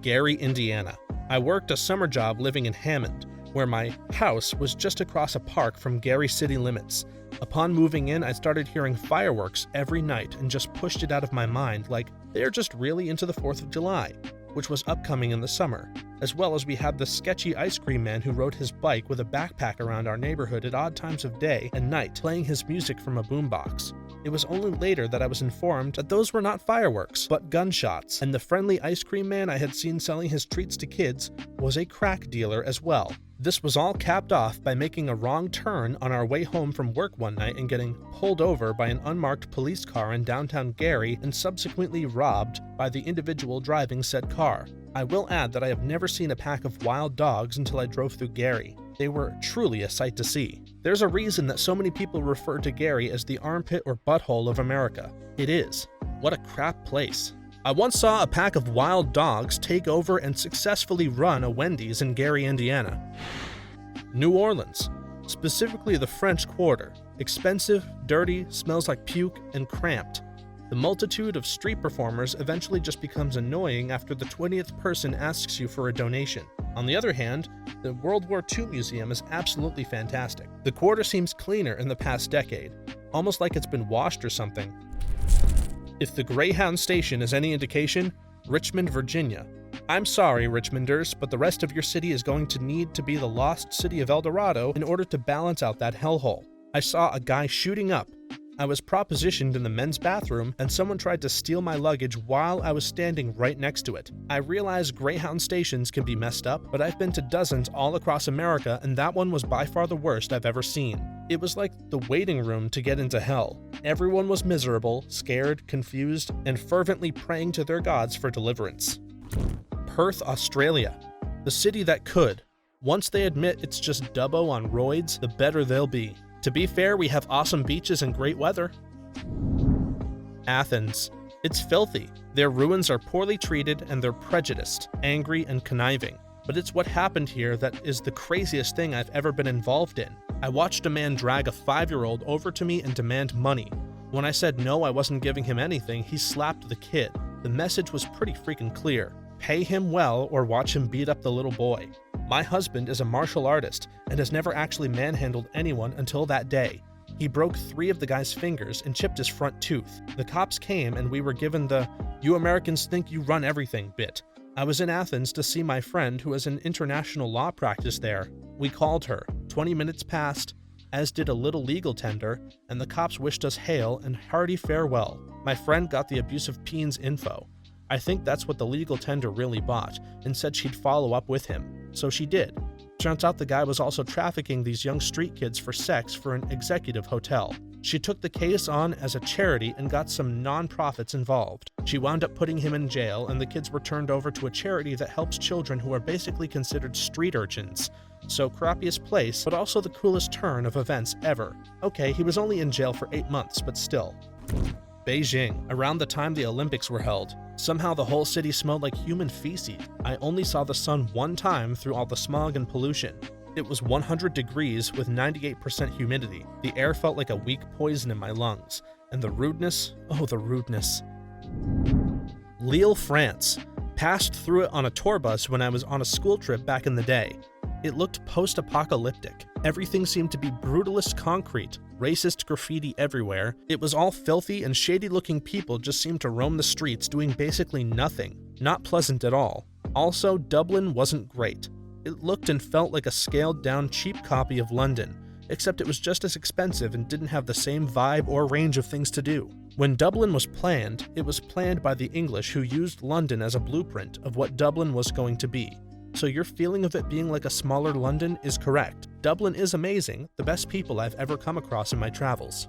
Gary, Indiana. I worked a summer job living in Hammond, where my house was just across a park from Gary city limits. Upon moving in, I started hearing fireworks every night and just pushed it out of my mind, like they're just really into the 4th of July, which was upcoming in the summer, as well as we had the sketchy ice cream man who rode his bike with a backpack around our neighborhood at odd times of day and night, playing his music from a boombox. It was only later that I was informed that those were not fireworks, but gunshots, and the friendly ice cream man I had seen selling his treats to kids was a crack dealer as well. This was all capped off by making a wrong turn on our way home from work one night and getting pulled over by an unmarked police car in downtown Gary and subsequently robbed by the individual driving said car. I will add that I have never seen a pack of wild dogs until I drove through Gary. They were truly a sight to see. There's a reason that so many people refer to Gary as the armpit or butthole of America. It is. What a crap place. I once saw a pack of wild dogs take over and successfully run a Wendy's in Gary, Indiana. New Orleans, specifically the French Quarter. Expensive, dirty, smells like puke, and cramped. The multitude of street performers eventually just becomes annoying after the 20th person asks you for a donation. On the other hand, the World War II Museum is absolutely fantastic. The Quarter seems cleaner in the past decade, almost like it's been washed or something. If the Greyhound station is any indication, Richmond, Virginia. I'm sorry, Richmonders, but the rest of your city is going to need to be the lost city of El Dorado in order to balance out that hellhole. I saw a guy shooting up. I was propositioned in the men's bathroom, and someone tried to steal my luggage while I was standing right next to it. I realize Greyhound stations can be messed up, but I've been to dozens all across America, and that one was by far the worst I've ever seen. It was like the waiting room to get into hell. Everyone was miserable, scared, confused, and fervently praying to their gods for deliverance. Perth, Australia. The city that could. Once they admit it's just Dubbo on roids, the better they'll be. To be fair, we have awesome beaches and great weather. Athens. It's filthy. Their ruins are poorly treated and they're prejudiced, angry, and conniving. But it's what happened here that is the craziest thing I've ever been involved in. I watched a man drag a 5-year-old over to me and demand money. When I said no, I wasn't giving him anything, he slapped the kid. The message was pretty freaking clear. Pay him well or watch him beat up the little boy. My husband is a martial artist and has never actually manhandled anyone until that day. He broke 3 of the guy's fingers and chipped his front tooth. The cops came and we were given the "you Americans think you run everything" bit. I was in Athens to see my friend who has an international law practice there. We called her. 20 minutes passed, as did a little legal tender, and the cops wished us hail and hearty farewell. My friend got the abusive peen's info. I think that's what the legal tender really bought, and said she'd follow up with him. So she did. Turns out the guy was also trafficking these young street kids for sex for an executive hotel. She took the case on as a charity and got some non-profits involved. She wound up putting him in jail, and the kids were turned over to a charity that helps children who are basically considered street urchins. So crappiest place, but also the coolest turn of events ever. Okay, he was only in jail for 8 months, but still. Beijing. Around the time the Olympics were held, somehow the whole city smelled like human feces. I only saw the sun one time through all the smog and pollution. It was 100 degrees with 98% humidity. The air felt like a weak poison in my lungs. And the rudeness, oh the rudeness. Lille, France. Passed through it on a tour bus when I was on a school trip back in the day. It looked post-apocalyptic. Everything seemed to be brutalist concrete, racist graffiti everywhere. It was all filthy and shady-looking people just seemed to roam the streets doing basically nothing. Not pleasant at all. Also, Dublin wasn't great. It looked and felt like a scaled-down cheap copy of London, except it was just as expensive and didn't have the same vibe or range of things to do. When Dublin was planned, it was planned by the English who used London as a blueprint of what Dublin was going to be. So your feeling of it being like a smaller London is correct. Dublin is amazing, the best people I've ever come across in my travels.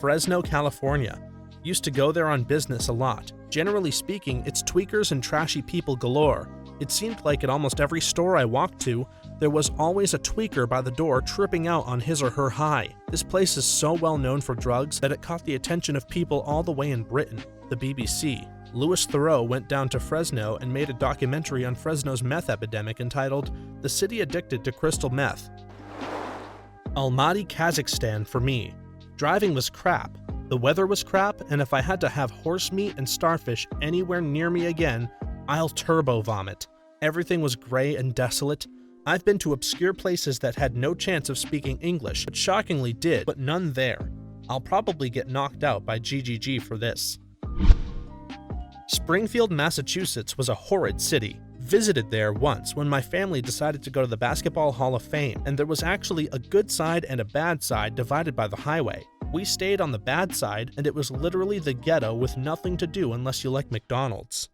Fresno, California. Used to go there on business a lot. Generally speaking, it's tweakers and trashy people galore. It seemed like at almost every store I walked to, there was always a tweaker by the door tripping out on his or her high. This place is so well known for drugs that it caught the attention of people all the way in Britain, the BBC. Louis Theroux went down to Fresno and made a documentary on Fresno's meth epidemic entitled "The City Addicted to Crystal Meth." Almaty, Kazakhstan for me. Driving was crap, the weather was crap, and if I had to have horse meat and starfish anywhere near me again, I'll turbo vomit. Everything was gray and desolate. I've been to obscure places that had no chance of speaking English, but shockingly did, but none there. I'll probably get knocked out by GGG for this. Springfield, Massachusetts was a horrid city. Visited there once when my family decided to go to the Basketball Hall of Fame, and there was actually a good side and a bad side divided by the highway. We stayed on the bad side, and it was literally the ghetto with nothing to do unless you like McDonald's.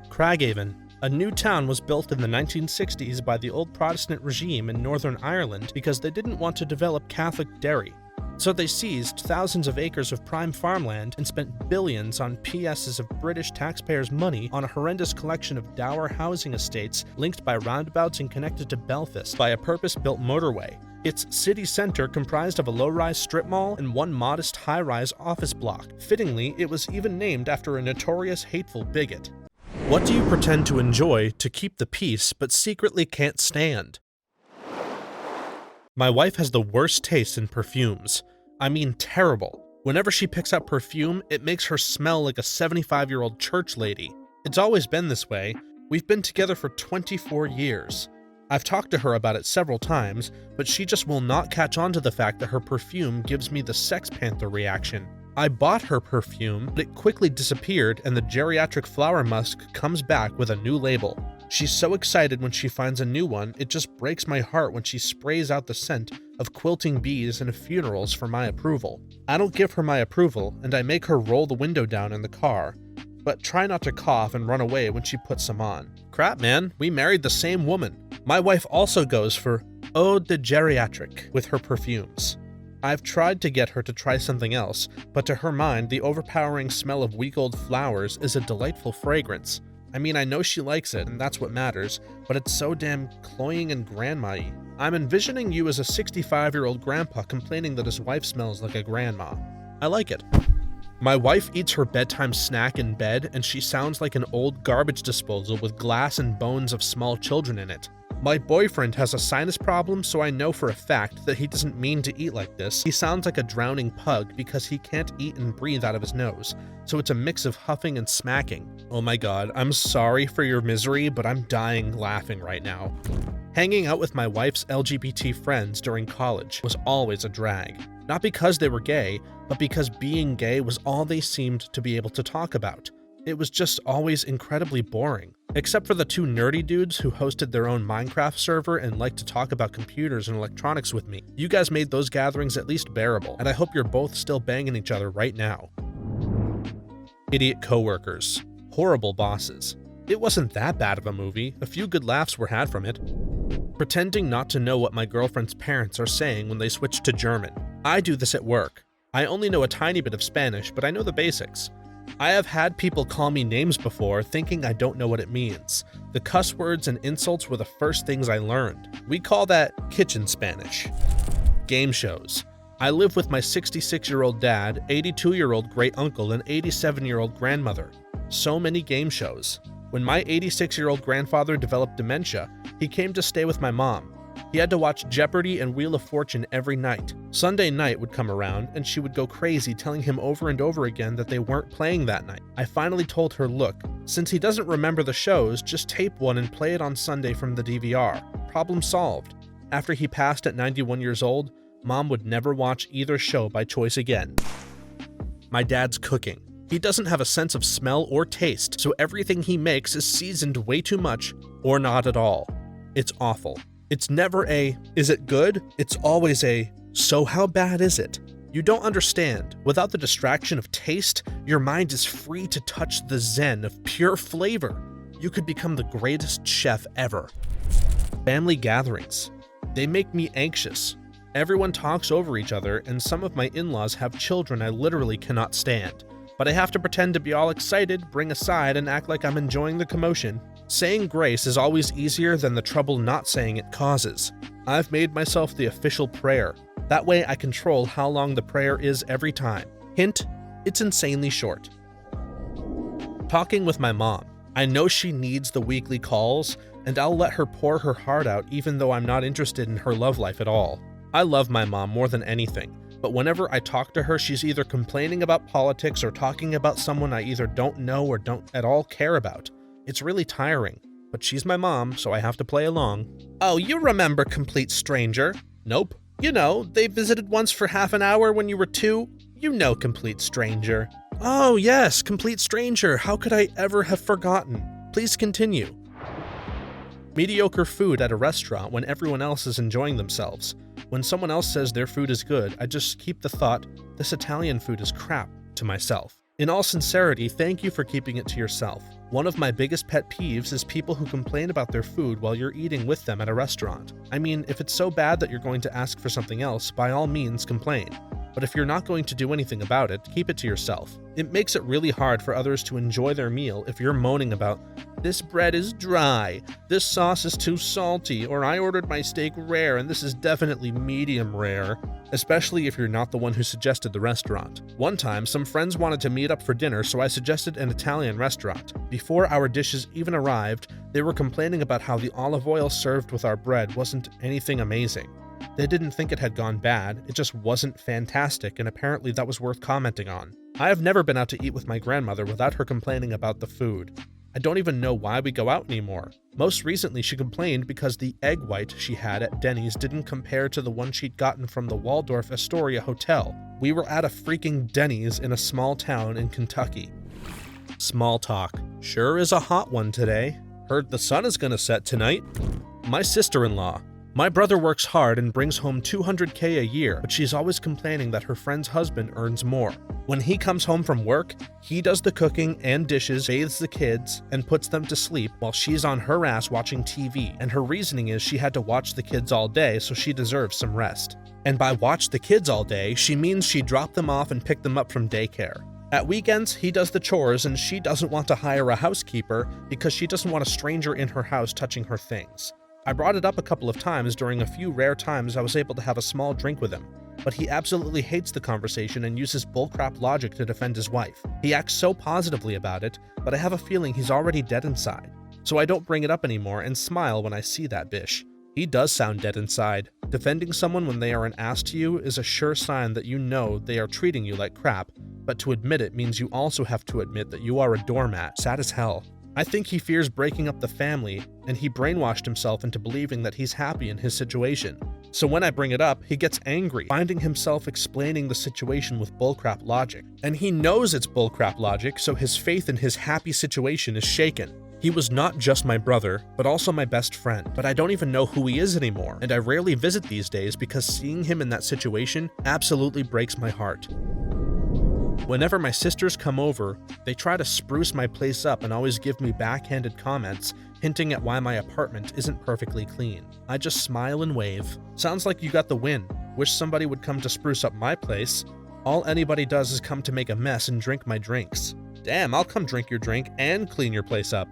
Craigavon. A new town was built in the 1960s by the old Protestant regime in Northern Ireland because they didn't want to develop Catholic dairy. So they seized thousands of acres of prime farmland and spent billions on PSs of British taxpayers' money on a horrendous collection of dour housing estates linked by roundabouts and connected to Belfast by a purpose-built motorway. Its city center comprised of a low-rise strip mall and one modest high-rise office block. Fittingly, it was even named after a notorious hateful bigot. What do you pretend to enjoy to keep the peace but secretly can't stand? My wife has the worst taste in perfumes. I mean terrible. Whenever she picks up perfume, it makes her smell like a 75-year-old church lady. It's always been this way. We've been together for 24 years. I've talked to her about it several times, but she just will not catch on to the fact that her perfume gives me the Sex Panther reaction. I bought her perfume, but it quickly disappeared and the geriatric flower musk comes back with a new label. She's so excited when she finds a new one, it just breaks my heart when she sprays out the scent of quilting bees and funerals for my approval. I don't give her my approval, and I make her roll the window down in the car, but try not to cough and run away when she puts some on. Crap, man, we married the same woman. My wife also goes for eau de geriatric with her perfumes. I've tried to get her to try something else, but to her mind, the overpowering smell of week-old flowers is a delightful fragrance. I mean, I know she likes it, and that's what matters, but it's so damn cloying and grandma-y. I'm envisioning you as a 65-year-old grandpa complaining that his wife smells like a grandma. I like it. My wife eats her bedtime snack in bed, and she sounds like an old garbage disposal with glass and bones of small children in it. My boyfriend has a sinus problem, so I know for a fact that he doesn't mean to eat like this. He sounds like a drowning pug because he can't eat and breathe out of his nose, so it's a mix of huffing and smacking. Oh my god, I'm sorry for your misery, but I'm dying laughing right now. Hanging out with my wife's LGBT friends during college was always a drag. Not because they were gay, but because being gay was all they seemed to be able to talk about. It was just always incredibly boring. Except for the two nerdy dudes who hosted their own Minecraft server and liked to talk about computers and electronics with me. You guys made those gatherings at least bearable, and I hope you're both still banging each other right now. Idiot coworkers. Horrible bosses. It wasn't that bad of a movie. A few good laughs were had from it. Pretending not to know what my girlfriend's parents are saying when they switch to German. I do this at work. I only know a tiny bit of Spanish, but I know the basics. I have had people call me names before, thinking I don't know what it means. The cuss words and insults were the first things I learned. We call that kitchen Spanish. Game shows. I live with my 66-year-old dad, 82-year-old great uncle, and 87-year-old grandmother. So many game shows. When my 86-year-old grandfather developed dementia, he came to stay with my mom. He had to watch Jeopardy and Wheel of Fortune every night. Sunday night would come around, and she would go crazy telling him over and over again that they weren't playing that night. I finally told her, look, since he doesn't remember the shows, just tape one and play it on Sunday from the DVR. Problem solved. After he passed at 91 years old, Mom would never watch either show by choice again. My dad's cooking. He doesn't have a sense of smell or taste, so everything he makes is seasoned way too much, or not at all. It's awful. It's never a, is it good? It's always a, so how bad is it? You don't understand. Without the distraction of taste, your mind is free to touch the zen of pure flavor. You could become the greatest chef ever. Family gatherings. They make me anxious. Everyone talks over each other, and some of my in-laws have children I literally cannot stand. But I have to pretend to be all excited, bring a side, and act like I'm enjoying the commotion. Saying grace is always easier than the trouble not saying it causes. I've made myself the official prayer. That way I control how long the prayer is every time. Hint, it's insanely short. Talking with my mom. I know she needs the weekly calls, and I'll let her pour her heart out even though I'm not interested in her love life at all. I love my mom more than anything, but whenever I talk to her, she's either complaining about politics or talking about someone I either don't know or don't at all care about. It's really tiring, but she's my mom, so I have to play along. Oh, you remember Complete Stranger? Nope. You know, they visited once for half an hour when you were 2. You know Complete Stranger. Oh yes, Complete Stranger. How could I ever have forgotten? Please continue. Mediocre food at a restaurant when everyone else is enjoying themselves. When someone else says their food is good, I just keep the thought, this Italian food is crap, to myself. In all sincerity, thank you for keeping it to yourself. One of my biggest pet peeves is people who complain about their food while you're eating with them at a restaurant. I mean, if it's so bad that you're going to ask for something else, by all means complain. But if you're not going to do anything about it, keep it to yourself. It makes it really hard for others to enjoy their meal if you're moaning about, this bread is dry, this sauce is too salty, or I ordered my steak rare and this is definitely medium rare. Especially if you're not the one who suggested the restaurant. One time, some friends wanted to meet up for dinner, so I suggested an Italian restaurant. Before our dishes even arrived, they were complaining about how the olive oil served with our bread wasn't anything amazing. They didn't think it had gone bad, it just wasn't fantastic, and apparently that was worth commenting on. I have never been out to eat with my grandmother without her complaining about the food. I don't even know why we go out anymore. Most recently, she complained because the egg white she had at Denny's didn't compare to the one she'd gotten from the Waldorf Astoria Hotel. We were at a freaking Denny's in a small town in Kentucky. Small talk. Sure is a hot one today. Heard the sun is gonna set tonight. My sister-in-law. My brother works hard and brings home $200K a year, but she's always complaining that her friend's husband earns more. When he comes home from work, he does the cooking and dishes, bathes the kids, and puts them to sleep while she's on her ass watching TV, and her reasoning is she had to watch the kids all day, so she deserves some rest. And by watch the kids all day, she means she dropped them off and picked them up from daycare. At weekends, he does the chores and she doesn't want to hire a housekeeper because she doesn't want a stranger in her house touching her things. I brought it up a couple of times during a few rare times I was able to have a small drink with him, but he absolutely hates the conversation and uses bullcrap logic to defend his wife. He acts so positively about it, but I have a feeling he's already dead inside. So I don't bring it up anymore and smile when I see that bish. He does sound dead inside. Defending someone when they are an ass to you is a sure sign that you know they are treating you like crap, but to admit it means you also have to admit that you are a doormat, sad as hell. I think he fears breaking up the family, and he brainwashed himself into believing that he's happy in his situation. So when I bring it up, he gets angry, finding himself explaining the situation with bullcrap logic. And he knows it's bullcrap logic, so his faith in his happy situation is shaken. He was not just my brother, but also my best friend, but I don't even know who he is anymore, and I rarely visit these days because seeing him in that situation absolutely breaks my heart. Whenever my sisters come over, they try to spruce my place up and always give me backhanded comments, hinting at why my apartment isn't perfectly clean. I just smile and wave. Sounds like you got the win. Wish somebody would come to spruce up my place. All anybody does is come to make a mess and drink my drinks. Damn, I'll come drink your drink and clean your place up.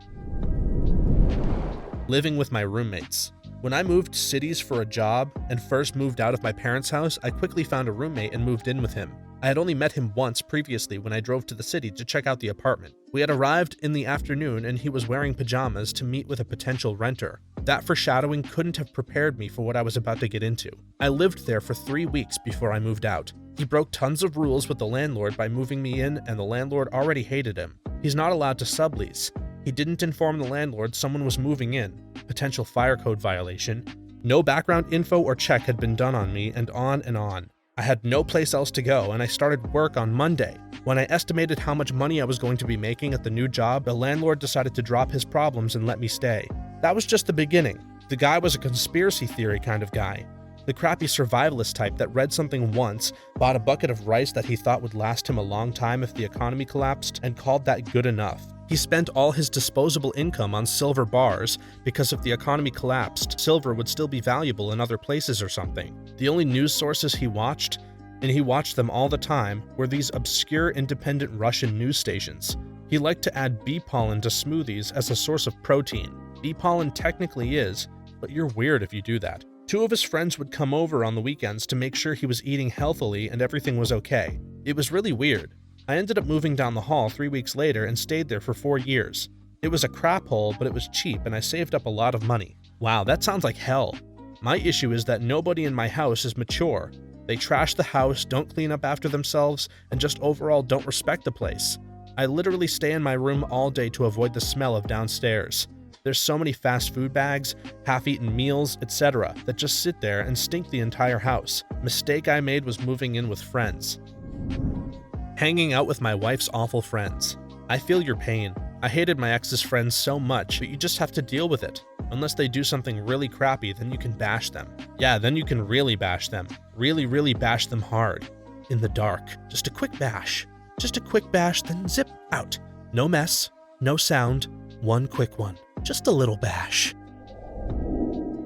Living with my roommates. When I moved cities for a job and first moved out of my parents' house, I quickly found a roommate and moved in with him. I had only met him once previously when I drove to the city to check out the apartment. We had arrived in the afternoon and he was wearing pajamas to meet with a potential renter. That foreshadowing couldn't have prepared me for what I was about to get into. I lived there for 3 weeks before I moved out. He broke tons of rules with the landlord by moving me in, and the landlord already hated him. He's not allowed to sublease. He didn't inform the landlord someone was moving in, potential fire code violation. No background info or check had been done on me, and on and on. I had no place else to go, and I started work on Monday. When I estimated how much money I was going to be making at the new job, the landlord decided to drop his problems and let me stay. That was just the beginning. The guy was a conspiracy theory kind of guy. The crappy survivalist type that read something once, bought a bucket of rice that he thought would last him a long time if the economy collapsed, and called that good enough. He spent all his disposable income on silver bars because if the economy collapsed, silver would still be valuable in other places or something. The only news sources he watched, and he watched them all the time, were these obscure independent Russian news stations. He liked to add bee pollen to smoothies as a source of protein. Bee pollen technically is, but you're weird if you do that. 2 of his friends would come over on the weekends to make sure he was eating healthily and everything was okay. It was really weird. I ended up moving down the hall 3 weeks later and stayed there for 4 years. It was a crap hole, but it was cheap and I saved up a lot of money. Wow, that sounds like hell. My issue is that nobody in my house is mature. They trash the house, don't clean up after themselves, and just overall don't respect the place. I literally stay in my room all day to avoid the smell of downstairs. There's so many fast food bags, half-eaten meals, etc. that just sit there and stink the entire house. Mistake I made was moving in with friends. Hanging out with my wife's awful friends. I feel your pain. I hated my ex's friends so much, but you just have to deal with it. Unless they do something really crappy, then you can bash them. Yeah, then you can really bash them. Really, really bash them hard. In the dark. Just a quick bash. Just a quick bash, then zip out. No mess, no sound, one quick one. Just a little bash.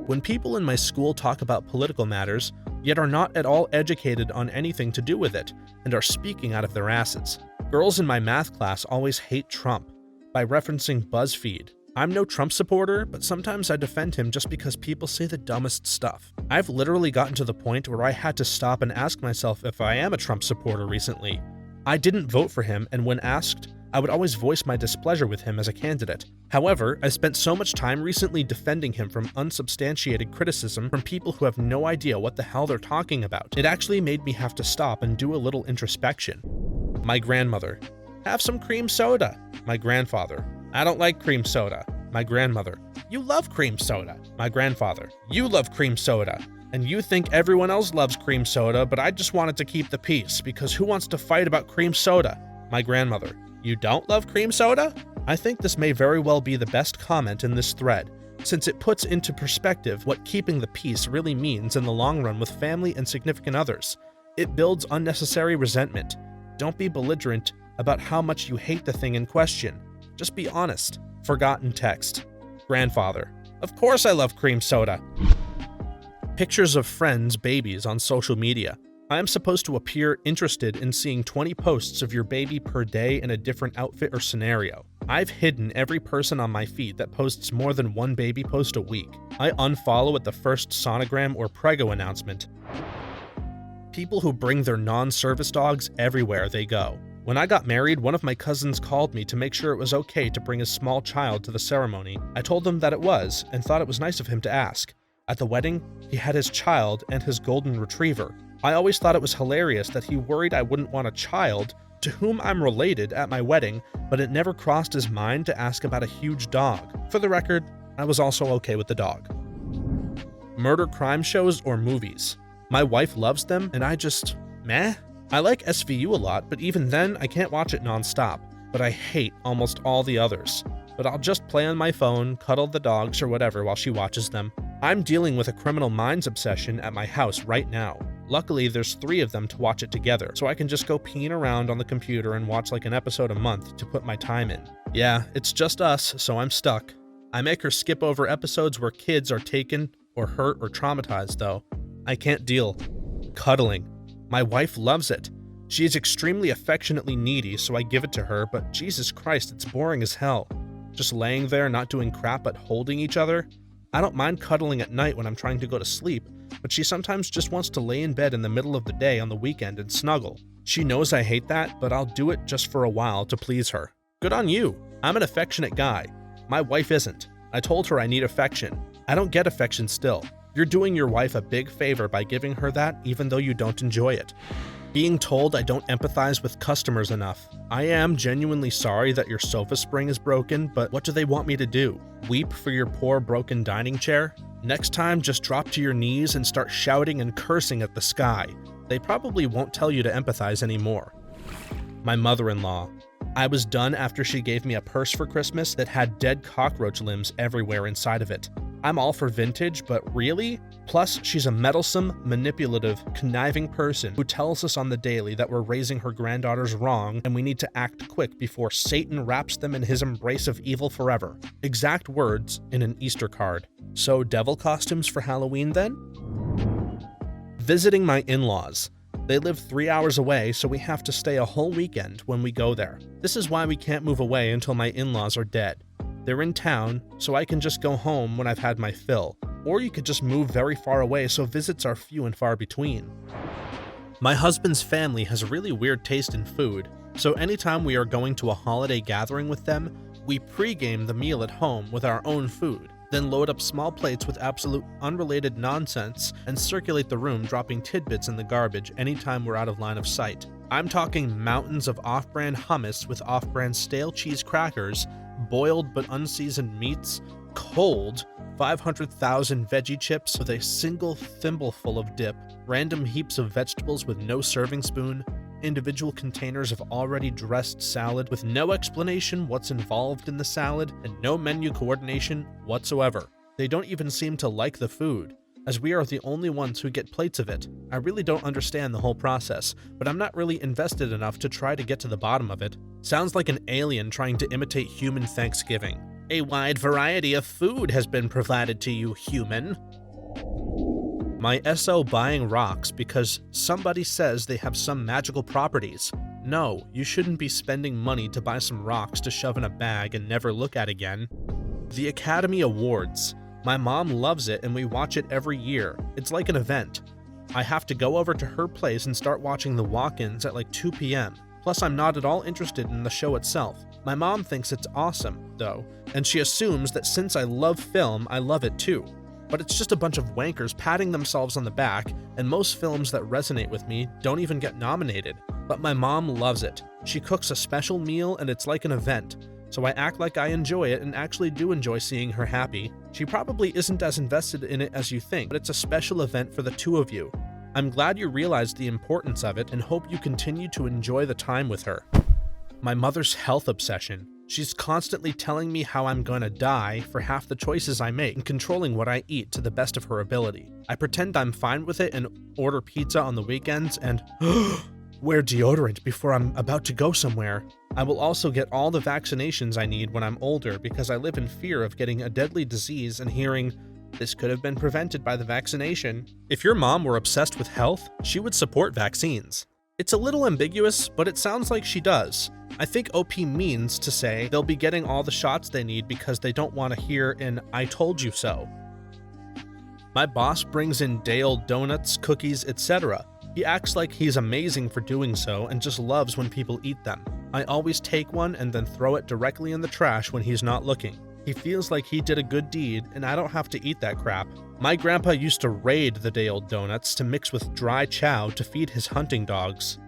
When people in my school talk about political matters, yet are not at all educated on anything to do with it, and are speaking out of their asses. Girls in my math class always hate Trump, by referencing BuzzFeed. I'm no Trump supporter, but sometimes I defend him just because people say the dumbest stuff. I've literally gotten to the point where I had to stop and ask myself if I am a Trump supporter recently. I didn't vote for him, and when asked, I would always voice my displeasure with him as a candidate. However, I spent so much time recently defending him from unsubstantiated criticism from people who have no idea what the hell they're talking about. It actually made me have to stop and do a little introspection. My grandmother. Have some cream soda. My grandfather. I don't like cream soda. My grandmother. You love cream soda. My grandfather. You love cream soda. And you think everyone else loves cream soda, but I just wanted to keep the peace, because who wants to fight about cream soda? My grandmother. You don't love cream soda? I think this may very well be the best comment in this thread, since it puts into perspective what keeping the peace really means in the long run with family and significant others. It builds unnecessary resentment. Don't be belligerent about how much you hate the thing in question. Just be honest. Forgotten text. Grandfather. Of course I love cream soda. Pictures of friends' babies on social media. I am supposed to appear interested in seeing 20 posts of your baby per day in a different outfit or scenario. I've hidden every person on my feed that posts more than one baby post a week. I unfollow at the first sonogram or prego announcement. People who bring their non-service dogs everywhere they go. When I got married, one of my cousins called me to make sure it was okay to bring a small child to the ceremony. I told him that it was, and thought it was nice of him to ask. At the wedding, he had his child and his golden retriever. I always thought it was hilarious that he worried I wouldn't want a child to whom I'm related at my wedding, but it never crossed his mind to ask about a huge dog. For the record, I was also okay with the dog. Murder crime shows or movies. My wife loves them, and I just, meh. I like SVU a lot, but even then, I can't watch it non-stop. But I hate almost all the others. But I'll just play on my phone, cuddle the dogs or whatever while she watches them. I'm dealing with a Criminal Minds obsession at my house right now. Luckily, there's 3 of them to watch it together, so I can just go peeing around on the computer and watch like an episode a month to put my time in. Yeah, it's just us, so I'm stuck. I make her skip over episodes where kids are taken or hurt or traumatized, though. I can't deal. Cuddling. My wife loves it. She is extremely affectionately needy, so I give it to her, but Jesus Christ, it's boring as hell. Just laying there, not doing crap but holding each other. I don't mind cuddling at night when I'm trying to go to sleep, but she sometimes just wants to lay in bed in the middle of the day on the weekend and snuggle. She knows I hate that, but I'll do it just for a while to please her. Good on you. I'm an affectionate guy. My wife isn't. I told her I need affection. I don't get affection still. You're doing your wife a big favor by giving her that, even though you don't enjoy it. Being told I don't empathize with customers enough. I am genuinely sorry that your sofa spring is broken, but what do they want me to do? Weep for your poor broken dining chair? Next time, just drop to your knees and start shouting and cursing at the sky. They probably won't tell you to empathize anymore. My mother-in-law. I was done after she gave me a purse for Christmas that had dead cockroach limbs everywhere inside of it. I'm all for vintage, but really? Plus, she's a meddlesome, manipulative, conniving person who tells us on the daily that we're raising her granddaughters wrong and we need to act quick before Satan wraps them in his embrace of evil forever. Exact words in an Easter card. So, devil costumes for Halloween then? Visiting my in-laws. They live 3 hours away, so we have to stay a whole weekend when we go there. This is why we can't move away until my in-laws are dead. They're in town, so I can just go home when I've had my fill. Or you could just move very far away so visits are few and far between. My husband's family has a really weird taste in food, so anytime we are going to a holiday gathering with them, we pre-game the meal at home with our own food, then load up small plates with absolute unrelated nonsense and circulate the room, dropping tidbits in the garbage anytime we're out of line of sight. I'm talking mountains of off-brand hummus with off-brand stale cheese crackers, boiled but unseasoned meats, cold, 500,000 veggie chips with a single thimbleful of dip, random heaps of vegetables with no serving spoon, individual containers of already dressed salad with no explanation what's involved in the salad and no menu coordination whatsoever. They don't even seem to like the food, as we are the only ones who get plates of it. I really don't understand the whole process, but I'm not really invested enough to try to get to the bottom of it. Sounds like an alien trying to imitate human Thanksgiving. A wide variety of food has been provided to you, human. My SO buying rocks because somebody says they have some magical properties. No, you shouldn't be spending money to buy some rocks to shove in a bag and never look at again. The Academy Awards. My mom loves it and we watch it every year. It's like an event. I have to go over to her place and start watching the walk-ins at like 2 p.m. Plus, I'm not at all interested in the show itself. My mom thinks it's awesome, though, and she assumes that since I love film, I love it too. But it's just a bunch of wankers patting themselves on the back, and most films that resonate with me don't even get nominated. But my mom loves it. She cooks a special meal and it's like an event. So I act like I enjoy it and actually do enjoy seeing her happy. She probably isn't as invested in it as you think, but it's a special event for the two of you. I'm glad you realized the importance of it and hope you continue to enjoy the time with her. My mother's health obsession. She's constantly telling me how I'm gonna die for half the choices I make and controlling what I eat to the best of her ability. I pretend I'm fine with it and order pizza on the weekends and wear deodorant before I'm about to go somewhere. I will also get all the vaccinations I need when I'm older because I live in fear of getting a deadly disease and hearing, "This could have been prevented by the vaccination." If your mom were obsessed with health, she would support vaccines. It's a little ambiguous, but it sounds like she does. I think OP means to say they'll be getting all the shots they need because they don't want to hear an "I told you so." My boss brings in day-old donuts, cookies, etc. He acts like he's amazing for doing so and just loves when people eat them. I always take one and then throw it directly in the trash when he's not looking. He feels like he did a good deed and I don't have to eat that crap. My grandpa used to raid the day-old donuts to mix with dry chow to feed his hunting dogs.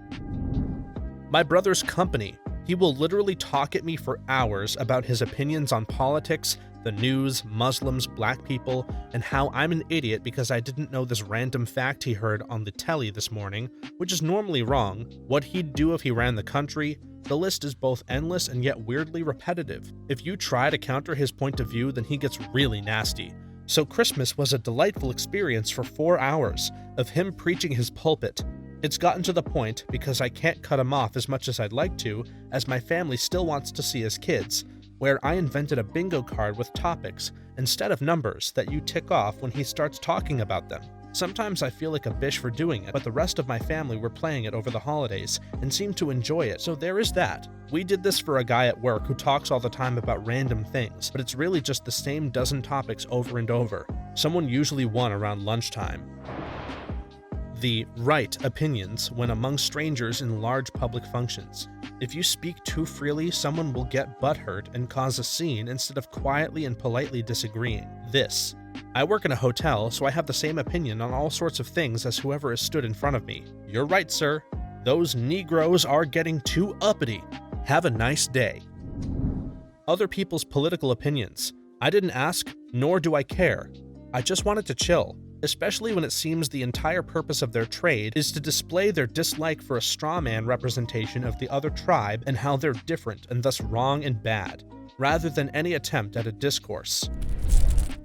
My brother's company. He will literally talk at me for hours about his opinions on politics, the news, Muslims, black people, and how I'm an idiot because I didn't know this random fact he heard on the telly this morning, which is normally wrong, what he'd do if he ran the country. The list is both endless and yet weirdly repetitive. If you try to counter his point of view, then he gets really nasty. So Christmas was a delightful experience for 4 hours of him preaching his pulpit. It's gotten to the point, because I can't cut him off as much as I'd like to, as my family still wants to see his kids, where I invented a bingo card with topics instead of numbers that you tick off when he starts talking about them. Sometimes I feel like a bish for doing it, but the rest of my family were playing it over the holidays and seemed to enjoy it, so there is that. We did this for a guy at work who talks all the time about random things, but it's really just the same dozen topics over and over. Someone usually won around lunchtime. The right opinions when among strangers in large public functions. If you speak too freely, someone will get butthurt and cause a scene instead of quietly and politely disagreeing. This. I work in a hotel, so I have the same opinion on all sorts of things as whoever has stood in front of me. You're right, sir. Those Negroes are getting too uppity. Have a nice day. Other people's political opinions. I didn't ask, nor do I care. I just wanted to chill. Especially when it seems the entire purpose of their trade is to display their dislike for a strawman representation of the other tribe and how they're different and thus wrong and bad, rather than any attempt at a discourse.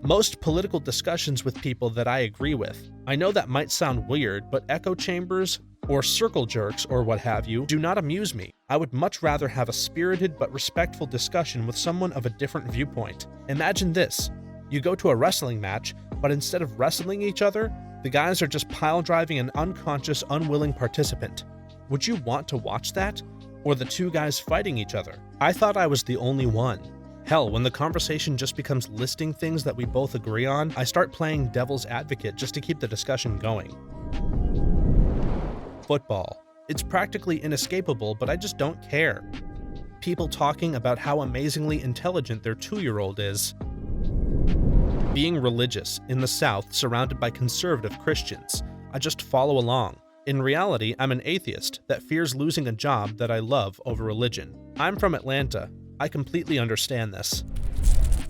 Most political discussions with people that I agree with. I know that might sound weird, but echo chambers or circle jerks or what have you do not amuse me. I would much rather have a spirited but respectful discussion with someone of a different viewpoint. Imagine this. You go to a wrestling match, but instead of wrestling each other, the guys are just pile-driving an unconscious, unwilling participant. Would you want to watch that? Or the two guys fighting each other? I thought I was the only one. Hell, when the conversation just becomes listing things that we both agree on, I start playing devil's advocate just to keep the discussion going. Football. It's practically inescapable, but I just don't care. People talking about how amazingly intelligent their 2-year-old is. Being religious in the South surrounded by conservative Christians. I just follow along. In reality, I'm an atheist that fears losing a job that I love over religion. I'm from Atlanta. I completely understand this.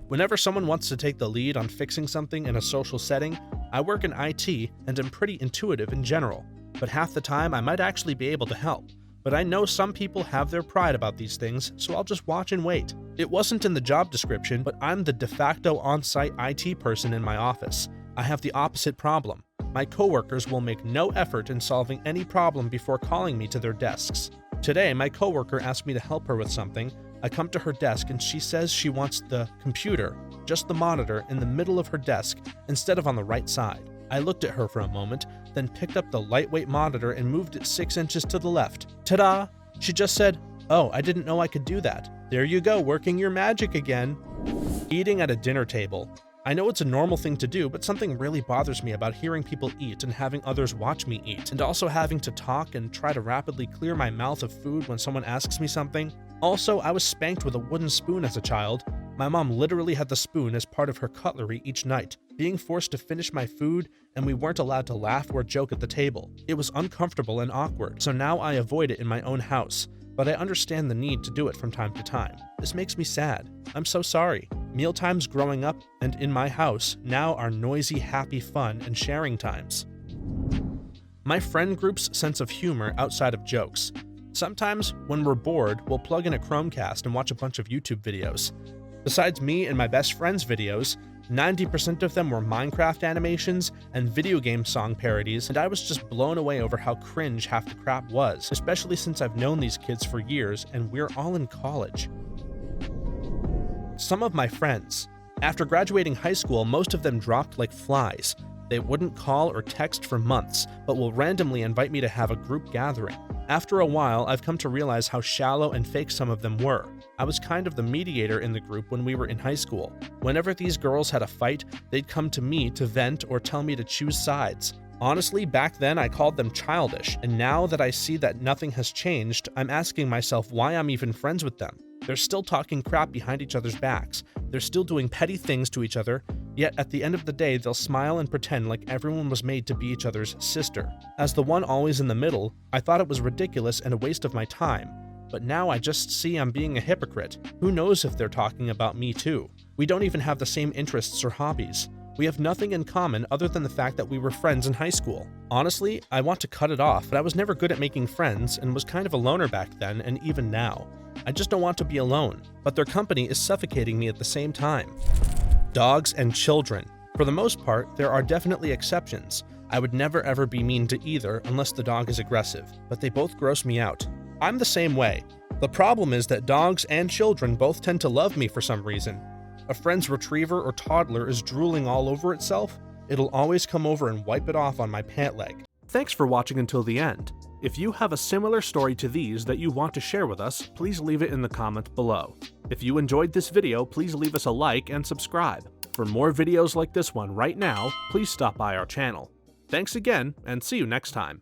Whenever someone wants to take the lead on fixing something in a social setting, I work in IT and am pretty intuitive in general, but half the time I might actually be able to help. but I know some people have their pride about these things, so I'll just watch and wait. It wasn't in the job description, but I'm the de facto on-site IT person in my office. I have the opposite problem. My coworkers will make no effort in solving any problem before calling me to their desks. Today, my coworker asked me to help her with something. I come to her desk and she says she wants the computer, just the monitor, in the middle of her desk instead of on the right side. I looked at her for a moment, then picked up the lightweight monitor and moved it 6 inches to the left. Ta-da! She just said, "Oh, I didn't know I could do that." There you go, working your magic again. Eating at a dinner table. I know it's a normal thing to do, but something really bothers me about hearing people eat and having others watch me eat, and also having to talk and try to rapidly clear my mouth of food when someone asks me something. Also, I was spanked with a wooden spoon as a child. My mom literally had the spoon as part of her cutlery each night, being forced to finish my food, and we weren't allowed to laugh or joke at the table. It was uncomfortable and awkward, so now I avoid it in my own house, but I understand the need to do it from time to time. This makes me sad. I'm so sorry. Mealtimes growing up and in my house now are noisy, happy fun and sharing times. My friend group's sense of humor outside of jokes. Sometimes, when we're bored, we'll plug in a Chromecast and watch a bunch of YouTube videos. Besides me and my best friend's videos, 90% of them were Minecraft animations and video game song parodies, and I was just blown away over how cringe half the crap was, especially since I've known these kids for years and we're all in college. Some of my friends. After graduating high school, most of them dropped like flies. They wouldn't call or text for months, but will randomly invite me to have a group gathering. After a while, I've come to realize how shallow and fake some of them were. I was kind of the mediator in the group when we were in high school. Whenever these girls had a fight, they'd come to me to vent or tell me to choose sides. Honestly, back then I called them childish, and now that I see that nothing has changed, I'm asking myself why I'm even friends with them. They're still talking crap behind each other's backs. They're still doing petty things to each other, yet at the end of the day, they'll smile and pretend like everyone was made to be each other's sister. As the one always in the middle, I thought it was ridiculous and a waste of my time. But now I just see I'm being a hypocrite. Who knows if they're talking about me too? We don't even have the same interests or hobbies. We have nothing in common other than the fact that we were friends in high school. Honestly, I want to cut it off, but I was never good at making friends and was kind of a loner back then and even now. I just don't want to be alone, but their company is suffocating me at the same time. Dogs and children. For the most part, there are definitely exceptions. I would never ever be mean to either unless the dog is aggressive, but they both gross me out. I'm the same way. The problem is that dogs and children both tend to love me for some reason. A friend's retriever or toddler is drooling all over itself, it'll always come over and wipe it off on my pant leg. Thanks for watching until the end. If you have a similar story to these that you want to share with us, please leave it in the comments below. If you enjoyed this video, please leave us a like and subscribe. For more videos like this one right now, please stop by our channel. Thanks again, and see you next time.